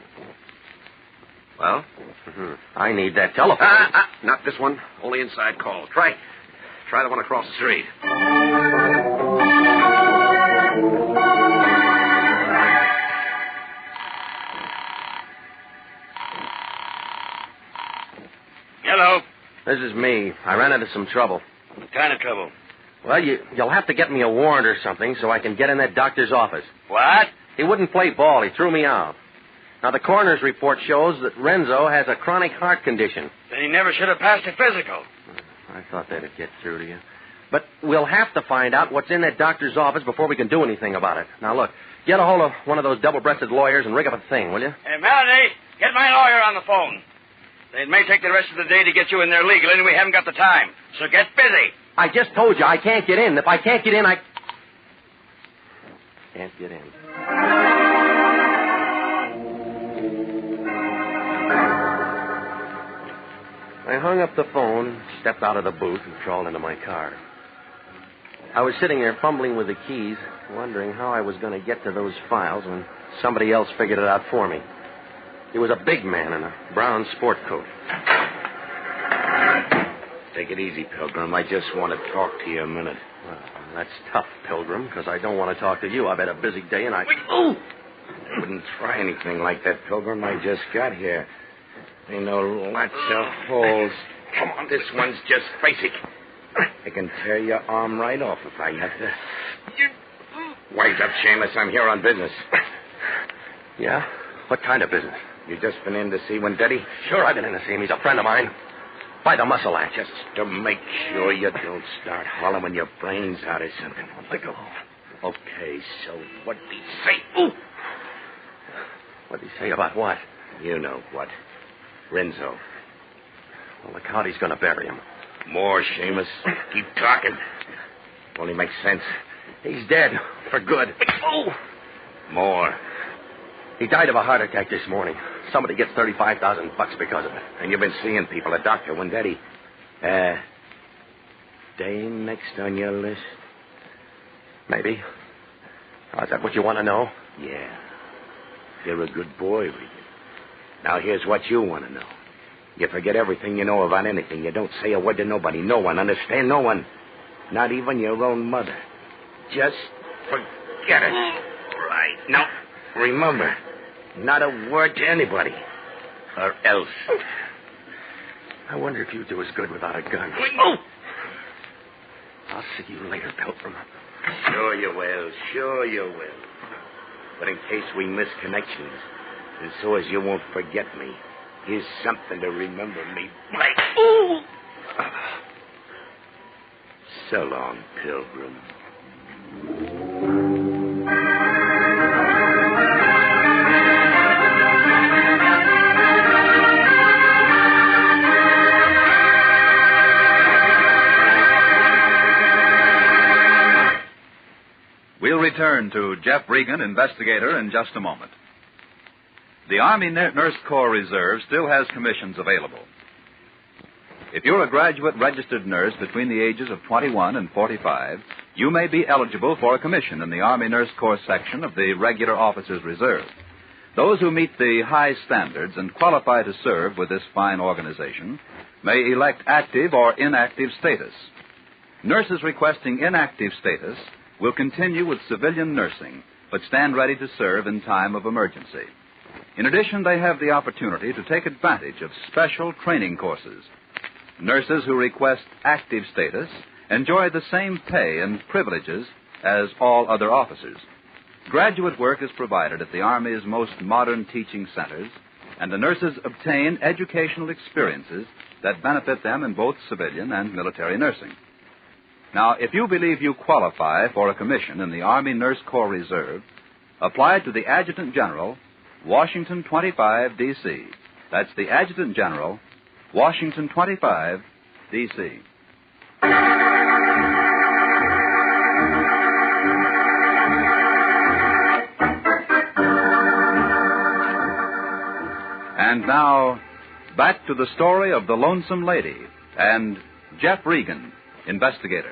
Well? Mm-hmm. I need that telephone. Not this one. Only inside calls. Try the one across the street. Hello. This is me. I ran into some trouble. What kind of trouble? Well, you'll have to get me a warrant or something so I can get in that doctor's office. What? He wouldn't play ball. He threw me out. Now, the coroner's report shows that Renzo has a chronic heart condition. Then he never should have passed a physical. I thought that'd get through to you. But we'll have to find out what's in that doctor's office before we can do anything about it. Now, look, get a hold of one of those double-breasted lawyers and rig up a thing, will you? Hey, Melody, get my lawyer on the phone. It may take the rest of the day to get you in there legally, and we haven't got the time. So get busy. I just told you I can't get in. If I can't get in, I can't get in. I hung up the phone, stepped out of the booth, and crawled into my car. I was sitting there fumbling with the keys, wondering how I was going to get to those files when somebody else figured it out for me. He was a big man in a brown sport coat. Take it easy, Pilgrim. I just want to talk to you a minute. Well, that's tough, Pilgrim, because I don't want to talk to you. I've had a busy day, and I wouldn't try anything like that, Pilgrim. I just got here. I know lots of holes. Come on, this one's just basic. I can tear your arm right off if I have to. Wise up, Shameless. I'm here on business. Yeah? What kind of business? You just been in to see Vendetti? Sure, I've been in to see him. He's a friend of mine. By the muscle act. Just to make sure you don't start hollering your brains out or something. Let go. Okay, so what'd he say? Ooh! What'd he say about what? You know what. Renzo. Well, the county's going to bury him. More, Seamus. Keep talking. Only makes sense. He's dead. For good. Oh! More. He died of a heart attack this morning. Somebody gets $35,000 because of it. And you've been seeing people. A doctor. When did he? Dame next on your list? Maybe. Oh, is that what you want to know? Yeah. You're a good boy, Regan. Now, here's what you want to know. You forget everything you know about anything. You don't say a word to nobody. No one. Understand? No one. Not even your own mother. Just forget it. Right. Now, remember, not a word to anybody. Or else. I wonder if you'd do as good without a gun. Oh! I'll see you later, Pilgrim. Sure you will. Sure you will. But in case we miss connections, and so as you won't forget me, here's something to remember me by. Ooh! So long, Pilgrim. We'll return to Jeff Regan, Investigator, in just a moment. The Army Nurse Corps Reserve still has commissions available. If you're a graduate registered nurse between the ages of 21 and 45, you may be eligible for a commission in the Army Nurse Corps section of the Regular Officers Reserve. Those who meet the high standards and qualify to serve with this fine organization may elect active or inactive status. Nurses requesting inactive status will continue with civilian nursing, but stand ready to serve in time of emergency. In addition, they have the opportunity to take advantage of special training courses. Nurses who request active status enjoy the same pay and privileges as all other officers. Graduate work is provided at the Army's most modern teaching centers, and the nurses obtain educational experiences that benefit them in both civilian and military nursing. Now, if you believe you qualify for a commission in the Army Nurse Corps Reserve, apply to the Adjutant General, Washington 25, D.C. That's the Adjutant General, Washington 25, D.C. And now, back to the story of the Lonesome Lady and Jeff Regan, Investigator.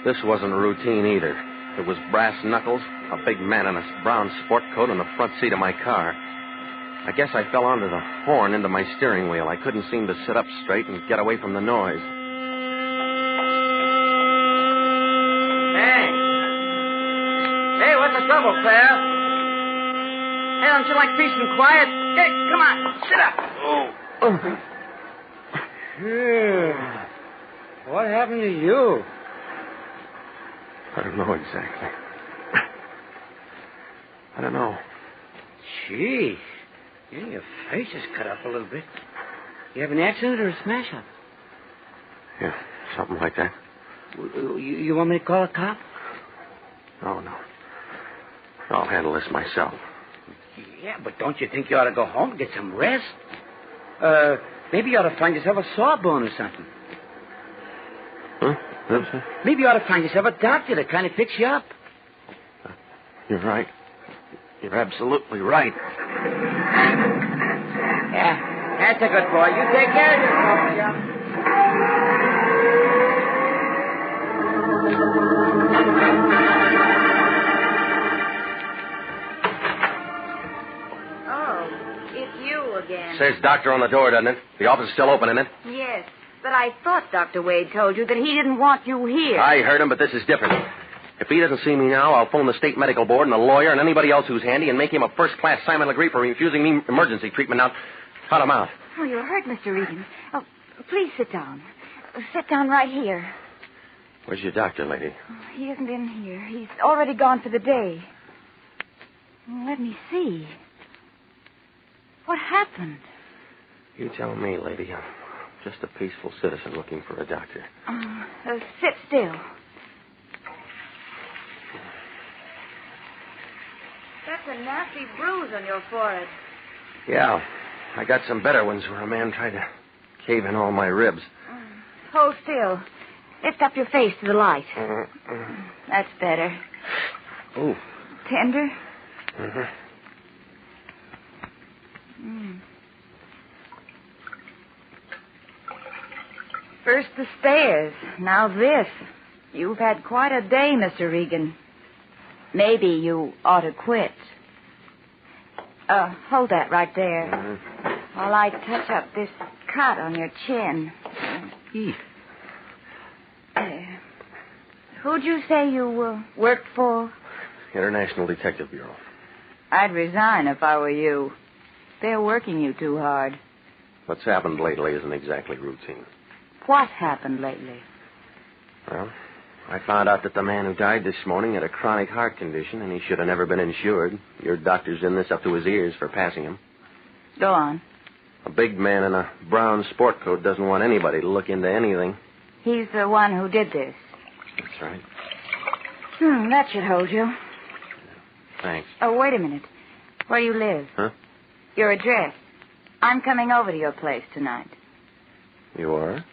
This wasn't routine either. It was brass knuckles, a big man in a brown sport coat in the front seat of my car. I guess I fell onto the horn into my steering wheel. I couldn't seem to sit up straight and get away from the noise. Hey, what's the trouble, pal? Hey, don't you like peace and quiet? Hey, come on, sit up. Oh. Yeah. What happened to you? I don't know exactly. I don't know. Gee, your face is cut up a little bit. You have an accident or a smash-up? Yeah, something like that. You want me to call a cop? Oh, no. I'll handle this myself. Yeah, but don't you think you ought to go home and get some rest? Maybe you ought to find yourself a sawbone or something. Huh? Maybe you ought to find yourself a doctor to kind of fix you up. You're right. You're absolutely right. Yeah, that's a good boy. You take care of yourself, John. Oh, it's you again. Says doctor on the door, doesn't it? The office is still open, isn't it? Yes, but I thought Dr. Wade told you that he didn't want you here. I heard him, but this is different. If he doesn't see me now, I'll phone the state medical board and the lawyer and anybody else who's handy and make him a first-class Simon Legree for refusing me emergency treatment. Now, cut him out. Oh, you're hurt, Mr. Regan. Oh, please sit down. Sit down right here. Where's your doctor, lady? He isn't in here. He's already gone for the day. Let me see. What happened? You tell me, lady. I'm just a peaceful citizen looking for a doctor. Sit still. That's a nasty bruise on your forehead. Yeah, I got some better ones where a man tried to cave in all my ribs. Hold still. Lift up your face to the light. That's better. Ooh. Tender? Mm-hmm. First the stairs, now this. You've had quite a day, Mr. Regan. Maybe you ought to quit. Hold that right there. While I touch up this cut on your chin. There. Who'd you say you worked for? International Detective Bureau. I'd resign if I were you. They're working you too hard. What's happened lately isn't exactly routine. What happened lately? Well, I found out that the man who died this morning had a chronic heart condition, and he should have never been insured. Your doctor's in this up to his ears for passing him. Go on. A big man in a brown sport coat doesn't want anybody to look into anything. He's the one who did this. That's right. That should hold you. Thanks. Oh, wait a minute. Where you live? Huh? Your address. I'm coming over to your place tonight. You are?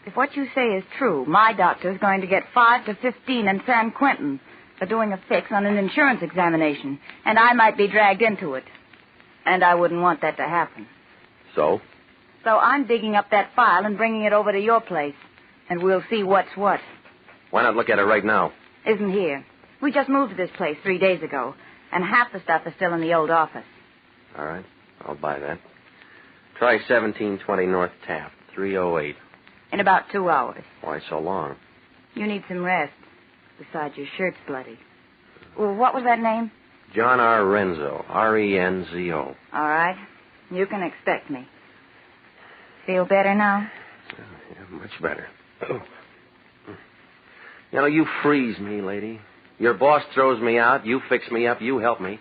If what you say is true, my doctor's going to get 5 to 15 in San Quentin for doing a fix on an insurance examination, and I might be dragged into it. And I wouldn't want that to happen. So? So I'm digging up that file and bringing it over to your place, and we'll see what's what. Why not look at it right now? Isn't here. We just moved to this place 3 days ago, and half the stuff is still in the old office. All right. I'll buy that. Try 1720 North Taft, 308. In about 2 hours. Why so long? You need some rest. Besides, your shirt's bloody. Well, what was that name? John R. Renzo, R-E-N-Z-O. All right. You can expect me. Feel better now? Yeah, much better. Oh. You know, you freeze me, lady. Your boss throws me out, you fix me up, you help me.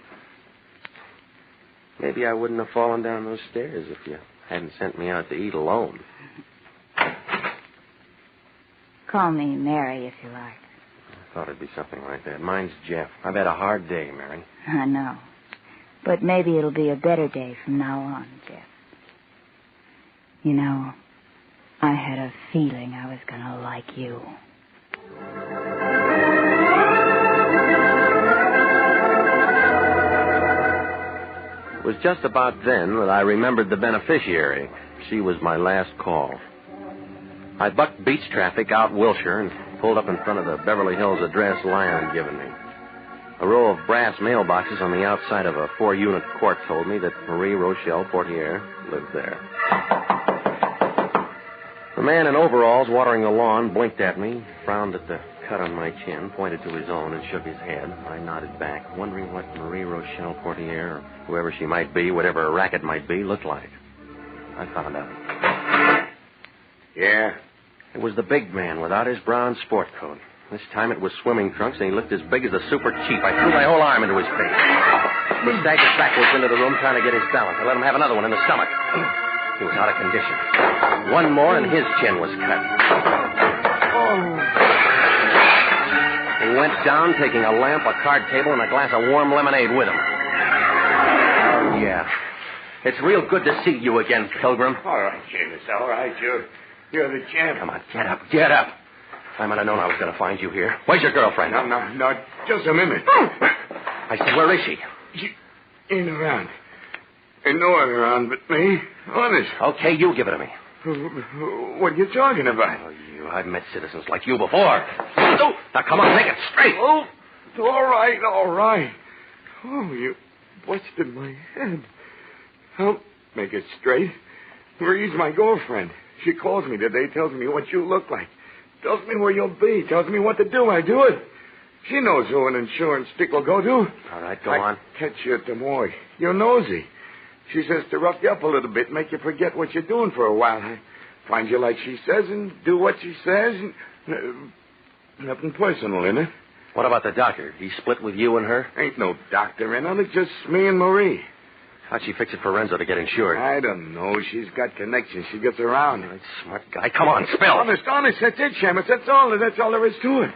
Maybe I wouldn't have fallen down those stairs if you hadn't sent me out to eat alone. Call me Mary if you like. I thought it'd be something like that. Mine's Jeff. I've had a hard day, Mary. I know. But maybe it'll be a better day from now on, Jeff. You know, I had a feeling I was going to like you. It was just about then that I remembered the beneficiary. She was my last call. I bucked beach traffic out Wilshire and pulled up in front of the Beverly Hills address Lyon had given me. A row of brass mailboxes on the outside of a 4-unit court told me that Marie Rochelle Portier lived there. The man in overalls watering the lawn blinked at me, frowned at the cut on my chin, pointed to his own, and shook his head. I nodded back, wondering what Marie Rochelle Portier, or whoever she might be, whatever her racket might be, looked like. I found out. Yeah? It was the big man without his brown sport coat. This time it was swimming trunks, and he looked as big as a super chief. I threw my whole arm into his face. He staggered backwards into the room, trying to get his balance. I let him have another one in the stomach. He was out of condition. One more, and his chin was cut. He went down, taking a lamp, a card table, and a glass of warm lemonade with him. Oh, yeah. It's real good to see you again, Pilgrim. All right, kid. It's all right. You're the champ. Come on, get up, get up. I might have known I was going to find you here. Where's your girlfriend? No, just a minute. I said, where is she? She ain't around. Ain't no one around but me. Honest. Okay, you give it to me. What are you talking about? Oh, I've met citizens like you before. Oh, now, come on, make it straight. Oh, all right. Oh, you busted my head. I'll make it straight. Marie's my girlfriend. She calls me today, tells me what you look like. Tells me where you'll be. Tells me what to do. I do it. She knows who an insurance stick will go to. All right, go on. Catch you at Des Moines. You're nosy. She says to rough you up a little bit, make you forget what you're doing for a while. I find you like she says and do what she says. And, Nothing personal in it. What about the doctor? He split with you and her? Ain't no doctor in it. It's just me and Marie. How'd she fix it for Renzo to get insured? I don't know. She's got connections. She gets around. Right, smart guy. Come on, spill. Honest. That's it, Shamus. That's all there is to it.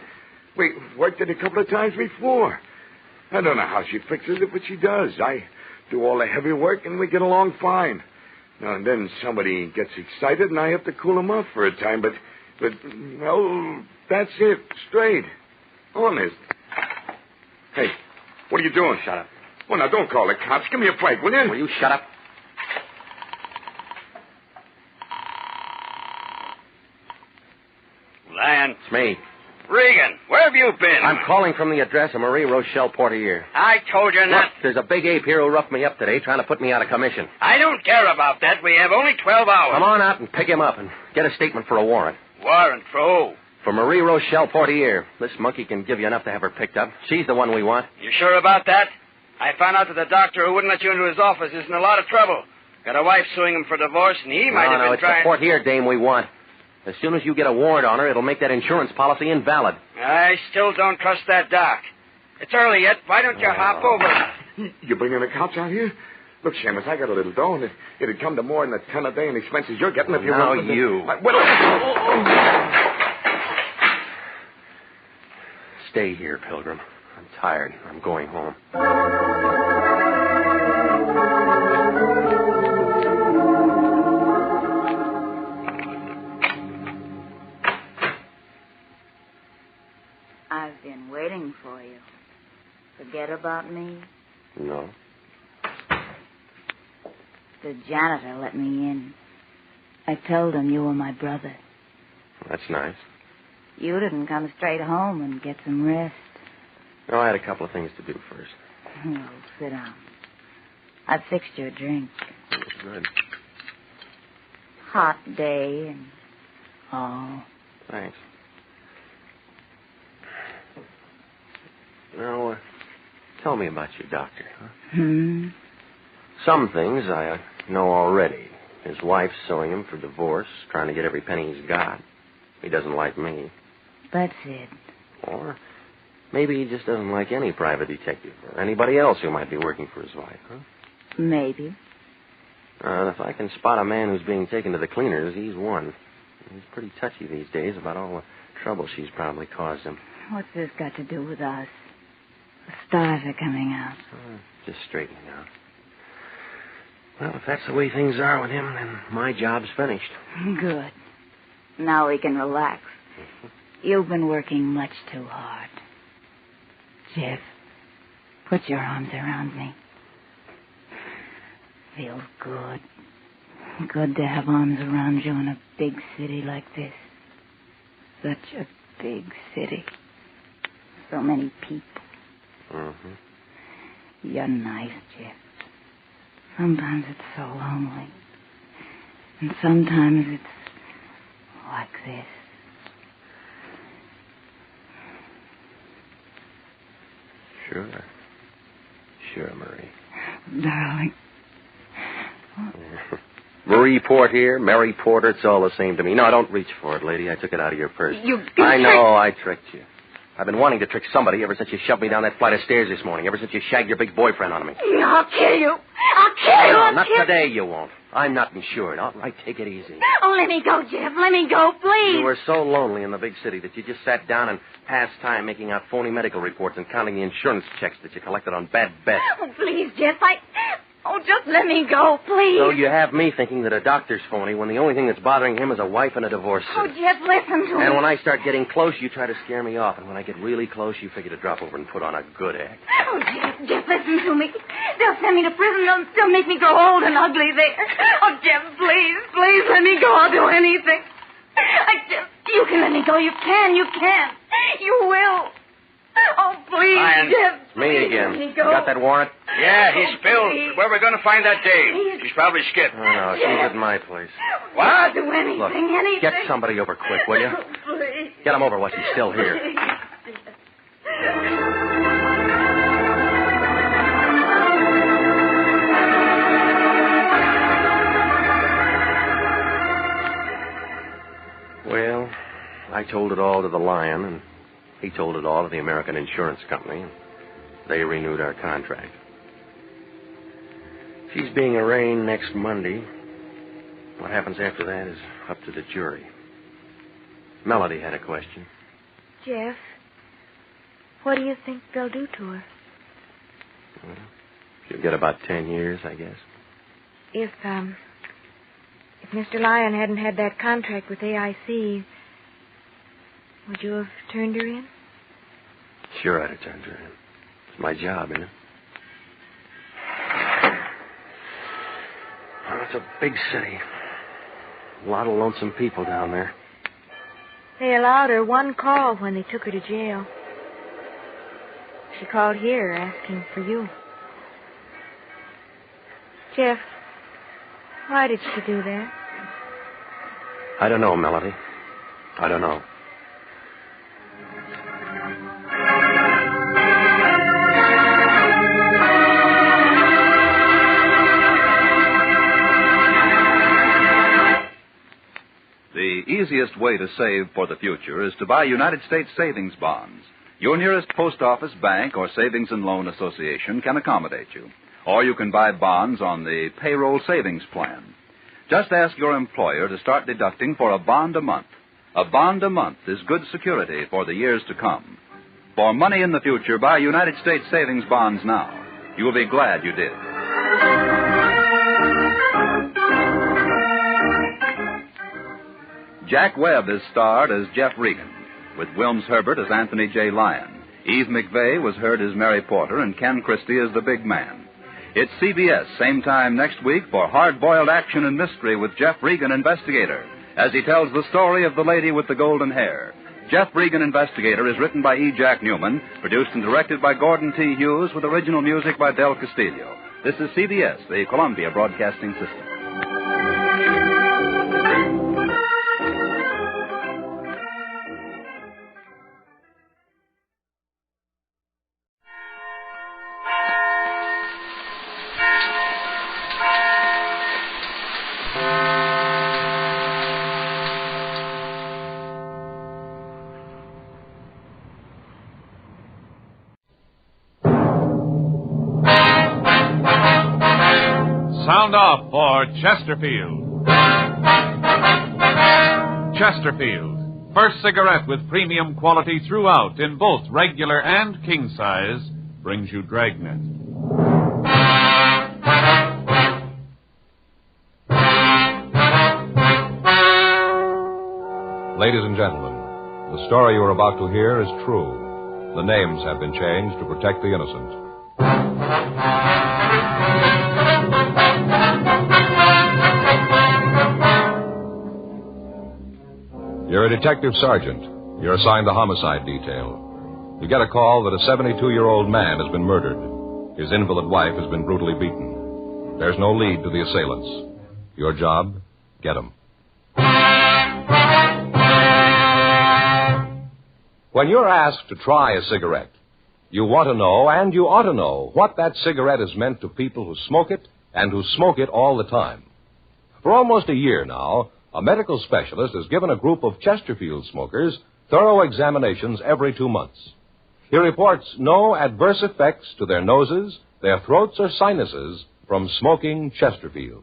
We worked it a couple of times before. I don't know how she fixes it, but she does. I do all the heavy work, and we get along fine. Now and then somebody gets excited, and I have to cool them off for a time, but well, that's it. Straight. Honest. Hey, what are you doing? Shut up. Well, now, don't call the cops. Give me a break, will you? Will you shut up? Lion. It's me. Regan, where have you been? I'm calling from the address of Marie Rochelle Portier. I told you not. Look, there's a big ape here who roughed me up today trying to put me out of commission. I don't care about that. We have only 12 hours. Come on out and pick him up and get a statement for a warrant. Warrant for who? For Marie Rochelle Portier. This monkey can give you enough to have her picked up. She's the one we want. You sure about that? I found out that the doctor who wouldn't let you into his office is in a lot of trouble. Got a wife suing him for divorce, and he might have been it's trying... the Portier dame we want. As soon as you get a warrant on her, it'll make that insurance policy invalid. I still don't trust that doc. It's early yet. Why don't you hop over? You bringing the cops out here? Look, Shamus, I got a little dough, and it'd come to more than a ton a day in expenses you're getting if you... Now run with you. Stay here, Pilgrim. I'm tired. I'm going home. I've been waiting for you. Forget about me? No. The janitor let me in. I told him you were my brother. That's nice. You didn't come straight home and get some rest. No, I had a couple of things to do first. Well, sit down. I fixed your drink. Good. Hot day and all. Thanks. Now, tell me about your doctor, huh? Some things I know already. His wife's suing him for divorce, trying to get every penny he's got. He doesn't like me. That's it. Or maybe he just doesn't like any private detective or anybody else who might be working for his wife, huh? Maybe. If I can spot a man who's being taken to the cleaners, he's one. He's pretty touchy these days about all the trouble she's probably caused him. What's this got to do with us? The stars are coming out. Just straightening out. Well, if that's the way things are with him, then my job's finished. Good. Now we can relax. You've been working much too hard. Jeff, put your arms around me. Feels good. Good to have arms around you in a big city like this. Such a big city. So many people. You're nice, Jeff. Sometimes it's so lonely. And sometimes it's like this. Sure, Marie. Darling. Marie Portier, Mary Porter, it's all the same to me. No, don't reach for it, lady. I took it out of your purse. I know, I tricked you. I've been wanting to trick somebody ever since you shoved me down that flight of stairs this morning, ever since you shagged your big boyfriend on me. I'll kill you. I'll kill you. No, not today, you won't. I'm not insured. All right, take it easy. Oh, let me go, Jeff. Let me go, please. You were so lonely in the big city that you just sat down and passed time making out phony medical reports and counting the insurance checks that you collected on bad bets. Oh, please, Jeff. Oh, just let me go, please. So you have me thinking that a doctor's phony when the only thing that's bothering him is a wife and a divorce suit. Oh, Jeff, listen to me. And when I start getting close, you try to scare me off. And when I get really close, you figure to drop over and put on a good act. Oh, Jeff, listen to me. They'll send me to prison. They'll make me grow old and ugly there. Oh, Jeff, please let me go. I'll do anything. Jeff, you can let me go. You can. You will. Oh, please, Lion. Jeff. It's me again. You got that warrant? Yeah, he's spilled. Where are we going to find that dame? She's probably skipped. Oh, no, she's at my place. What? I'll do anything, Look, anything. get somebody over quick, will you? Please. Get him over while she's still here. Well, I told it all to the Lion, and He told it all to the American Insurance Company. They renewed our contract. She's being arraigned next Monday. What happens after that is up to the jury. Melody had a question. Jeff, what do you think they'll do to her? Well, she'll get about 10 years, I guess. If Mr. Lyon hadn't had that contract with AIC, would you have turned her in? Sure I'd have turned her in. It's my job, isn't it? Oh, it's a big city. A lot of lonesome people down there. They allowed her one call when they took her to jail. She called here asking for you. Jeff, why did she do that? I don't know, Melody. I don't know. The easiest way to save for the future is to buy United States savings bonds. Your nearest post office, bank, or savings and loan association can accommodate you. Or you can buy bonds on the payroll savings plan. Just ask your employer to start deducting for a bond a month. A bond a month is good security for the years to come. For money in the future, buy United States savings bonds now. You will be glad you did. Jack Webb is starred as Jeff Regan, with Wilms Herbert as Anthony J. Lyon. Eve McVeigh was heard as Mary Porter, and Ken Christie as the big man. It's CBS, same time next week, for hard-boiled action and mystery with Jeff Regan, Investigator, as he tells the story of the lady with the golden hair. Jeff Regan, Investigator is written by E. Jack Newman, produced and directed by Gordon T. Hughes, with original music by Del Castillo. This is CBS, the Columbia Broadcasting System. Sound off for Chesterfield. Chesterfield, first cigarette with premium quality throughout in both regular and king size, brings you Dragnet. Ladies and gentlemen, the story you are about to hear is true. The names have been changed to protect the innocent. You're a detective sergeant. You're assigned the homicide detail. You get a call that a 72-year-old man has been murdered. His invalid wife has been brutally beaten. There's no lead to the assailants. Your job, get them. When you're asked to try a cigarette, you want to know, and you ought to know, what that cigarette has meant to people who smoke it and who smoke it all the time. For almost a year now, a medical specialist has given a group of Chesterfield smokers thorough examinations every 2 months. He reports no adverse effects to their noses, their throats, or sinuses from smoking Chesterfields.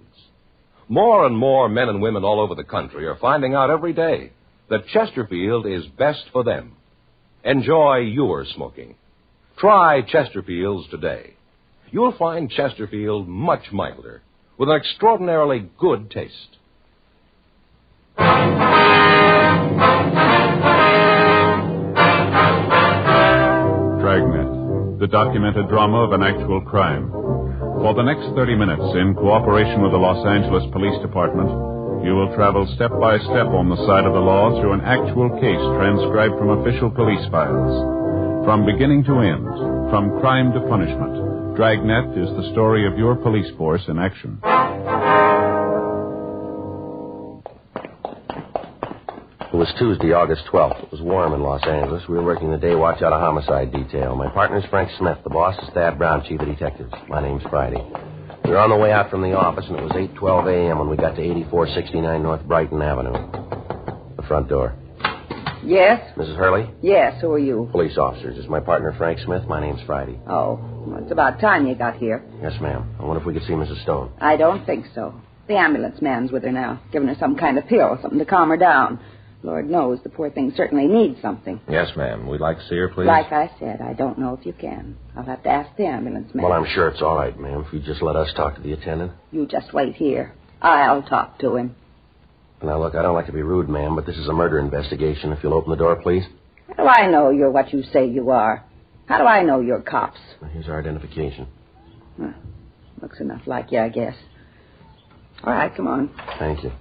More and more men and women all over the country are finding out every day that Chesterfield is best for them. Enjoy your smoking. Try Chesterfields today. You'll find Chesterfield much milder, with an extraordinarily good taste. Dragnet, the documented drama of an actual crime. For the next 30 minutes, in cooperation with the Los Angeles Police Department, you will travel step by step on the side of the law through an actual case transcribed from official police files. From beginning to end, from crime to punishment, Dragnet is the story of your police force in action. It was Tuesday, August 12th. It was warm in Los Angeles. We were working the day watch out of homicide detail. My partner's Frank Smith. The boss is Thad Brown, chief of detectives. My name's Friday. We were on the way out from the office, and it was 8:12 a.m. when we got to 8469 North Brighton Avenue. The front door. Yes? Mrs. Hurley? Yes, who are you? Police officers. This is my partner, Frank Smith. My name's Friday. Oh, well, it's about time you got here. Yes, ma'am. I wonder if we could see Mrs. Stone. I don't think so. The ambulance man's with her now, giving her some kind of pill, something to calm her down. Lord knows the poor thing certainly needs something. Yes, ma'am. We'd like to see her, please. Like I said, I don't know if you can. I'll have to ask the ambulance man. Well, I'm sure it's all right, ma'am, if you just let us talk to the attendant. You just wait here. I'll talk to him. Now, look, I don't like to be rude, ma'am, but this is a murder investigation. If you'll open the door, please. How do I know you're what you say you are? How do I know you're cops? Well, here's our identification. Well, looks enough like you, I guess. All right, come on. Thank you.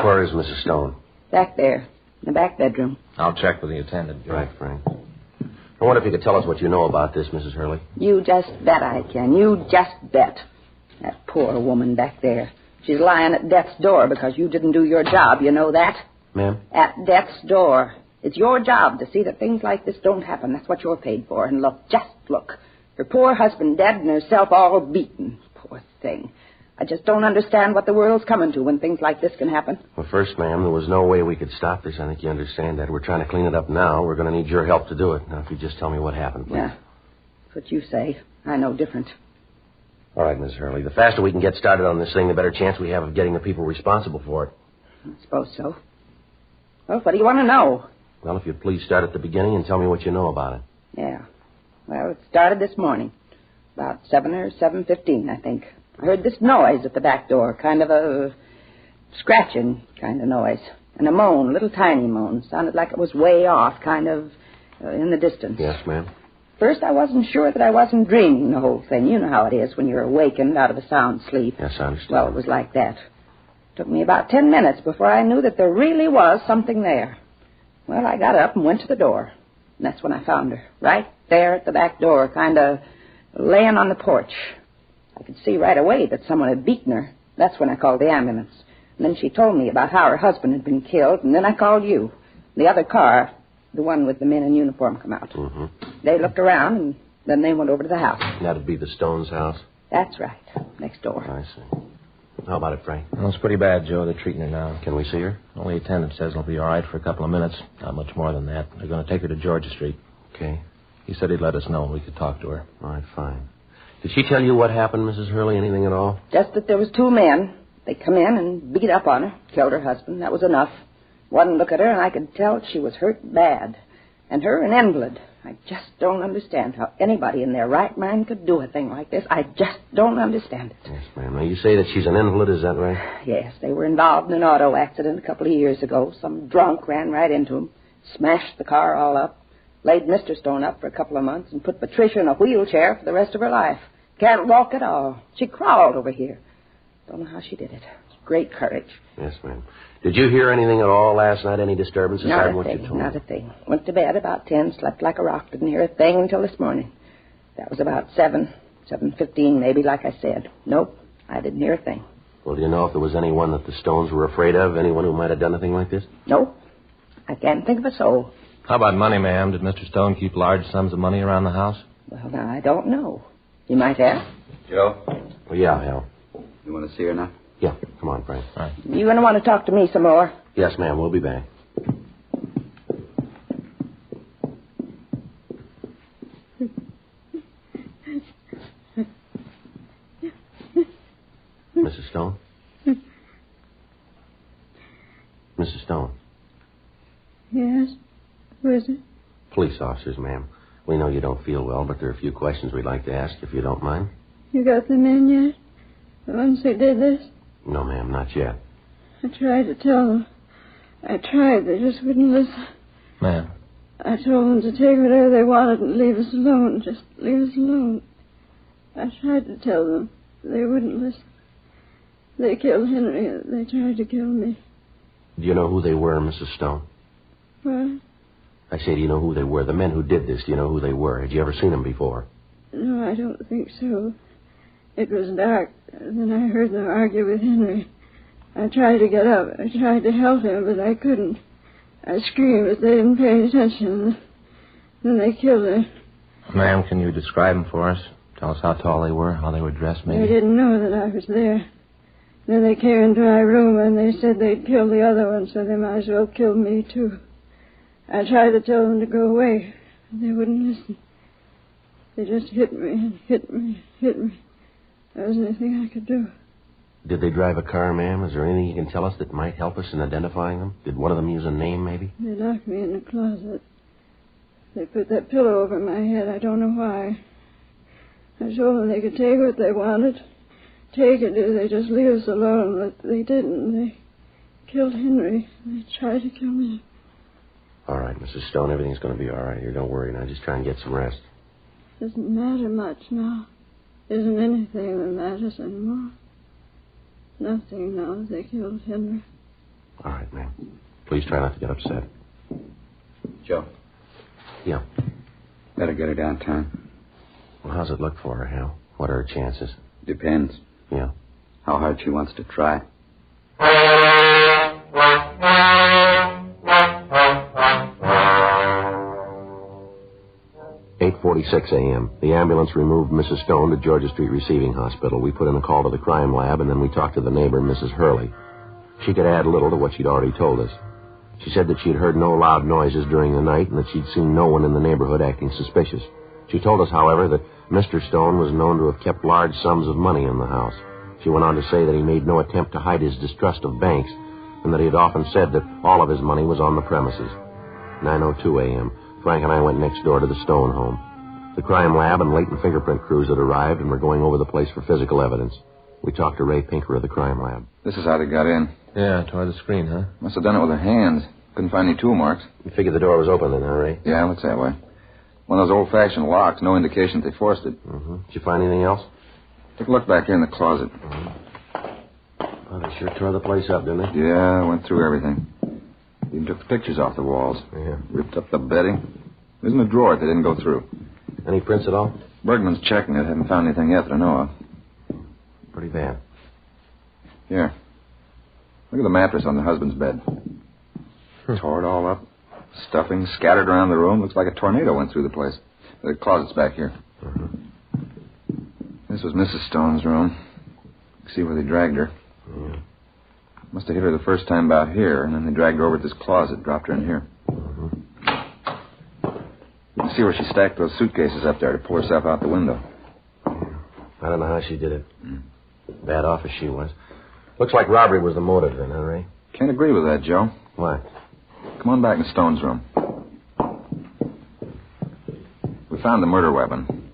Where is Mrs. Stone? Back there, in the back bedroom. I'll check with the attendant. Right, Frank. I wonder if you could tell us what you know about this, Mrs. Hurley. You just bet I can. You just bet. That poor woman back there. She's lying at death's door because you didn't do your job. You know that? Ma'am? At death's door. It's your job to see that things like this don't happen. That's what you're paid for. And look, just look. Her poor husband dead and herself all beaten. Poor thing. I just don't understand what the world's coming to when things like this can happen. Well, first, ma'am, there was no way we could stop this. I think you understand that. We're trying to clean it up now. We're going to need your help to do it. Now, if you just tell me what happened, please. Yeah. That's what you say. I know different. All right, Miss Hurley. The faster we can get started on this thing, the better chance we have of getting the people responsible for it. I suppose so. Well, what do you want to know? Well, if you'd please start at the beginning and tell me what you know about it. Yeah. Well, it started this morning. About 7 or 7:15, I think. I heard this noise at the back door, kind of a scratching kind of noise. And a moan, a little tiny moan. Sounded like it was way off, kind of in the distance. Yes, ma'am. First, I wasn't sure that I wasn't dreaming the whole thing. You know how it is when you're awakened out of a sound sleep. Yes, I understand. Well, it was like that. Took me about 10 minutes before I knew that there really was something there. Well, I got up and went to the door. And that's when I found her. Right there at the back door, kind of laying on the porch. I could see right away that someone had beaten her. That's when I called the ambulance. And then she told me about how her husband had been killed, and then I called you. The other car, the one with the men in uniform, come out. Mm-hmm. They looked around, and then they went over to the house. That'd be the Stones' house? That's right. Next door. I see. How about it, Frank? Well, it's pretty bad, Joe. They're treating her now. Can we see her? Only attendant says it'll be all right for a couple of minutes. Not much more than that. They're going to take her to Georgia Street. Okay. He said he'd let us know when we could talk to her. All right, fine. Did she tell you what happened, Mrs. Hurley? Anything at all? Just that there was 2 men. They come in and beat up on her, killed her husband. That was enough. One look at her, and I could tell she was hurt bad. And her an invalid. I just don't understand how anybody in their right mind could do a thing like this. I just don't understand it. Yes, ma'am. Now, you say that she's an invalid, is that right? Yes, they were involved in an auto accident a couple of years ago. Some drunk ran right into them, smashed the car all up, laid Mr. Stone up for a couple of months, and put Patricia in a wheelchair for the rest of her life. Can't walk at all. She crawled over here. Don't know how she did it. Great courage. Yes, ma'am. Did you hear anything at all last night? Any disturbances? Not a what thing, you told not me? a thing. Went to bed about 10, slept like a rock. Didn't hear a thing until this morning. That was about 7:15 maybe, like I said. Nope, I didn't hear a thing. Well, do you know if there was anyone that the Stones were afraid of? Anyone who might have done anything like this? Nope. I can't think of a soul. How about money, ma'am? Did Mr. Stone keep large sums of money around the house? Well, now, I don't know. You might have. Joe? Well, yeah, Hal. You want to see her now? Yeah, come on, Frank. All right. You going to want to talk to me some more? Yes, ma'am, we'll be back. Mrs. Stone? Mrs. Stone? Yes? Who is it? Police officers, ma'am. We know you don't feel well, but there are a few questions we'd like to ask, if you don't mind. You got them in yet? The ones who did this? No, ma'am, not yet. I tried to tell them. I tried. They just wouldn't listen. Ma'am. I told them to take whatever they wanted and leave us alone. Just leave us alone. I tried to tell them. They wouldn't listen. They killed Henry. They tried to kill me. Do you know who they were, Mrs. Stone? What? I say, do you know who they were? The men who did this, do you know who they were? Had you ever seen them before? No, I don't think so. It was dark. Then I heard them argue with Henry. I tried to get up. I tried to help him, but I couldn't. I screamed, but they didn't pay attention. Then they killed her. Ma'am, can you describe them for us? Tell us how tall they were, how they were dressed, maybe? They didn't know that I was there. Then they came into my room and they said they'd kill the other one, so they might as well kill me, too. I tried to tell them to go away, but they wouldn't listen. They just hit me and hit me and hit me. There wasn't anything I could do. Did they drive a car, ma'am? Is there anything you can tell us that might help us in identifying them? Did one of them use a name, maybe? They locked me in the closet. They put that pillow over my head. I don't know why. I told them they could take what they wanted. Take it if they just leave us alone, but they didn't. They killed Henry. They tried to kill me. All right, Mrs. Stone, everything's going to be all right here. Don't worry now. Just try and get some rest. Doesn't matter much now. Isn't anything that matters anymore. Nothing now that they killed Henry. All right, ma'am. Please try not to get upset. Joe. Yeah. Better get her downtown. Well, how's it look for her, Hal? What are her chances? Depends. Yeah. How hard she wants to try. 8:46 a.m. The ambulance removed Mrs. Stone to Georgia Street Receiving Hospital. We put in a call to the crime lab, and then we talked to the neighbor, Mrs. Hurley. She could add little to what she'd already told us. She said that she'd heard no loud noises during the night and that she'd seen no one in the neighborhood acting suspicious. She told us, however, that Mr. Stone was known to have kept large sums of money in the house. She went on to say that he made no attempt to hide his distrust of banks and that he had often said that all of his money was on the premises. 9:02 a.m. Frank and I went next door to the Stone home. The crime lab and latent fingerprint crews had arrived and were going over the place for physical evidence. We talked to Ray Pinker of the crime lab. This is how they got in. Yeah, toward the screen, huh? Must have done it with their hands. Couldn't find any tool marks. You figured the door was open then, huh, Ray? Yeah, looks that way. One of those old-fashioned locks, no indication that they forced it. Mm-hmm. Did you find anything else? Took a look back here in the closet. Mm-hmm. Well, they sure tore the place up, didn't they? Yeah, went through everything. Even took the pictures off the walls. Yeah. Ripped up the bedding. There's in a drawer they didn't go through. Any prints at all? Bergman's checking it. Haven't found anything yet that I know of. Pretty bad. Here. Look at the mattress on the husband's bed. Tore it all up. Stuffing scattered around the room. Looks like a tornado went through the place. The closet's back here. This was Mrs. Stone's room. You can see where they dragged her. Yeah. Must have hit her the first time about here, and then they dragged her over to this closet, dropped her in here. You can see where she stacked those suitcases up there to pull herself out the window. I don't know how she did it. Bad off as she was. Looks like robbery was the motive then, huh, Ray? Can't agree with that, Joe. Why? Come on back in Stone's room. We found the murder weapon.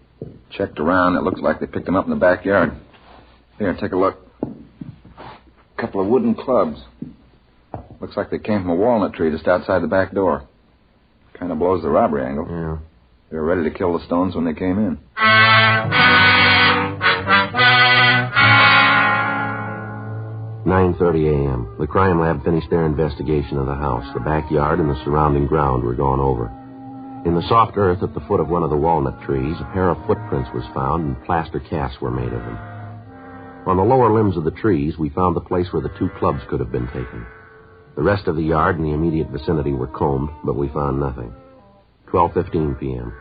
Checked around. It looks like they picked him up in the backyard. Here, take a look. A couple of wooden clubs. Looks like they came from a walnut tree just outside the back door. Kind of blows the robbery angle. Yeah. They were ready to kill the Stones when they came in. 9:30 a.m. The crime lab finished their investigation of the house. The backyard and the surrounding ground were gone over. In the soft earth at the foot of one of the walnut trees, a pair of footprints was found and plaster casts were made of them. On the lower limbs of the trees, we found the place where the two clubs could have been taken. The rest of the yard and the immediate vicinity were combed, but we found nothing. 12:15 p.m.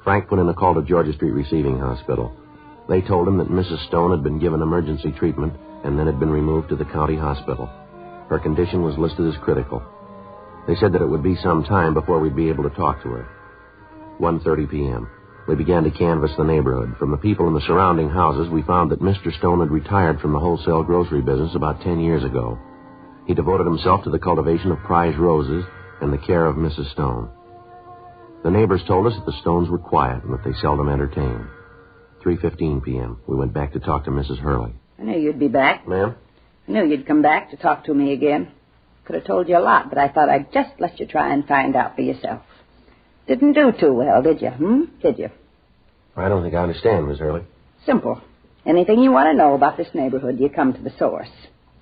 Frank put in a call to Georgia Street Receiving Hospital. They told him that Mrs. Stone had been given emergency treatment and then had been removed to the county hospital. Her condition was listed as critical. They said that it would be some time before we'd be able to talk to her. 1:30 p.m. We began to canvass the neighborhood. From the people in the surrounding houses, we found that Mr. Stone had retired from the wholesale grocery business about 10 years ago. He devoted himself to the cultivation of prize roses and the care of Mrs. Stone. The neighbors told us that the Stones were quiet and that they seldom entertained. 3:15 p.m. We went back to talk to Mrs. Hurley. I knew you'd be back. Ma'am? I knew you'd come back to talk to me again. Could have told you a lot, but I thought I'd just let you try and find out for yourself. Didn't do too well, did you? Did you? I don't think I understand, Miss Hurley. Simple. Anything you want to know about this neighborhood, you come to the source.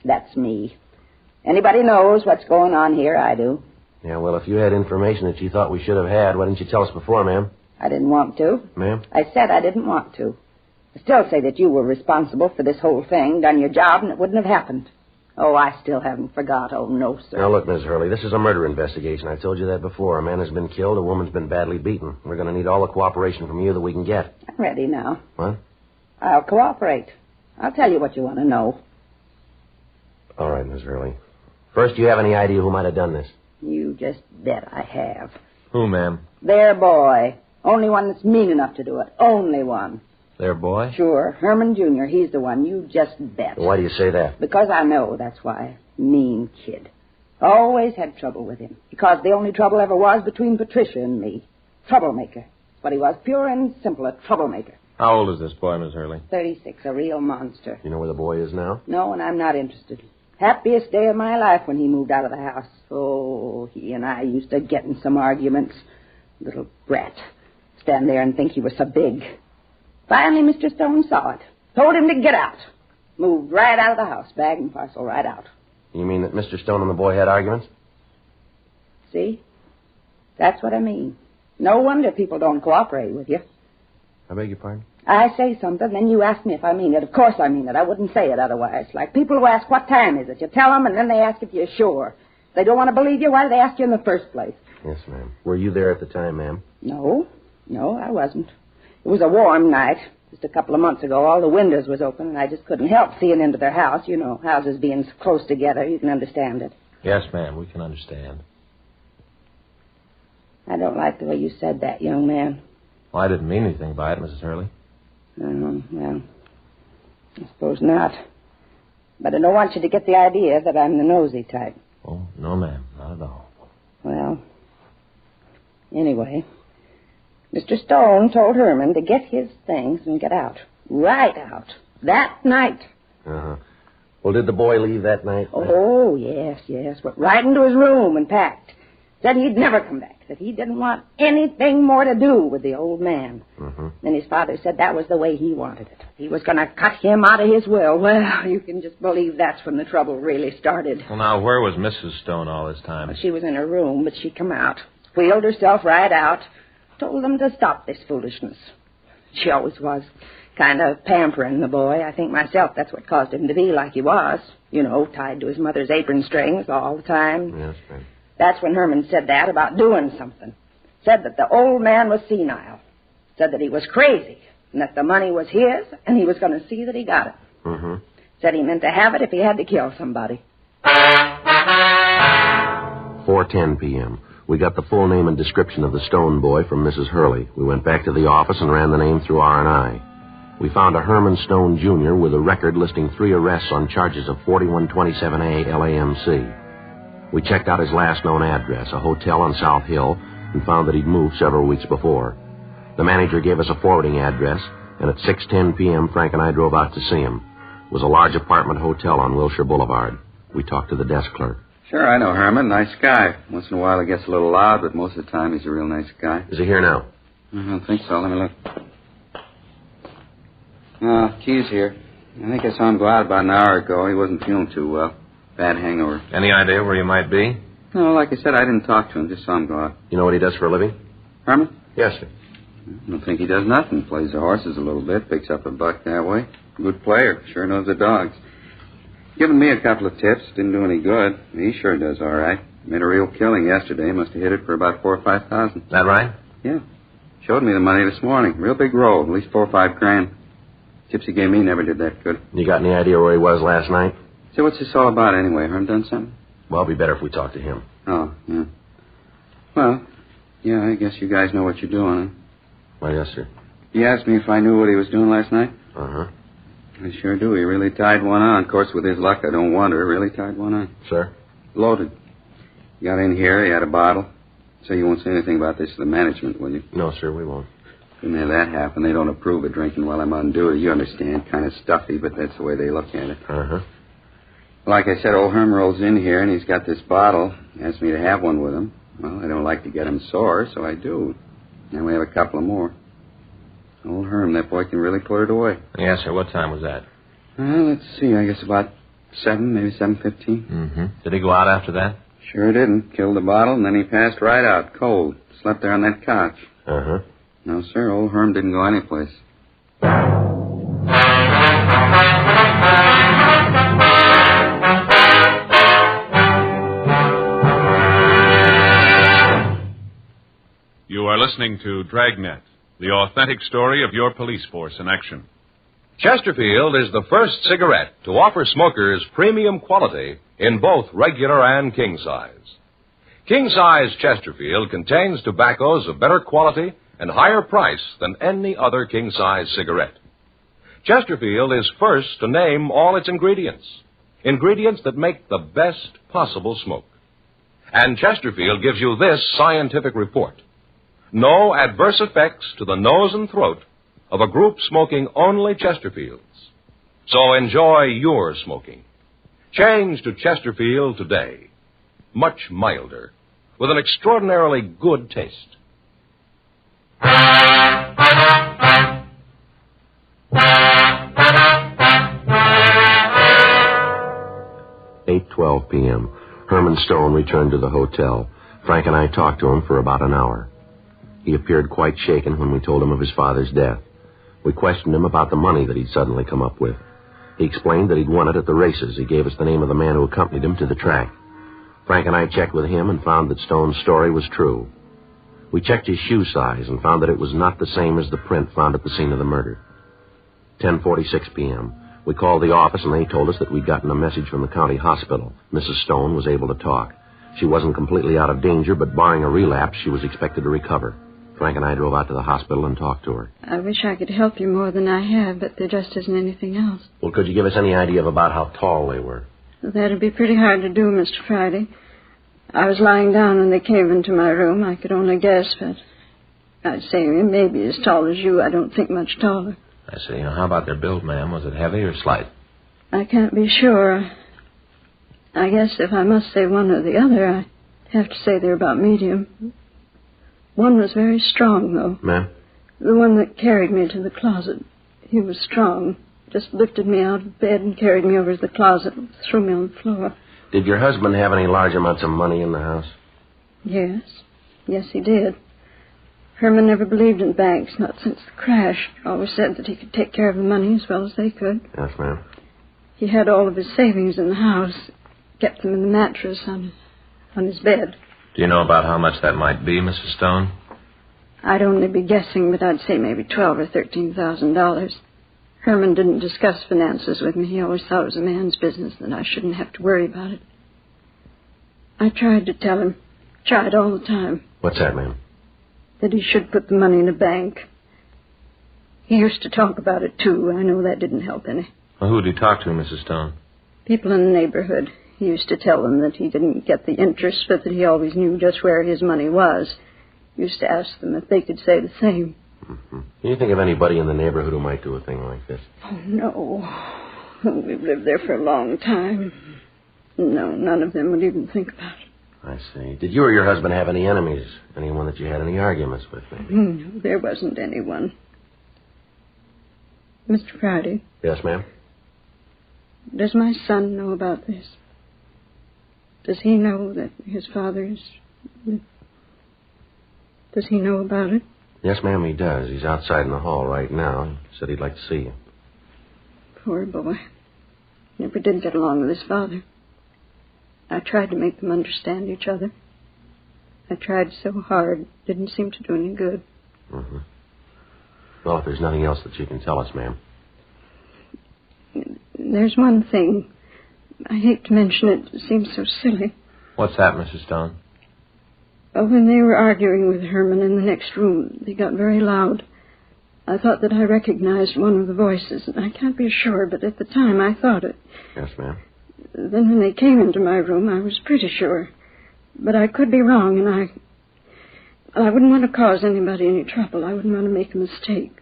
That's me. Anybody knows what's going on here, I do. Yeah, well, if you had information that you thought we should have had, why didn't you tell us before, ma'am? I didn't want to. Ma'am? I said I didn't want to. I still say that you were responsible for this whole thing, done your job, and it wouldn't have happened. Oh, I still haven't forgot. Oh, no, sir. Now, look, Miss Hurley, this is a murder investigation. I told you that before. A man has been killed. A woman's been badly beaten. We're going to need all the cooperation from you that we can get. I'm ready now. What? I'll cooperate. I'll tell you what you want to know. All right, Miss Hurley. First, do you have any idea who might have done this? You just bet I have. Who, ma'am? Their boy. Only one that's mean enough to do it. Only one. Their boy? Sure. Herman Jr. He's the one. You just bet. Why do you say that? Because I know, that's why. Mean kid. Always had trouble with him. Because the only trouble ever was between Patricia and me. Troublemaker. But he was pure and simple, a troublemaker. How old is this boy, Miss Hurley? 36, a real monster. You know where the boy is now? No, and I'm not interested. Happiest day of my life when he moved out of the house. Oh, he and I used to get in some arguments. Little brat. Stand there and think he was so big. Finally, Mr. Stone saw it. Told him to get out. Moved right out of the house, bag and parcel, right out. You mean that Mr. Stone and the boy had arguments? See? That's what I mean. No wonder people don't cooperate with you. I beg your pardon? I say something, then you ask me if I mean it. Of course I mean it. I wouldn't say it otherwise. Like people who ask, what time is it? You tell them, and then they ask if you're sure. If they don't want to believe you, why do they ask you in the first place? Yes, ma'am. Were you there at the time, ma'am? No, I wasn't. It was a warm night. Just a couple of months ago, all the windows was open, and I just couldn't help seeing into their house. You know, houses being close together. You can understand it. Yes, ma'am, we can understand. I don't like the way you said that, young man. Well, I didn't mean anything by it, Mrs. Hurley. Well, I suppose not. But I don't want you to get the idea that I'm the nosy type. Oh, no, ma'am, not at all. Well, anyway, Mr. Stone told Herman to get his things and get out. Right out. That night. Uh-huh. Well, did the boy leave that night? Oh, yes. Went right into his room and packed. Said he'd never come back. That he didn't want anything more to do with the old man. Mm-hmm. Then his father said that was the way he wanted it. He was going to cut him out of his will. Well, you can just believe that's when the trouble really started. Well, now, where was Mrs. Stone all this time? Well, she was in her room, but she come out. Wheeled herself right out. Told them to stop this foolishness. She always was kind of pampering the boy. I think myself that's what caused him to be like he was. You know, tied to his mother's apron strings all the time. Yes, ma'am. That's when Herman said that about doing something. Said that the old man was senile. Said that he was crazy. And that the money was his, and he was going to see that he got it. Mm-hmm. Said he meant to have it if he had to kill somebody. 4:10 p.m. We got the full name and description of the Stone boy from Mrs. Hurley. We went back to the office and ran the name through R&I. We found a Herman Stone, Jr. with a record listing 3 arrests on charges of 4127A LAMC. We checked out his last known address, a hotel on South Hill, and found that he'd moved several weeks before. The manager gave us a forwarding address, and at 6:10 p.m., Frank and I drove out to see him. It was a large apartment hotel on Wilshire Boulevard. We talked to the desk clerk. Sure, I know Herman. Nice guy. Once in a while he gets a little loud, but most of the time he's a real nice guy. Is he here now? I don't think so. Let me look. Key's here. I think I saw him go out about an hour ago. He wasn't feeling too well. Bad hangover. Any idea where you might be? No, like I said, I didn't talk to him. Just saw him go out. You know what he does for a living? Herman? Yes, sir. I don't think he does nothing. Plays the horses a little bit, picks up a buck that way. Good player. Sure knows the dogs. Given me a couple of tips. Didn't do any good. He sure does all right. Made a real killing yesterday. Must have hit it for about $4,000 or $5,000. That right? Yeah. Showed me the money this morning. Real big roll. At least $4 or $5 grand. Tips he gave me never did that good. You got any idea where he was last night? So what's this all about anyway? Herm done something? Well, it'd be better if we talked to him. Oh, yeah. Well, yeah, I guess you guys know what you're doing, huh? Well, yes, sir. He asked me if I knew what he was doing last night. Uh-huh. I sure do. He really tied one on. Of course, with his luck, I don't wonder. Really tied one on. Sir? Loaded. He got in here. He had a bottle. So you won't say anything about this to the management, will you? No, sir, we won't. Couldn't have that happen. They don't approve of drinking while I'm on duty. You understand. Kind of stuffy, but that's the way they look at it. Uh-huh. Like I said, old Herm rolls in here, and he's got this bottle. Asked me to have one with him. Well, I don't like to get him sore, so I do. And we have a couple of more. Old Herm, that boy can really put it away. Yes, sir. What time was that? Let's see. I guess about 7, maybe 7:15. Mm-hmm. Did he go out after that? Sure didn't. Killed the bottle, and then he passed right out, cold. Slept there on that couch. Uh-huh. No, sir, old Herm didn't go anyplace. You are listening to Dragnet, the authentic story of your police force in action. Chesterfield is the first cigarette to offer smokers premium quality in both regular and king size. King size Chesterfield contains tobaccos of better quality and higher price than any other king size cigarette. Chesterfield is first to name all its ingredients that make the best possible smoke. And Chesterfield gives you this scientific report. No adverse effects to the nose and throat of a group smoking only Chesterfields. So enjoy your smoking. Change to Chesterfield today. Much milder, with an extraordinarily good taste. 8:12 p.m. Herman Stone returned to the hotel. Frank and I talked to him for about an hour. He appeared quite shaken when we told him of his father's death. We questioned him about the money that he'd suddenly come up with. He explained that he'd won it at the races. He gave us the name of the man who accompanied him to the track. Frank and I checked with him and found that Stone's story was true. We checked his shoe size and found that it was not the same as the print found at the scene of the murder. 10:46 p.m. We called the office and they told us that we'd gotten a message from the county hospital. Mrs. Stone was able to talk. She wasn't completely out of danger, but barring a relapse, she was expected to recover. Frank and I drove out to the hospital and talked to her. I wish I could help you more than I have, but there just isn't anything else. Well, could you give us any idea of about how tall they were? That'd be pretty hard to do, Mr. Friday. I was lying down when they came into my room. I could only guess, but I'd say maybe as tall as you. I don't think much taller. I see. Now, how about their build, ma'am? Was it heavy or slight? I can't be sure. I guess if I must say one or the other, I'd have to say they're about medium. One was very strong, though. Ma'am? The one that carried me to the closet. He was strong. Just lifted me out of bed and carried me over to the closet and threw me on the floor. Did your husband have any large amounts of money in the house? Yes. Yes, he did. Herman never believed in banks, not since the crash. Always said that he could take care of the money as well as they could. Yes, ma'am. He had all of his savings in the house, kept them in the mattress on his bed. Do you know about how much that might be, Mrs. Stone? I'd only be guessing, but I'd say maybe $12,000 or $13,000. Herman didn't discuss finances with me. He always thought it was a man's business, that I shouldn't have to worry about it. I tried to tell him, tried all the time. What's that, ma'am? That he should put the money in a bank. He used to talk about it, too. I know that didn't help any. Well, who did he talk to, Mrs. Stone? People in the neighborhood. He used to tell them that he didn't get the interest, but that he always knew just where his money was. He used to ask them if they could say the same. Mm-hmm. Can you think of anybody in the neighborhood who might do a thing like this? Oh, no. We've lived there for a long time. No, none of them would even think about it. I see. Did you or your husband have any enemies? Anyone that you had any arguments with, maybe? No, there wasn't anyone. Mr. Friday? Yes, ma'am? Does my son know about this? Does he know that his father is... Does he know about it? Yes, ma'am, he does. He's outside in the hall right now. He said he'd like to see you. Poor boy. Never did get along with his father. I tried to make them understand each other. I tried so hard. Didn't seem to do any good. Mm-hmm. Well, if there's nothing else that you can tell us, ma'am. There's one thing. I hate to mention it. It seems so silly. What's that, Mrs. Stone? When they were arguing with Herman in the next room, they got very loud. I thought that I recognized one of the voices, and I can't be sure, but at the time I thought it. Yes, ma'am. Then when they came into my room, I was pretty sure. But I could be wrong, and I wouldn't want to cause anybody any trouble. I wouldn't want to make a mistake.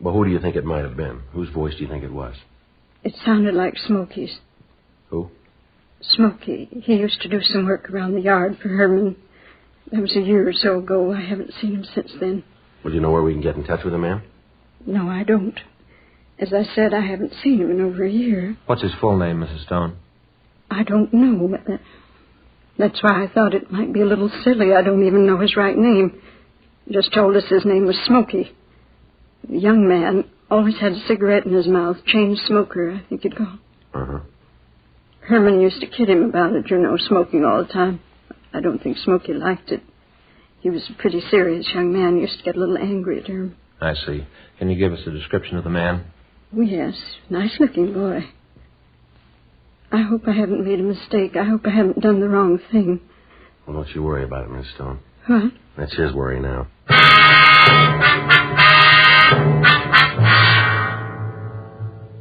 Well, who do you think it might have been? Whose voice do you think it was? It sounded like Smokey's. Who? Smokey. He used to do some work around the yard for Herman. That was a year or so ago. I haven't seen him since then. Well, do you know where we can get in touch with him, ma'am? No, I don't. As I said, I haven't seen him in over a year. What's his full name, Mrs. Stone? I don't know. But that's why I thought it might be a little silly. I don't even know his right name. He just told us his name was Smokey. The young man always had a cigarette in his mouth. Chain smoker, I think he'd called. Uh-huh. Herman used to kid him about it, smoking all the time. I don't think Smokey liked it. He was a pretty serious young man. He used to get a little angry at Herman. I see. Can you give us a description of the man? Oh, yes. Nice-looking boy. I hope I haven't made a mistake. I hope I haven't done the wrong thing. Well, don't you worry about it, Miss Stone. What? That's his worry now.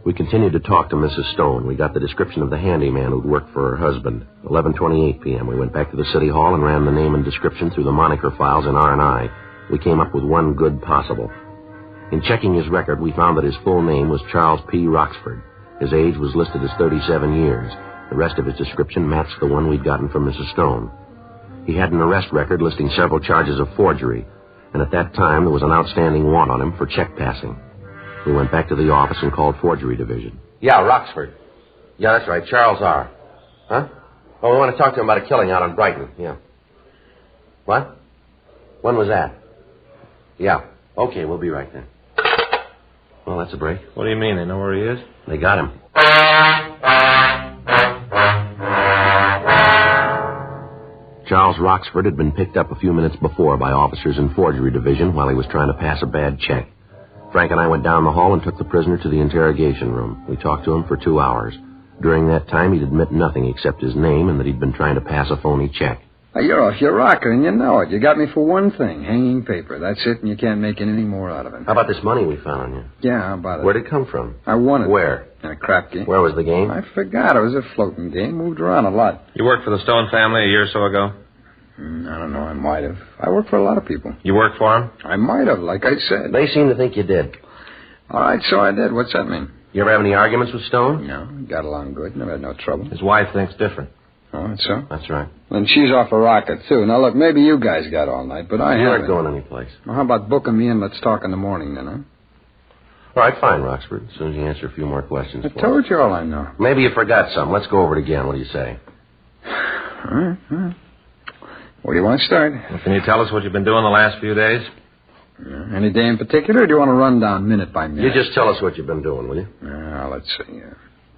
We continued to talk to Mrs. Stone. We got the description of the handyman who'd worked for her husband. 11:28 p.m. We went back to the city hall and ran the name and description through the moniker files in R&I. We came up with one good possible. In checking his record, we found that his full name was Charles P. Roxford. His age was listed as 37 years. The rest of his description matched the one we'd gotten from Mrs. Stone. He had an arrest record listing several charges of forgery, and at that time there was an outstanding warrant on him for check passing. We went back to the office and called Forgery Division. Yeah, Roxford. Yeah, that's right, Charles R. Huh? Oh, we want to talk to him about a killing out on Brighton, yeah. What? When was that? Yeah. Okay, we'll be right there. Well, that's a break. What do you mean? They know where he is? They got him. Charles Roxford had been picked up a few minutes before by officers in Forgery Division while he was trying to pass a bad check. Frank and I went down the hall and took the prisoner to the interrogation room. We talked to him for 2 hours. During that time, he'd admit nothing except his name and that he'd been trying to pass a phony check. You're off your rocker, and you know it. You got me for one thing, hanging paper. That's it, and you can't make any more out of it. How about this money we found on you? Yeah, how about it? Where'd it come from? I won it. Where? In a crap game. Where was the game? I forgot. It was a floating game. Moved around a lot. You worked for the Stone family a year or so ago? I don't know. I might have. I worked for a lot of people. You worked for them? I might have, like I said. They seem to think you did. All right, so I did. What's that mean? You ever have any arguments with Stone? No. Got along good. Never had no trouble. His wife thinks different. Oh, that's so? That's right. And she's off a rocket, too. Now, look, maybe you guys got all night, but I haven't. You aren't going anyplace. Well, how about booking me in? Let's talk in the morning, then, huh? All right, fine, Roxford. As soon as you answer a few more questions. I told you all I know. Maybe you forgot something. Let's go over it again. What do you say? All right. Where do you want to start? Well, can you tell us what you've been doing the last few days? Any day in particular, or do you want to run down minute by minute? You just tell us what you've been doing, will you? Let's see.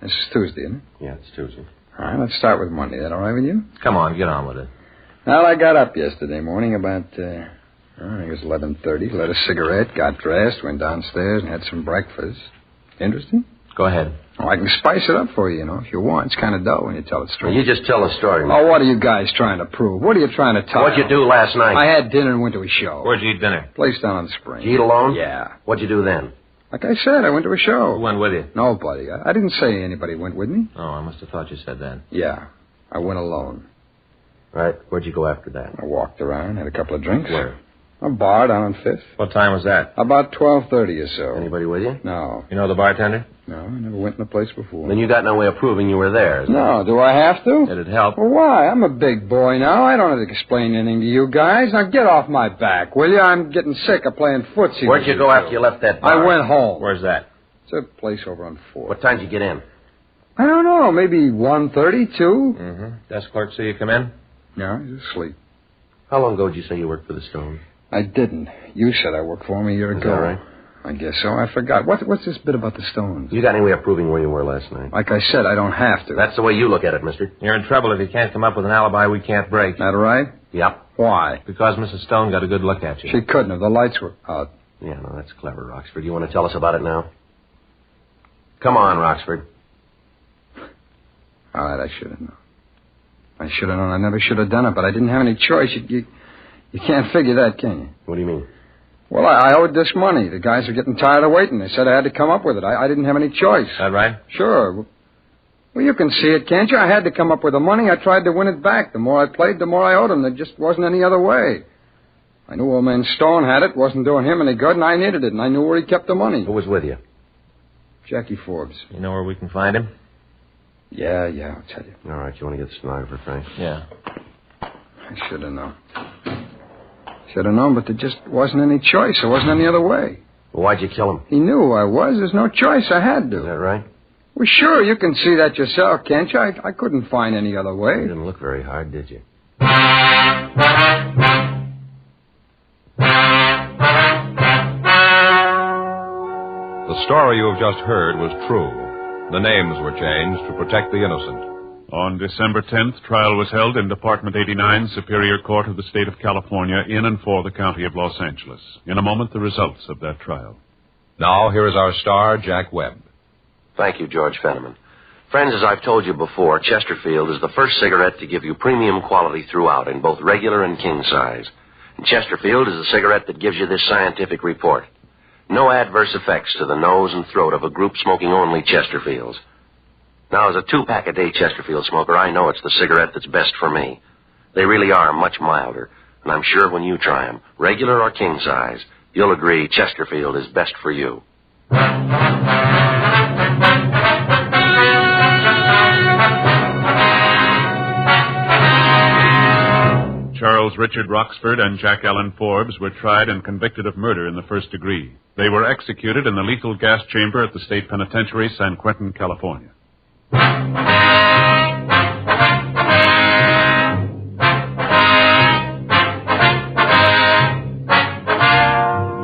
This is Tuesday, isn't it? Yeah, it's Tuesday. All right, let's start with Monday. That all right with you? Come on, get on with it. Well, I got up yesterday morning about, I think it was 11:30, lit a cigarette, got dressed, went downstairs and had some breakfast. Interesting? Go ahead. Oh, I can spice it up for you, if you want. It's kind of dull when you tell it straight. Well, you just tell the story, man. Oh, what are you guys trying to prove? What are you trying to tell? What'd you do last night? I had dinner and went to a show. Where'd you eat dinner? Place down on the Spring. Did you eat alone? Yeah. What'd you do then? Like I said, I went to a show. Who went with you? Nobody. I didn't say anybody went with me. Oh, I must have thought you said that. Yeah. I went alone. Right. Where'd you go after that? I walked around, had a couple of drinks. Where? A bar down on 5th. What time was that? About 12:30 or so. Anybody with you? No. You know the bartender? No, I never went in the place before. Then you got no way of proving you were there. No, do I have to? It'd help. Well, why? I'm a big boy now. I don't have to explain anything to you guys. Now get off my back, will you? I'm getting sick of playing footsie. Where'd you go after you left that bar? I went home. Where's that? It's a place over on 4th. What time did you get in? I don't know. Maybe 1:30, 2. Mm-hmm. Desk clerk see you come in? No, he's asleep. How long ago did you say you worked for the Stones? I didn't. You said I worked for him a year ago. Is that right? I guess so. I forgot. What's this bit about the Stones? You got any way of proving where you were last night? Like I said, I don't have to. That's the way you look at it, mister. You're in trouble if you can't come up with an alibi we can't break. That right? Yep. Why? Because Mrs. Stone got a good look at you. She couldn't have. The lights were out. Yeah, no, that's clever, Roxford. You want to tell us about it now? Come on, Roxford. All right, I should have known. I should have known. I never should have done it, but I didn't have any choice. You can't figure that, can you? What do you mean? Well, I owed this money. The guys were getting tired of waiting. They said I had to come up with it. I didn't have any choice. Is that right? Sure. Well, you can see it, can't you? I had to come up with the money. I tried to win it back. The more I played, the more I owed him. There just wasn't any other way. I knew old man Stone had it. Wasn't doing him any good, and I needed it, and I knew where he kept the money. Who was with you? Jackie Forbes. You know where we can find him? Yeah, I'll tell you. All right, you want to get the stenographer, Frank? Yeah. I should have known. Should have known, but there just wasn't any choice. There wasn't any other way. Well, why'd you kill him? He knew who I was. There's no choice. I had to. Is that right? Well, sure, you can see that yourself, can't you? I couldn't find any other way. You didn't look very hard, did you? The story you have just heard was true. The names were changed to protect the innocent. On December 10th, trial was held in Department 89, Superior Court of the State of California, in and for the County of Los Angeles. In a moment, the results of that trial. Now, here is our star, Jack Webb. Thank you, George Fenneman. Friends, as I've told you before, Chesterfield is the first cigarette to give you premium quality throughout in both regular and king size. And Chesterfield is the cigarette that gives you this scientific report. No adverse effects to the nose and throat of a group smoking only Chesterfields. Now, as a 2-pack-a-day Chesterfield smoker, I know it's the cigarette that's best for me. They really are much milder, and I'm sure when you try them, regular or king size, you'll agree Chesterfield is best for you. Charles Richard Roxford and Jack Allen Forbes were tried and convicted of murder in the first degree. They were executed in the lethal gas chamber at the State Penitentiary, San Quentin, California.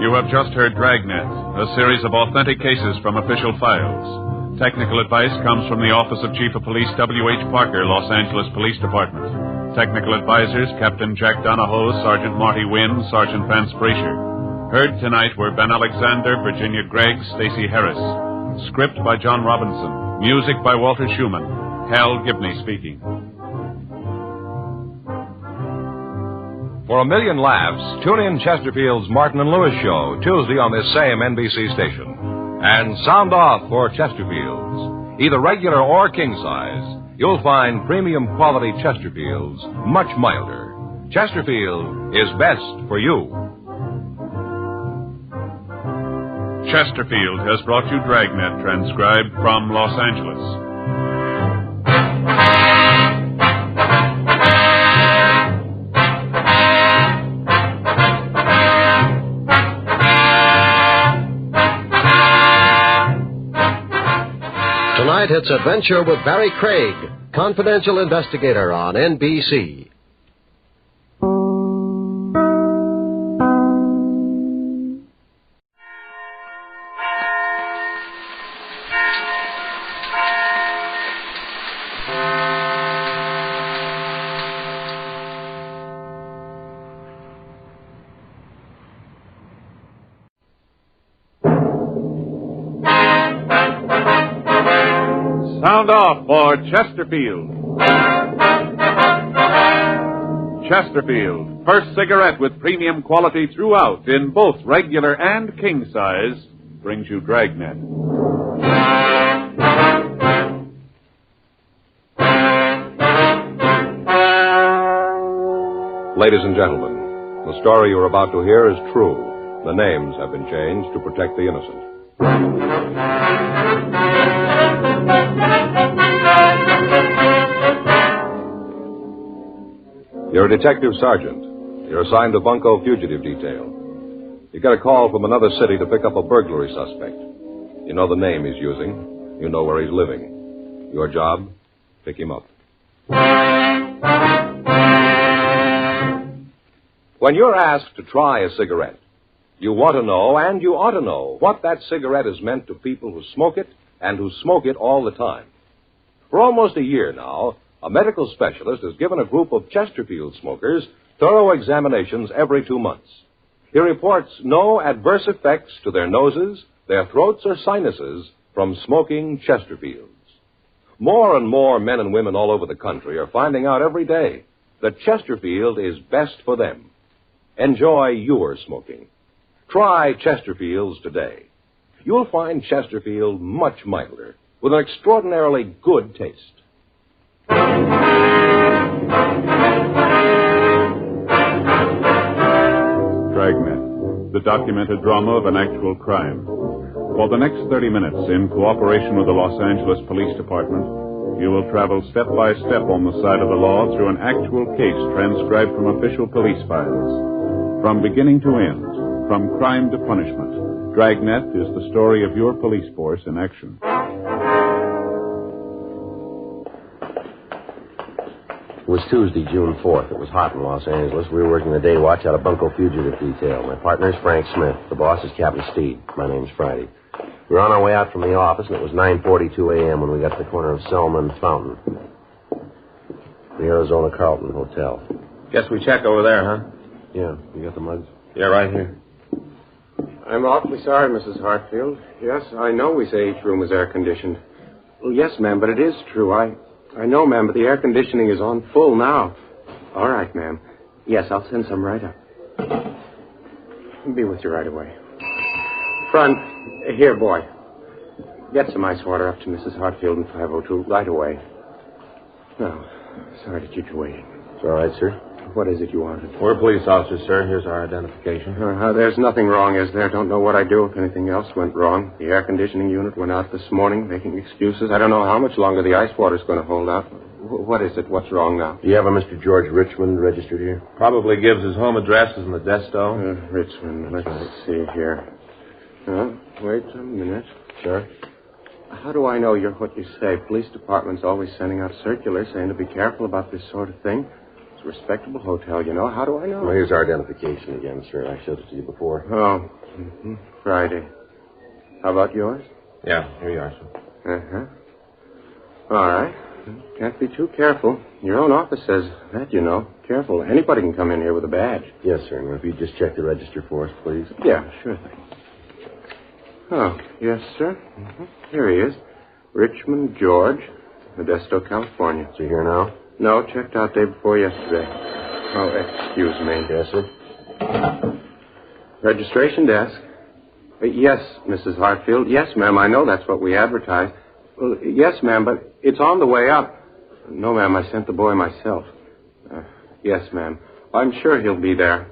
You have just heard Dragnet, a series of authentic cases from official files. Technical advice comes from the Office of Chief of Police W.H. Parker, Los Angeles Police Department. Technical advisors, Captain Jack Donahoe, Sergeant Marty Wynn, Sergeant Vance Brasher. Heard tonight were Ben Alexander, Virginia Gregg, Stacey Harris. Script by John Robinson. Music by Walter Schumann. Hal Gibney speaking. For a million laughs, tune in Chesterfield's Martin and Lewis show Tuesday on this same NBC station. And sound off for Chesterfields. Either regular or king size, you'll find premium quality Chesterfields much milder. Chesterfield is best for you. Chesterfield has brought you Dragnet, transcribed from Los Angeles. Tonight, it's Adventure with Barry Craig, confidential investigator on NBC. Sound off for Chesterfield. Chesterfield, first cigarette with premium quality throughout in both regular and king size, brings you Dragnet. Ladies and gentlemen, the story you're about to hear is true. The names have been changed to protect the innocent. You're a detective sergeant. You're assigned to Bunko Fugitive Detail. You get a call from another city to pick up a burglary suspect. You know the name he's using. You know where he's living. Your job, pick him up. When you're asked to try a cigarette, you want to know, and you ought to know, what that cigarette has meant to people who smoke it and who smoke it all the time. For almost a year now, a medical specialist has given a group of Chesterfield smokers thorough examinations every 2 months. He reports no adverse effects to their noses, their throats, or sinuses from smoking Chesterfields. More and more men and women all over the country are finding out every day that Chesterfield is best for them. Enjoy your smoking. Try Chesterfields today. You'll find Chesterfield much milder, with an extraordinarily good taste. Dragnet, the documented drama of an actual crime. For the next 30 minutes, in cooperation with the Los Angeles Police Department, you will travel step by step on the side of the law through an actual case transcribed from official police files. From beginning to end, from crime to punishment, Dragnet is the story of your police force in action. It was Tuesday, June 4th. It was hot in Los Angeles. We were working the day watch out of Bunko Fugitive Detail. My partner is Frank Smith. The boss is Captain Steed. My name's Friday. We were on our way out from the office, and it was 9:42 a.m. when we got to the corner of Selma and Fountain. The Arizona Carlton Hotel. Guess we check over there, huh? Yeah. You got the mugs? Yeah, right here. I'm awfully sorry, Mrs. Hartfield. Yes, I know we say each room is air-conditioned. Well, yes, ma'am, but it is true. I know, ma'am, but the air conditioning is on full now. All right, ma'am. Yes, I'll send some right up. I'll be with you right away. Front, here, boy. Get some ice water up to Mrs. Hartfield in 502 right away. No, sorry to keep you waiting. It's all right, sir. What is it you wanted? We're police officers, sir. Here's our identification. There's nothing wrong, is there? Don't know what I'd do if anything else went wrong. The air conditioning unit went out this morning, making excuses. I don't know how much longer the ice water's going to hold out. What is it? What's wrong now? Do you have a Mr. George Richmond registered here? Probably gives his home addresses in the desto. Richmond, let's see here. Wait a minute. Sir? How do I know you're what you say? Police department's always sending out circulars saying to be careful about this sort of thing. It's a respectable hotel, you know. How do I know? Well, here's our identification again, sir. I showed it to you before. Oh, Friday. How about yours? Yeah, here you are, sir. All right. Can't be too careful. Your own office says that, you know. Careful. Anybody can come in here with a badge. Yes, sir. And if you just check the register for us, please. Yeah, sure thing. Oh, yes, sir. Here he is. Richmond George, Modesto, California. Is he here now? No, checked out day before yesterday. Oh, excuse me. Yes, sir. Registration desk. Yes, Mrs. Hartfield. Yes, ma'am, I know that's what we advertised. Well, yes, ma'am, but it's on the way up. No, ma'am, I sent the boy myself. Yes, ma'am. I'm sure he'll be there.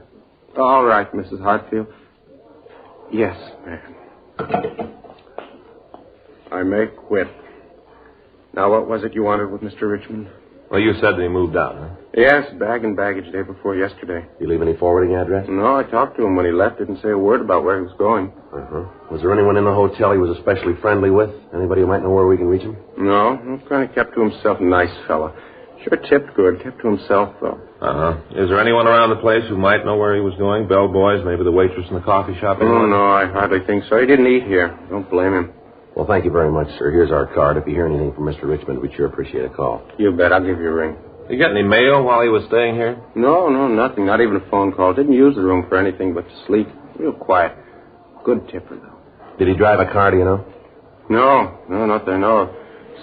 All right, Mrs. Hartfield. Yes, ma'am. I may quit. Now, what was it you wanted with Mr. Richmond? Well, you said that he moved out, huh? Yes, bag and baggage day before yesterday. You leave any forwarding address? No, I talked to him when he left. Didn't say a word about where he was going. Was there anyone in the hotel he was especially friendly with? Anybody who might know where we can reach him? No, kind of kept to himself. Nice fella. Sure tipped good. Kept to himself, though. Is there anyone around the place who might know where he was going? Bellboys, maybe the waitress in the coffee shop? Oh, no, I hardly think so. He didn't eat here. Don't blame him. Well, thank you very much, sir. Here's our card. If you hear anything from Mr. Richmond, we'd sure appreciate a call. You bet. I'll give you a ring. You get any mail while he was staying here? No, nothing. Not even a phone call. Didn't use the room for anything but to sleep. Real quiet. Good tipper, though. Did he drive a car, do you know? No, not that I know of.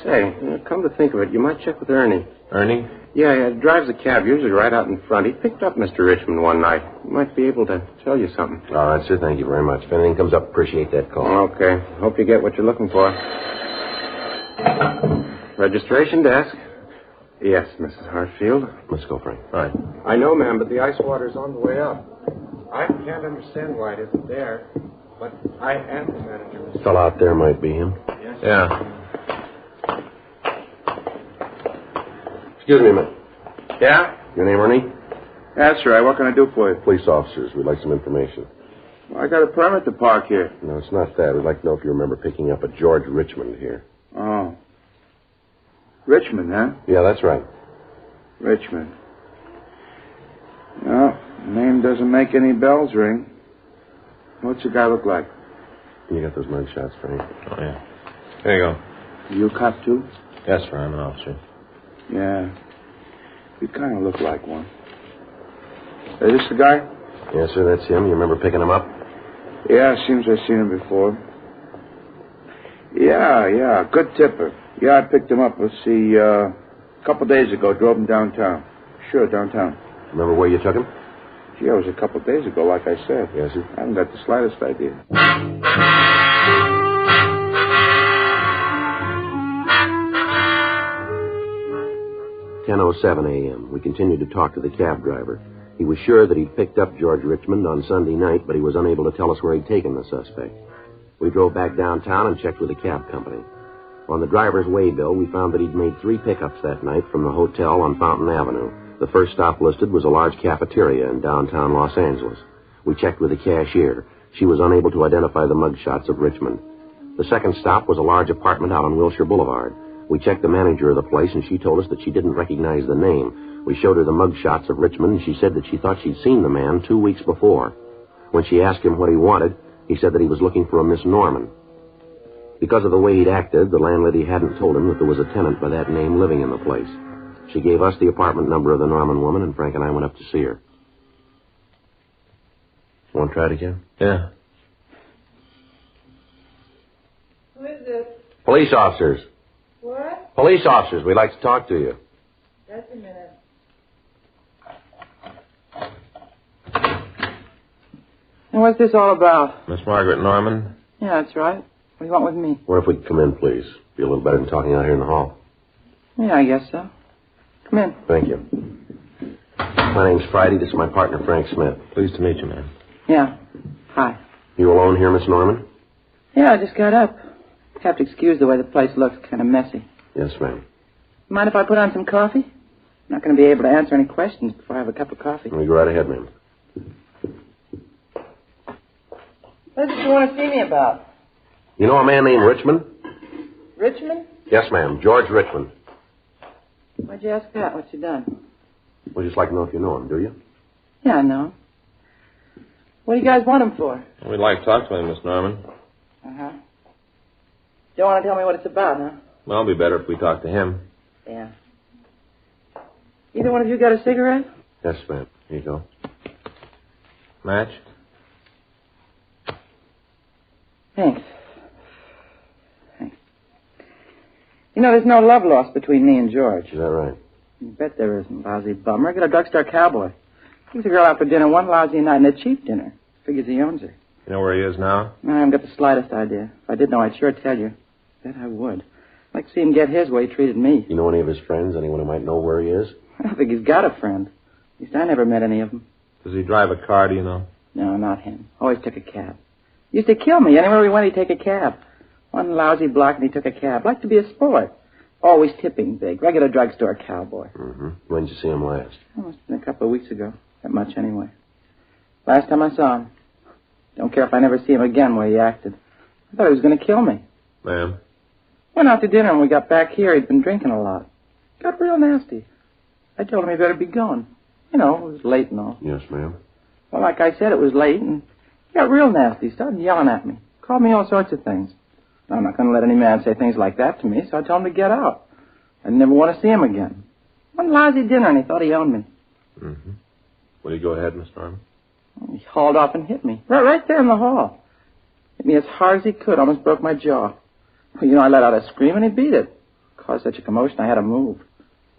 Say, come to think of it, you might check with Ernie. Ernie? Yeah, drives a cab, usually right out in front. He picked up Mr. Richmond one night. He might be able to tell you something. All right, sir. Thank you very much. If anything comes up, appreciate that call. Okay. Hope you get what you're looking for. Registration desk. Yes, Mrs. Hartfield. Let's go, Frank. All right. I know, ma'am, but the ice water's on the way up. I can't understand why it isn't there, but I am the manager. Fellow out there might be him. Yes. Yeah. Excuse me a minute. Yeah? Your name, Ernie? That's right. What can I do for you? Police officers. We'd like some information. Well, I got a permit to park here. No, it's not that. We'd like to know if you remember picking up a George Richmond here. Oh. Richmond, huh? Yeah, that's right. Richmond. No, the name doesn't make any bells ring. What's the guy look like? You got those mug shots, Frank? Oh, yeah. Here you go. You a cop, too? Yes, sir. I'm an officer. Yeah. You kind of look like one. Is this the guy? Yes, sir, that's him. You remember picking him up? Yeah, seems I've seen him before. Yeah, good tipper. Yeah, I picked him up, let's see, a couple days ago. Drove him downtown. Sure, downtown. Remember where you took him? Gee, it was a couple days ago, like I said. Yes, sir. I haven't got the slightest idea. 10:07 a.m. We continued to talk to the cab driver. He was sure that he'd picked up George Richmond on Sunday night, but he was unable to tell us where he'd taken the suspect. We drove back downtown and checked with the cab company. On the driver's waybill, we found that he'd made 3 pickups that night from the hotel on Fountain Avenue. The first stop listed was a large cafeteria in downtown Los Angeles. We checked with the cashier. She was unable to identify the mugshots of Richmond. The second stop was a large apartment out on Wilshire Boulevard. We checked the manager of the place, and she told us that she didn't recognize the name. We showed her the mugshots of Richmond, and she said that she thought she'd seen the man 2 weeks before. When she asked him what he wanted, he said that he was looking for a Miss Norman. Because of the way he'd acted, the landlady hadn't told him that there was a tenant by that name living in the place. She gave us the apartment number of the Norman woman, and Frank and I went up to see her. Want to try it again? Yeah. Police officers. What? Police officers, we'd like to talk to you. Just a minute. And what's this all about? Miss Margaret Norman? Yeah, that's right. What do you want with me? What if we'd come in, please? Be a little better than talking out here in the hall. Yeah, I guess so. Come in. Thank you. My name's Friday. This is my partner, Frank Smith. Pleased to meet you, ma'am. Yeah. Hi. You alone here, Miss Norman? Yeah, I just got up. Have to excuse the way the place looks. Kind of messy. Yes, ma'am. Mind if I put on some coffee? I'm not going to be able to answer any questions before I have a cup of coffee. You go right ahead, ma'am. What is it you want to see me about? You know a man named Richmond? Richmond? Yes, ma'am. George Richmond. Why'd you ask that? What's he done? We'd just like to know if you know him, do you? Yeah, I know. What do you guys want him for? We'd like to talk to him, Miss Norman. Uh-huh. Don't want to tell me what it's about, huh? Well, it'll be better if we talk to him. Yeah. Either one of you got a cigarette? Yes, ma'am. Here you go. Match? Thanks. You know, there's no love lost between me and George. Is that right? You bet there isn't, lousy bummer. Get a drugstore cowboy. Takes a girl out for dinner one lousy night and a cheap dinner. Figures he owns her. You know where he is now? No, I haven't got the slightest idea. If I did know, I'd sure tell you. Bet I would. I'd like to see him get his way he treated me. You know any of his friends? Anyone who might know where he is? I don't think he's got a friend. At least I never met any of them. Does he drive a car, do you know? No, not him. Always took a cab. Used to kill me. Anywhere we went, he'd take a cab. One lousy block and he took a cab. Liked to be a sport. Always tipping big. Regular drugstore cowboy. Mm-hmm. When did you see him last? Oh, must have been a couple of weeks ago. That much anyway. Last time I saw him. Don't care if I never see him again where he acted. I thought he was going to kill me. Ma'am? Went out to dinner and we got back here. He'd been drinking a lot. Got real nasty. I told him he better be going. You know, it was late and all. Yes, ma'am. Well, like I said, it was late and he got real nasty. Started yelling at me. Called me all sorts of things. I'm not going to let any man say things like that to me, so I told him to get out. I never want to see him again. One lousy dinner, and he thought he owned me. Mm-hmm. Will you go ahead, Miss Norman? He hauled off and hit me. Right there in the hall. Hit me as hard as he could. Almost broke my jaw. Well, you know, I let out a scream, and he beat it. Caused such a commotion, I had to move.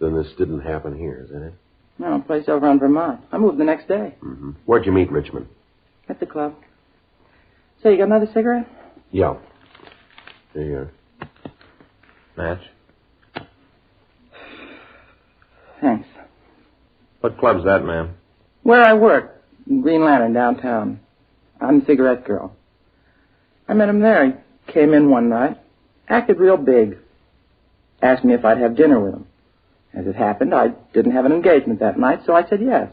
Then this didn't happen here, is that it? No, a place over on Vermont. I moved the next day. Mm-hmm. Where'd you meet Richmond? At the club. Say, you got another cigarette? Yeah. Here you are. Match? Thanks. What club's that, ma'am? Where I work. In Green Lantern, downtown. I'm the cigarette girl. I met him there. He came in one night. Acted real big. Asked me if I'd have dinner with him. As it happened, I didn't have an engagement that night, so I said yes.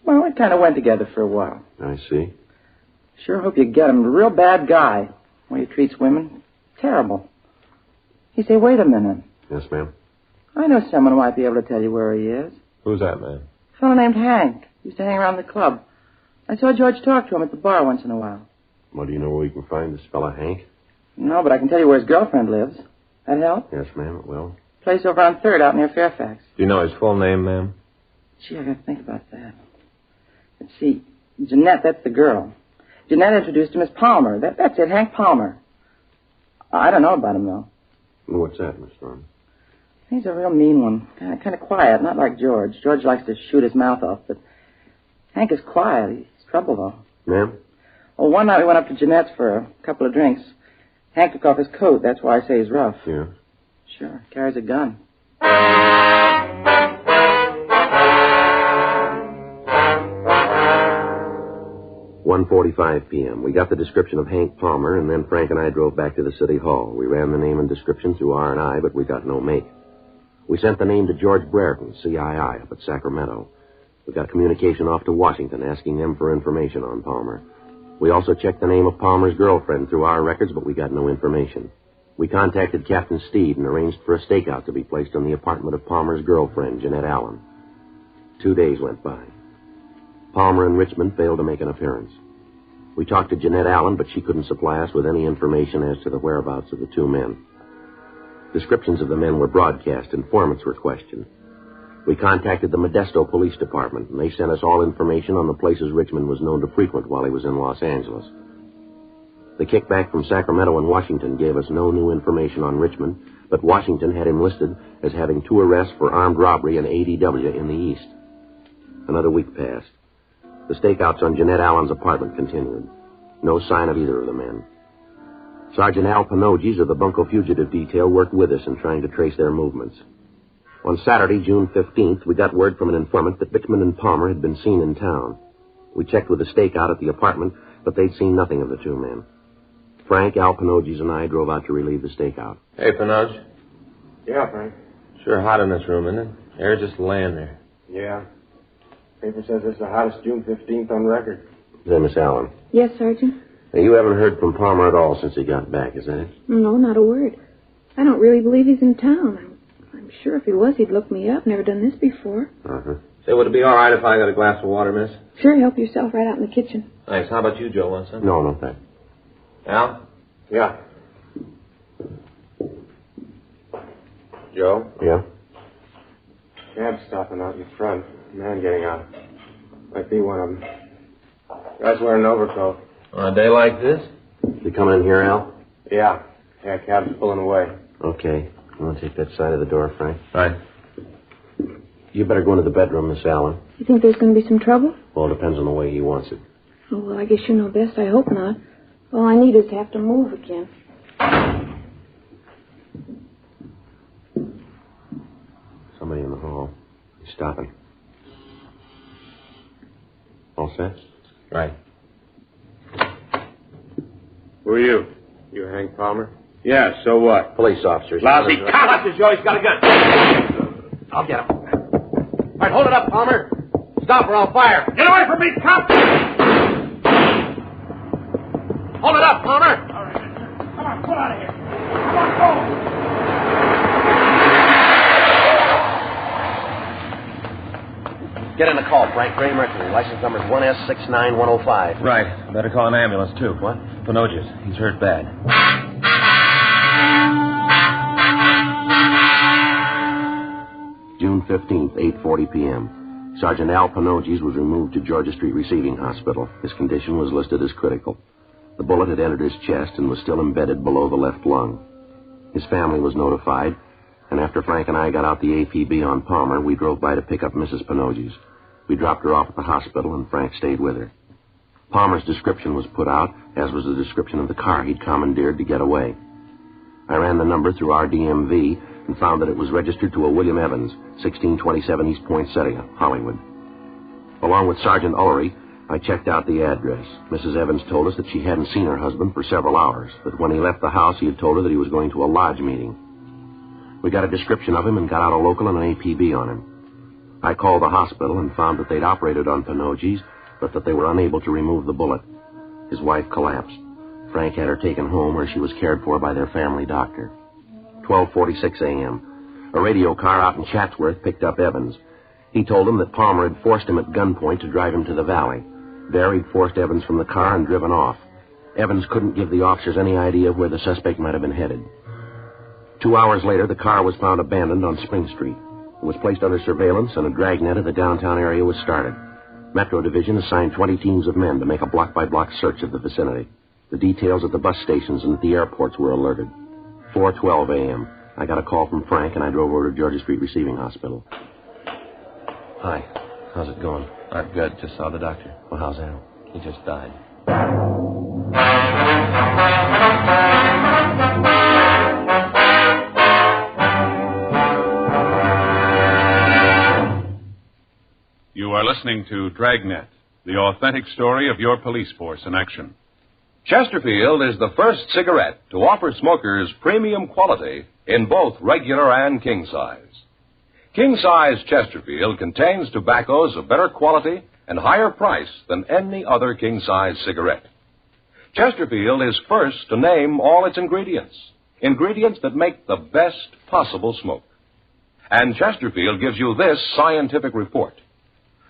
Well, we kind of went together for a while. I see. Sure hope you get him. A real bad guy. The way he treats women. Terrible. He said, wait a minute. Yes, ma'am. I know someone who might be able to tell you where he is. Who's that, ma'am? A fellow named Hank. Used to hang around the club. I saw George talk to him at the bar once in a while. Well, do you know where we can find this fella, Hank? No, but I can tell you where his girlfriend lives. That help? Yes, ma'am, it will. Place over on 3rd out near Fairfax. Do you know his full name, ma'am? Gee, I gotta think about that. Let's see. Jeanette, that's the girl. Jeanette introduced him as Palmer. That's it, Hank Palmer. I don't know about him, though. Well, what's that, Miss Norman? He's a real mean one. Kind of quiet, not like George. George likes to shoot his mouth off, but Hank is quiet. He's trouble, though. Ma'am? Well, one night we went up to Jeanette's for a couple of drinks. Hank took off his coat. That's why I say he's rough. Yeah. Sure. Carries a gun. 1:45 p.m. We got the description of Hank Palmer, and then Frank and I drove back to the city hall. We ran the name and description through R&I, but we got no make. We sent the name to George Brereton, CII, up at Sacramento. We got communication off to Washington, asking them for information on Palmer. We also checked the name of Palmer's girlfriend through our records, but we got no information. We contacted Captain Steed and arranged for a stakeout to be placed on the apartment of Palmer's girlfriend, Jeanette Allen. 2 days went by. Palmer and Richmond failed to make an appearance. We talked to Jeanette Allen, but she couldn't supply us with any information as to the whereabouts of the two men. Descriptions of the men were broadcast. Informants were questioned. We contacted the Modesto Police Department, and they sent us all information on the places Richmond was known to frequent while he was in Los Angeles. The kickback from Sacramento and Washington gave us no new information on Richmond, but Washington had him listed as having 2 arrests for armed robbery and ADW in the East. Another week passed. The stakeouts on Jeanette Allen's apartment continued. No sign of either of the men. Sergeant Al Panoges of the Bunko Fugitive Detail worked with us in trying to trace their movements. On Saturday, June 15th, we got word from an informant that Richmond and Palmer had been seen in town. We checked with the stakeout at the apartment, but they'd seen nothing of the 2 men. Frank, Al Panoges, and I drove out to relieve the stakeout. Hey, Panoge. Yeah, Frank. Sure hot in this room, isn't it? Air just laying there. Yeah. Paper says it's the hottest June 15th on record. Is that Miss Allen? Yes, Sergeant? Now, you haven't heard from Palmer at all since he got back, is that it? No, not a word. I don't really believe he's in town. I'm sure if he was, he'd look me up. Never done this before. Uh-huh. Say, would it be all right if I got a glass of water, miss? Sure, help yourself right out in the kitchen. Thanks. How about you, Joe? Want some? No, no, thanks. Al? Yeah. Joe? Yeah? Cab's stopping out in front. Man getting out. Might be one of them. Guy's wearing an overcoat. On a day like this? You come in here, Al? Yeah. Yeah, cab's pulling away. Okay. You want to take that side of the door, Frank? Right. You better go into the bedroom, Miss Allen. You think there's going to be some trouble? Well, it depends on the way he wants it. Oh, well, I guess you know best. I hope not. All I need is to have to move again. Somebody in the hall. He's stopping. All set? Right. Who are you? You Hank Palmer? Yeah, so what? Police officers. Lousy cop! Watch this, Joe. He's got a gun. I'll get him. All right, hold it up, Palmer. Stop or I'll fire. Get away from me, cop! Hold it up, Palmer. All right, come on, get out of here. Come on, go! Get in the call, Frank. Gray Mercury. License number is 1S69105. Right. Better call an ambulance, too. What? Panoges. He's hurt bad. June 15th, 8:40 p.m. Sergeant Al Panoges was removed to Georgia Street Receiving Hospital. His condition was listed as critical. The bullet had entered his chest and was still embedded below the left lung. His family was notified, and after Frank and I got out the APB on Palmer, we drove by to pick up Mrs. Panoges. We dropped her off at the hospital, and Frank stayed with her. Palmer's description was put out, as was the description of the car he'd commandeered to get away. I ran the number through our DMV and found that it was registered to a William Evans, 1627 East Poinsettia, Hollywood. Along with Sergeant Ullery, I checked out the address. Mrs. Evans told us that she hadn't seen her husband for several hours, that when he left the house, he had told her that he was going to a lodge meeting. We got a description of him and got out a local and an APB on him. I called the hospital and found that they'd operated on Panoges, but that they were unable to remove the bullet. His wife collapsed. Frank had her taken home where she was cared for by their family doctor. 12:46 a.m. A radio car out in Chatsworth picked up Evans. He told him that Palmer had forced him at gunpoint to drive him to the valley. There he'd forced Evans from the car and driven off. Evans couldn't give the officers any idea of where the suspect might have been headed. 2 hours later, the car was found abandoned on Spring Street. It was placed under surveillance, and a dragnet of the downtown area was started. Metro Division assigned 20 teams of men to make a block-by-block search of the vicinity. The details at the bus stations and at the airports were alerted. 4:12 a.m. I got a call from Frank, and I drove over to Georgia Street Receiving Hospital. Hi. How's it going? Not good. Just saw the doctor. Well, how's Al? He just died. You are listening to Dragnet, the authentic story of your police force in action. Chesterfield is the first cigarette to offer smokers premium quality in both regular and king size. King size Chesterfield contains tobaccos of better quality and higher price than any other king size cigarette. Chesterfield is first to name all its ingredients that make the best possible smoke. And Chesterfield gives you this scientific report.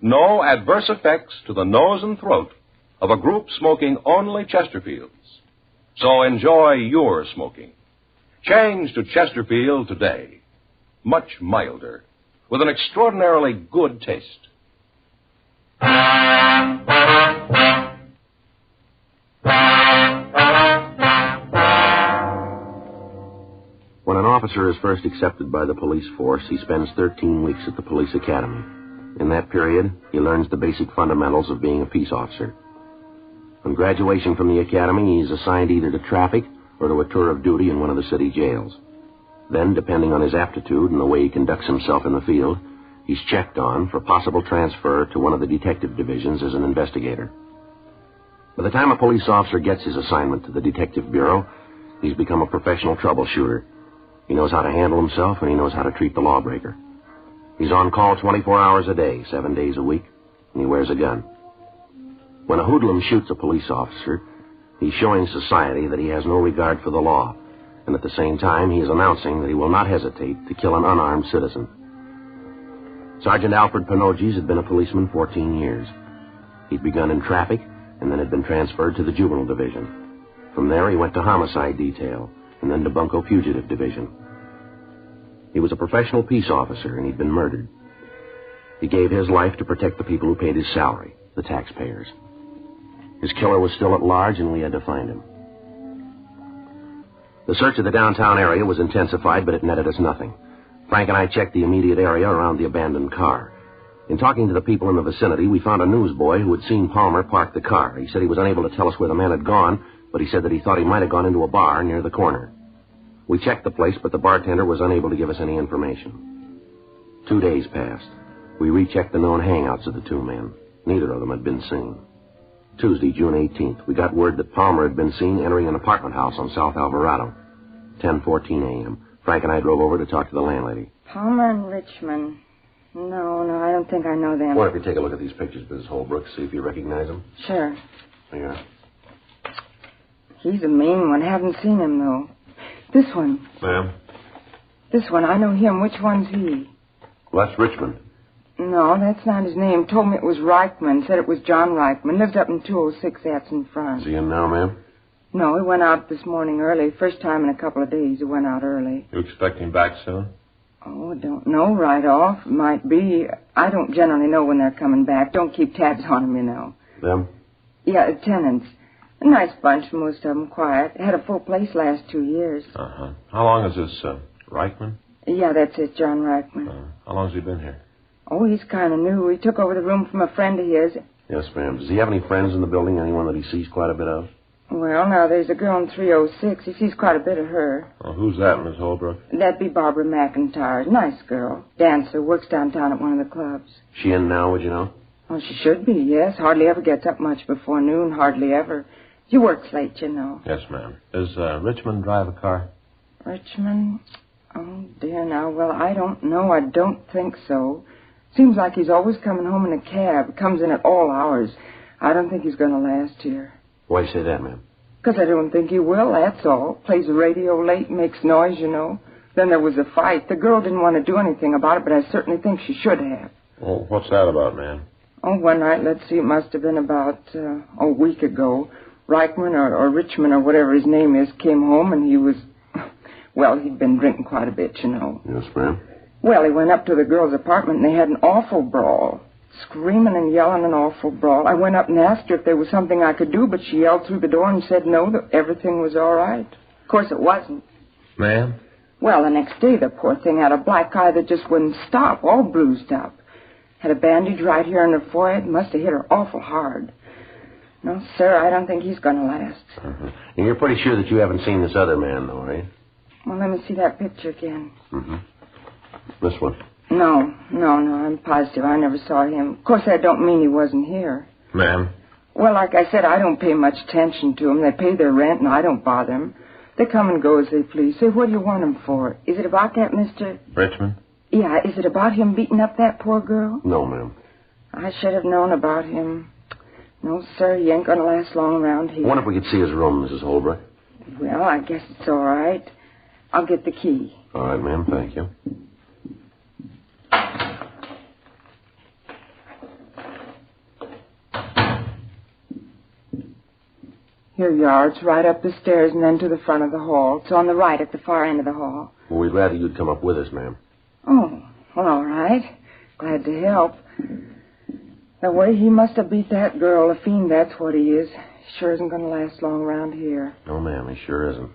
No adverse effects to the nose and throat of a group smoking only Chesterfields. So enjoy your smoking. Change to Chesterfield today. Much milder, with an extraordinarily good taste. officer is first accepted by the police force, he spends 13 weeks at the police academy. In that period, he learns the basic fundamentals of being a peace officer. On graduation from the academy, he is assigned either to traffic or to a tour of duty in one of the city jails. Then, depending on his aptitude and the way he conducts himself in the field, he's checked on for possible transfer to one of the detective divisions as an investigator. By the time a police officer gets his assignment to the detective bureau, he's become a professional troubleshooter. He knows how to handle himself, and he knows how to treat the lawbreaker. He's on call 24 hours a day, 7 days a week, and he wears a gun. When a hoodlum shoots a police officer, he's showing society that he has no regard for the law, and at the same time, he is announcing that he will not hesitate to kill an unarmed citizen. Sergeant Alfred Pinoges had been a policeman 14 years. He'd begun in traffic, and then had been transferred to the juvenile division. From there, he went to homicide detail, and then to bunco fugitive division. He was a professional peace officer, and he'd been murdered. He gave his life to protect the people who paid his salary, the taxpayers. His killer was still at large, and we had to find him. The search of the downtown area was intensified, but it netted us nothing. Frank and I checked the immediate area around the abandoned car. In talking to the people in the vicinity, we found a newsboy who had seen Palmer park the car. He said he was unable to tell us where the man had gone, but he said that he thought he might have gone into a bar near the corner. We checked the place, but the bartender was unable to give us any information. 2 days passed. We rechecked the known hangouts of the two men. Neither of them had been seen. Tuesday, June 18th, we got word that Palmer had been seen entering an apartment house on South Alvarado. 10:14 a.m. Frank and I drove over to talk to the landlady. Palmer and Richmond. No, I don't think I know them. What if you take a look at these pictures, Mrs. Holbrook, see if you recognize them? Sure. There you are. He's a mean one. Haven't seen him, though. This one. Ma'am? This one. I know him. Which one's he? Well, that's Richmond. No, that's not his name. Told me it was Reichman. Said it was John Reichman. Lives up in 206 Atson Front. Is he in now, ma'am? No, he went out this morning early. First time in a couple of days he went out early. You expect him back soon? Oh, I don't know right off. Might be. I don't generally know when they're coming back. Don't keep tabs on them, you know. Them? Yeah, tenants. A nice bunch, most of them. Quiet. Had a full place last 2 years. Uh-huh. How long is this, Reichman? Yeah, that's it, John Reichman. How long's he been here? Oh, he's kind of new. He took over the room from a friend of his. Yes, ma'am. Does he have any friends in the building? Anyone that he sees quite a bit of? Well, now, there's a girl in 306. He sees quite a bit of her. Oh, who's that, Miss Holbrook? That'd be Barbara McIntyre. Nice girl. Dancer. Works downtown at one of the clubs. She in now, would you know? Oh, she should be, yes. Hardly ever gets up much before noon. Hardly ever. She works late, you know. Yes, ma'am. Does Richmond drive a car? Richmond? Oh, dear, now. Well, I don't know. I don't think so. Seems like he's always coming home in a cab. Comes in at all hours. I don't think he's going to last here. Why you say that, ma'am? Because I don't think he will, that's all. Plays the radio late, makes noise, you know. Then there was a fight. The girl didn't want to do anything about it, but I certainly think she should have. Well, what's that about, ma'am? Oh, one night, let's see, it must have been about a week ago. Reichman or Richmond or whatever his name is came home, and he was... Well, he'd been drinking quite a bit, you know. Yes, ma'am. Well, he went up to the girl's apartment, and they had an awful brawl. Screaming and yelling, an awful brawl. I went up and asked her if there was something I could do, but she yelled through the door and said no, that everything was all right. Of course, it wasn't. Ma'am? Well, the next day, the poor thing had a black eye that just wouldn't stop, all bruised up. Had a bandage right here in her forehead. Must have hit her awful hard. No, sir, I don't think he's going to last. Uh-huh. And you're pretty sure that you haven't seen this other man, though, right? Well, let me see that picture again. Mm-hmm. This one? No, I'm positive I never saw him. Of course, that don't mean he wasn't here. Ma'am? Well, like I said, I don't pay much attention to them. They pay their rent, and I don't bother them. They come and go as they please. Say, what do you want them for? Is it about that Mr. Richmond? Yeah, is it about him beating up that poor girl? No, ma'am. I should have known about him. No, sir, he ain't going to last long around here. I wonder if we could see his room, Mrs. Holbrook. Well, I guess it's all right. I'll get the key. All right, ma'am, thank you. Here you are. It's right up the stairs and then to the front of the hall. It's on the right at the far end of the hall. Well, we'd rather you'd come up with us, ma'am. Oh, well, all right. Glad to help. The way he must have beat that girl, a fiend, that's what he is. He sure isn't going to last long around here. No, ma'am, he sure isn't.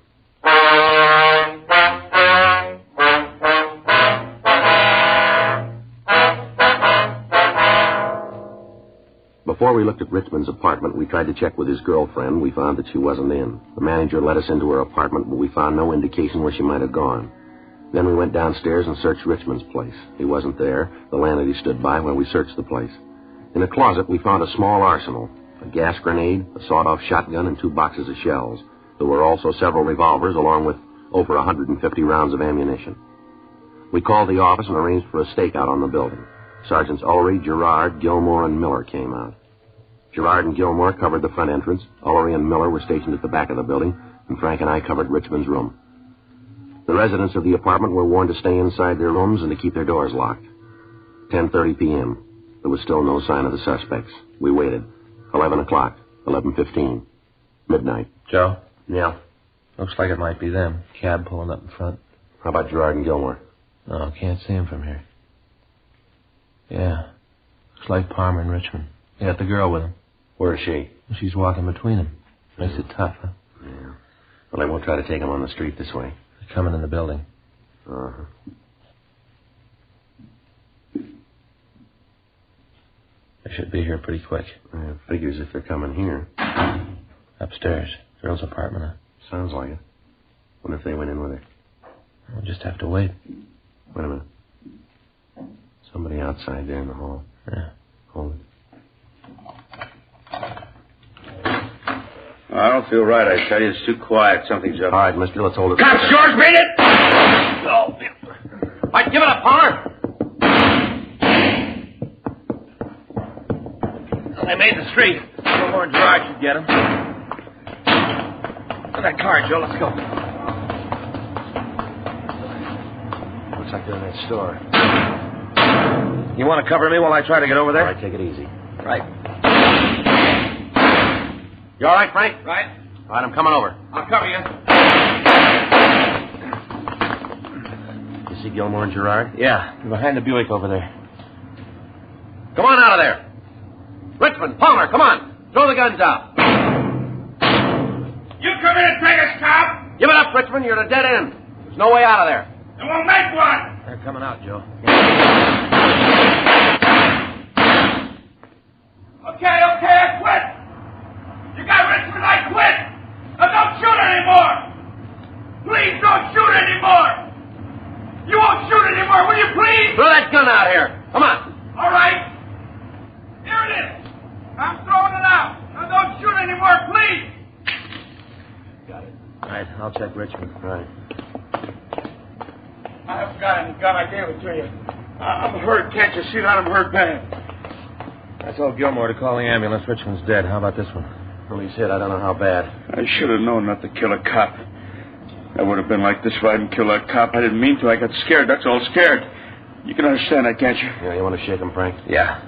Before we looked at Richmond's apartment, we tried to check with his girlfriend. We found that she wasn't in. The manager let us into her apartment, but we found no indication where she might have gone. Then we went downstairs and searched Richmond's place. He wasn't there. The landlady stood by while we searched the place. In a closet, we found a small arsenal, a gas grenade, a sawed-off shotgun, and 2 boxes of shells. There were also several revolvers, along with over 150 rounds of ammunition. We called the office and arranged for a stakeout on the building. Sergeants Ullery, Gerard, Gilmore, and Miller came out. Gerard and Gilmore covered the front entrance. Ullery and Miller were stationed at the back of the building, and Frank and I covered Richmond's room. The residents of the apartment were warned to stay inside their rooms and to keep their doors locked. 10:30 p.m. There was still no sign of the suspects. We waited. 11 o'clock, 11:15, midnight. Joe? Yeah? Looks like it might be them. Cab pulling up in front. How about Gerard and Gilmore? No, can't see him from here. Yeah. Looks like Palmer and Richmond. They got the girl with him. Where is she? She's walking between them. Makes it tough, huh? Yeah. Well, I won't try to take him on the street this way. They're coming in the building. Uh-huh. They should be here pretty quick. Figures if they're coming here. Upstairs. Girl's apartment, huh? Sounds like it. Wonder if they went in with her. We'll just have to wait. Wait a minute. Somebody outside there in the hall. Yeah. Hold it. I don't feel right, I tell you. It's too quiet. Something's up. All right, mister, let's hold it. Cops, George, beat it! Oh. All right, give it up, Palmer. Well, they made the street. Gilmore and Gerard should get him. Get that car, Joe. Let's go. Looks like they're in that store. You want to cover me while I try to get over there? All right, take it easy. Right. You all right, Frank? Right. All right, I'm coming over. I'll cover you. You see Gilmore and Gerard? Yeah, behind the Buick over there. Come on out of there. Richmond, Palmer, come on. Throw the guns out. You come in and take us, cop. Give it up, Richmond. You're at a dead end. There's no way out of there. And we'll make one. They're coming out, Joe. Okay, I quit. You got Richmond, I quit. Now don't shoot anymore. Please don't shoot anymore. You won't shoot anymore, will you please? Throw that gun out here. Come on. All right. Here it is. I'm throwing it out. Now don't shoot anymore, please. Got it. All right, I'll check Richmond. All right. I haven't got any gun. I gave it to you. I'm hurt. Can't you see that I'm hurt bad? I told Gilmore to call the ambulance. Richmond's dead. How about this one? Well, he's hit. I don't know how bad. I should have known not to kill a cop. I would have been like this if I hadn't killed that cop. I didn't mean to. I got scared. That's all, scared. You can understand that, can't you? Yeah, you want to shake him, Frank? Yeah.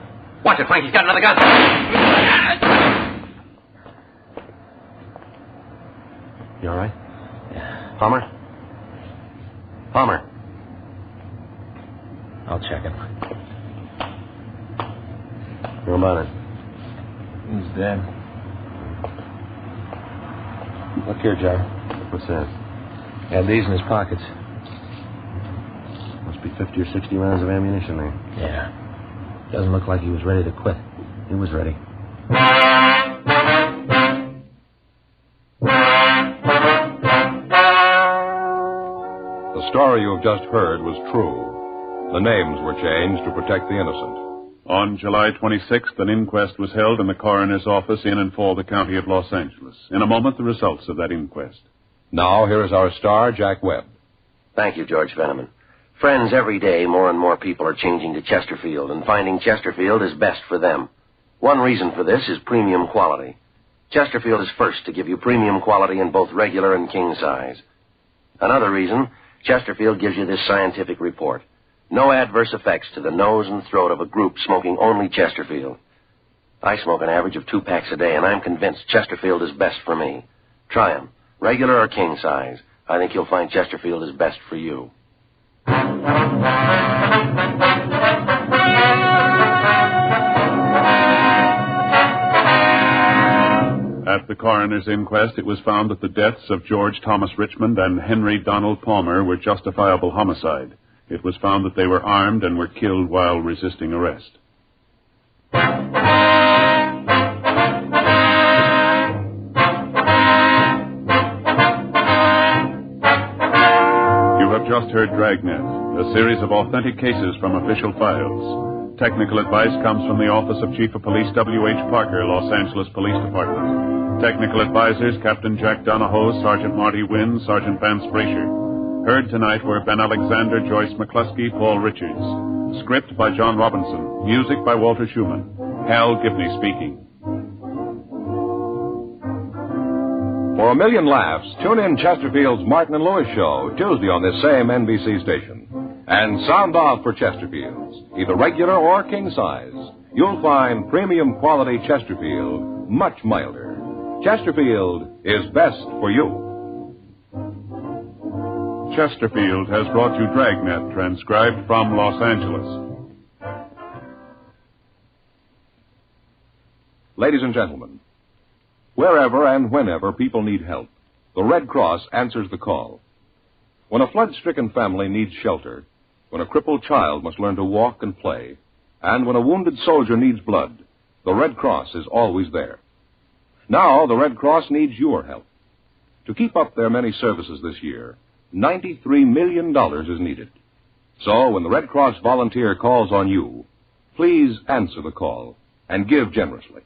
Watch it, Frank. He's got another gun. You all right? Yeah. Palmer? Palmer. I'll check him. How about it? He's dead. Look here, Joe. What's that? He had these in his pockets. Must be 50 or 60 rounds of ammunition there. Yeah. Doesn't look like he was ready to quit. He was ready. The story you have just heard was true. The names were changed to protect the innocent. On July 26th, an inquest was held in the coroner's office in and for the county of Los Angeles. In a moment, the results of that inquest. Now, here is our star, Jack Webb. Thank you, George Veneman. Friends, every day more and more people are changing to Chesterfield and finding Chesterfield is best for them. One reason for this is premium quality. Chesterfield is first to give you premium quality in both regular and king size. Another reason, Chesterfield gives you this scientific report. No adverse effects to the nose and throat of a group smoking only Chesterfield. I smoke an average of 2 packs a day, and I'm convinced Chesterfield is best for me. Try 'em, regular or king size. I think you'll find Chesterfield is best for you. At the coroner's inquest, it was found that the deaths of George Thomas Richmond and Henry Donald Palmer were justifiable homicide. It was found that they were armed and were killed while resisting arrest. just heard Dragnet, a series of authentic cases from official files. Technical advice comes from the Office of Chief of Police W.H. Parker, Los Angeles Police Department. Technical advisors Captain Jack Donahoe, Sergeant Marty Wynn, Sergeant Vance Brasher. Heard tonight were Ben Alexander, Joyce McCluskey, Paul Richards. Script by John Robinson. Music by Walter Schumann. Hal Gibney speaking. For a million laughs, tune in Chesterfield's Martin and Lewis show Tuesday on this same NBC station. And sound off for Chesterfield's, either regular or king size. You'll find premium quality Chesterfield much milder. Chesterfield is best for you. Chesterfield has brought you Dragnet, transcribed from Los Angeles. Ladies and gentlemen, wherever and whenever people need help, the Red Cross answers the call. When a flood-stricken family needs shelter, when a crippled child must learn to walk and play, and when a wounded soldier needs blood, the Red Cross is always there. Now, the Red Cross needs your help. To keep up their many services this year, $93 million is needed. So, when the Red Cross volunteer calls on you, please answer the call and give generously.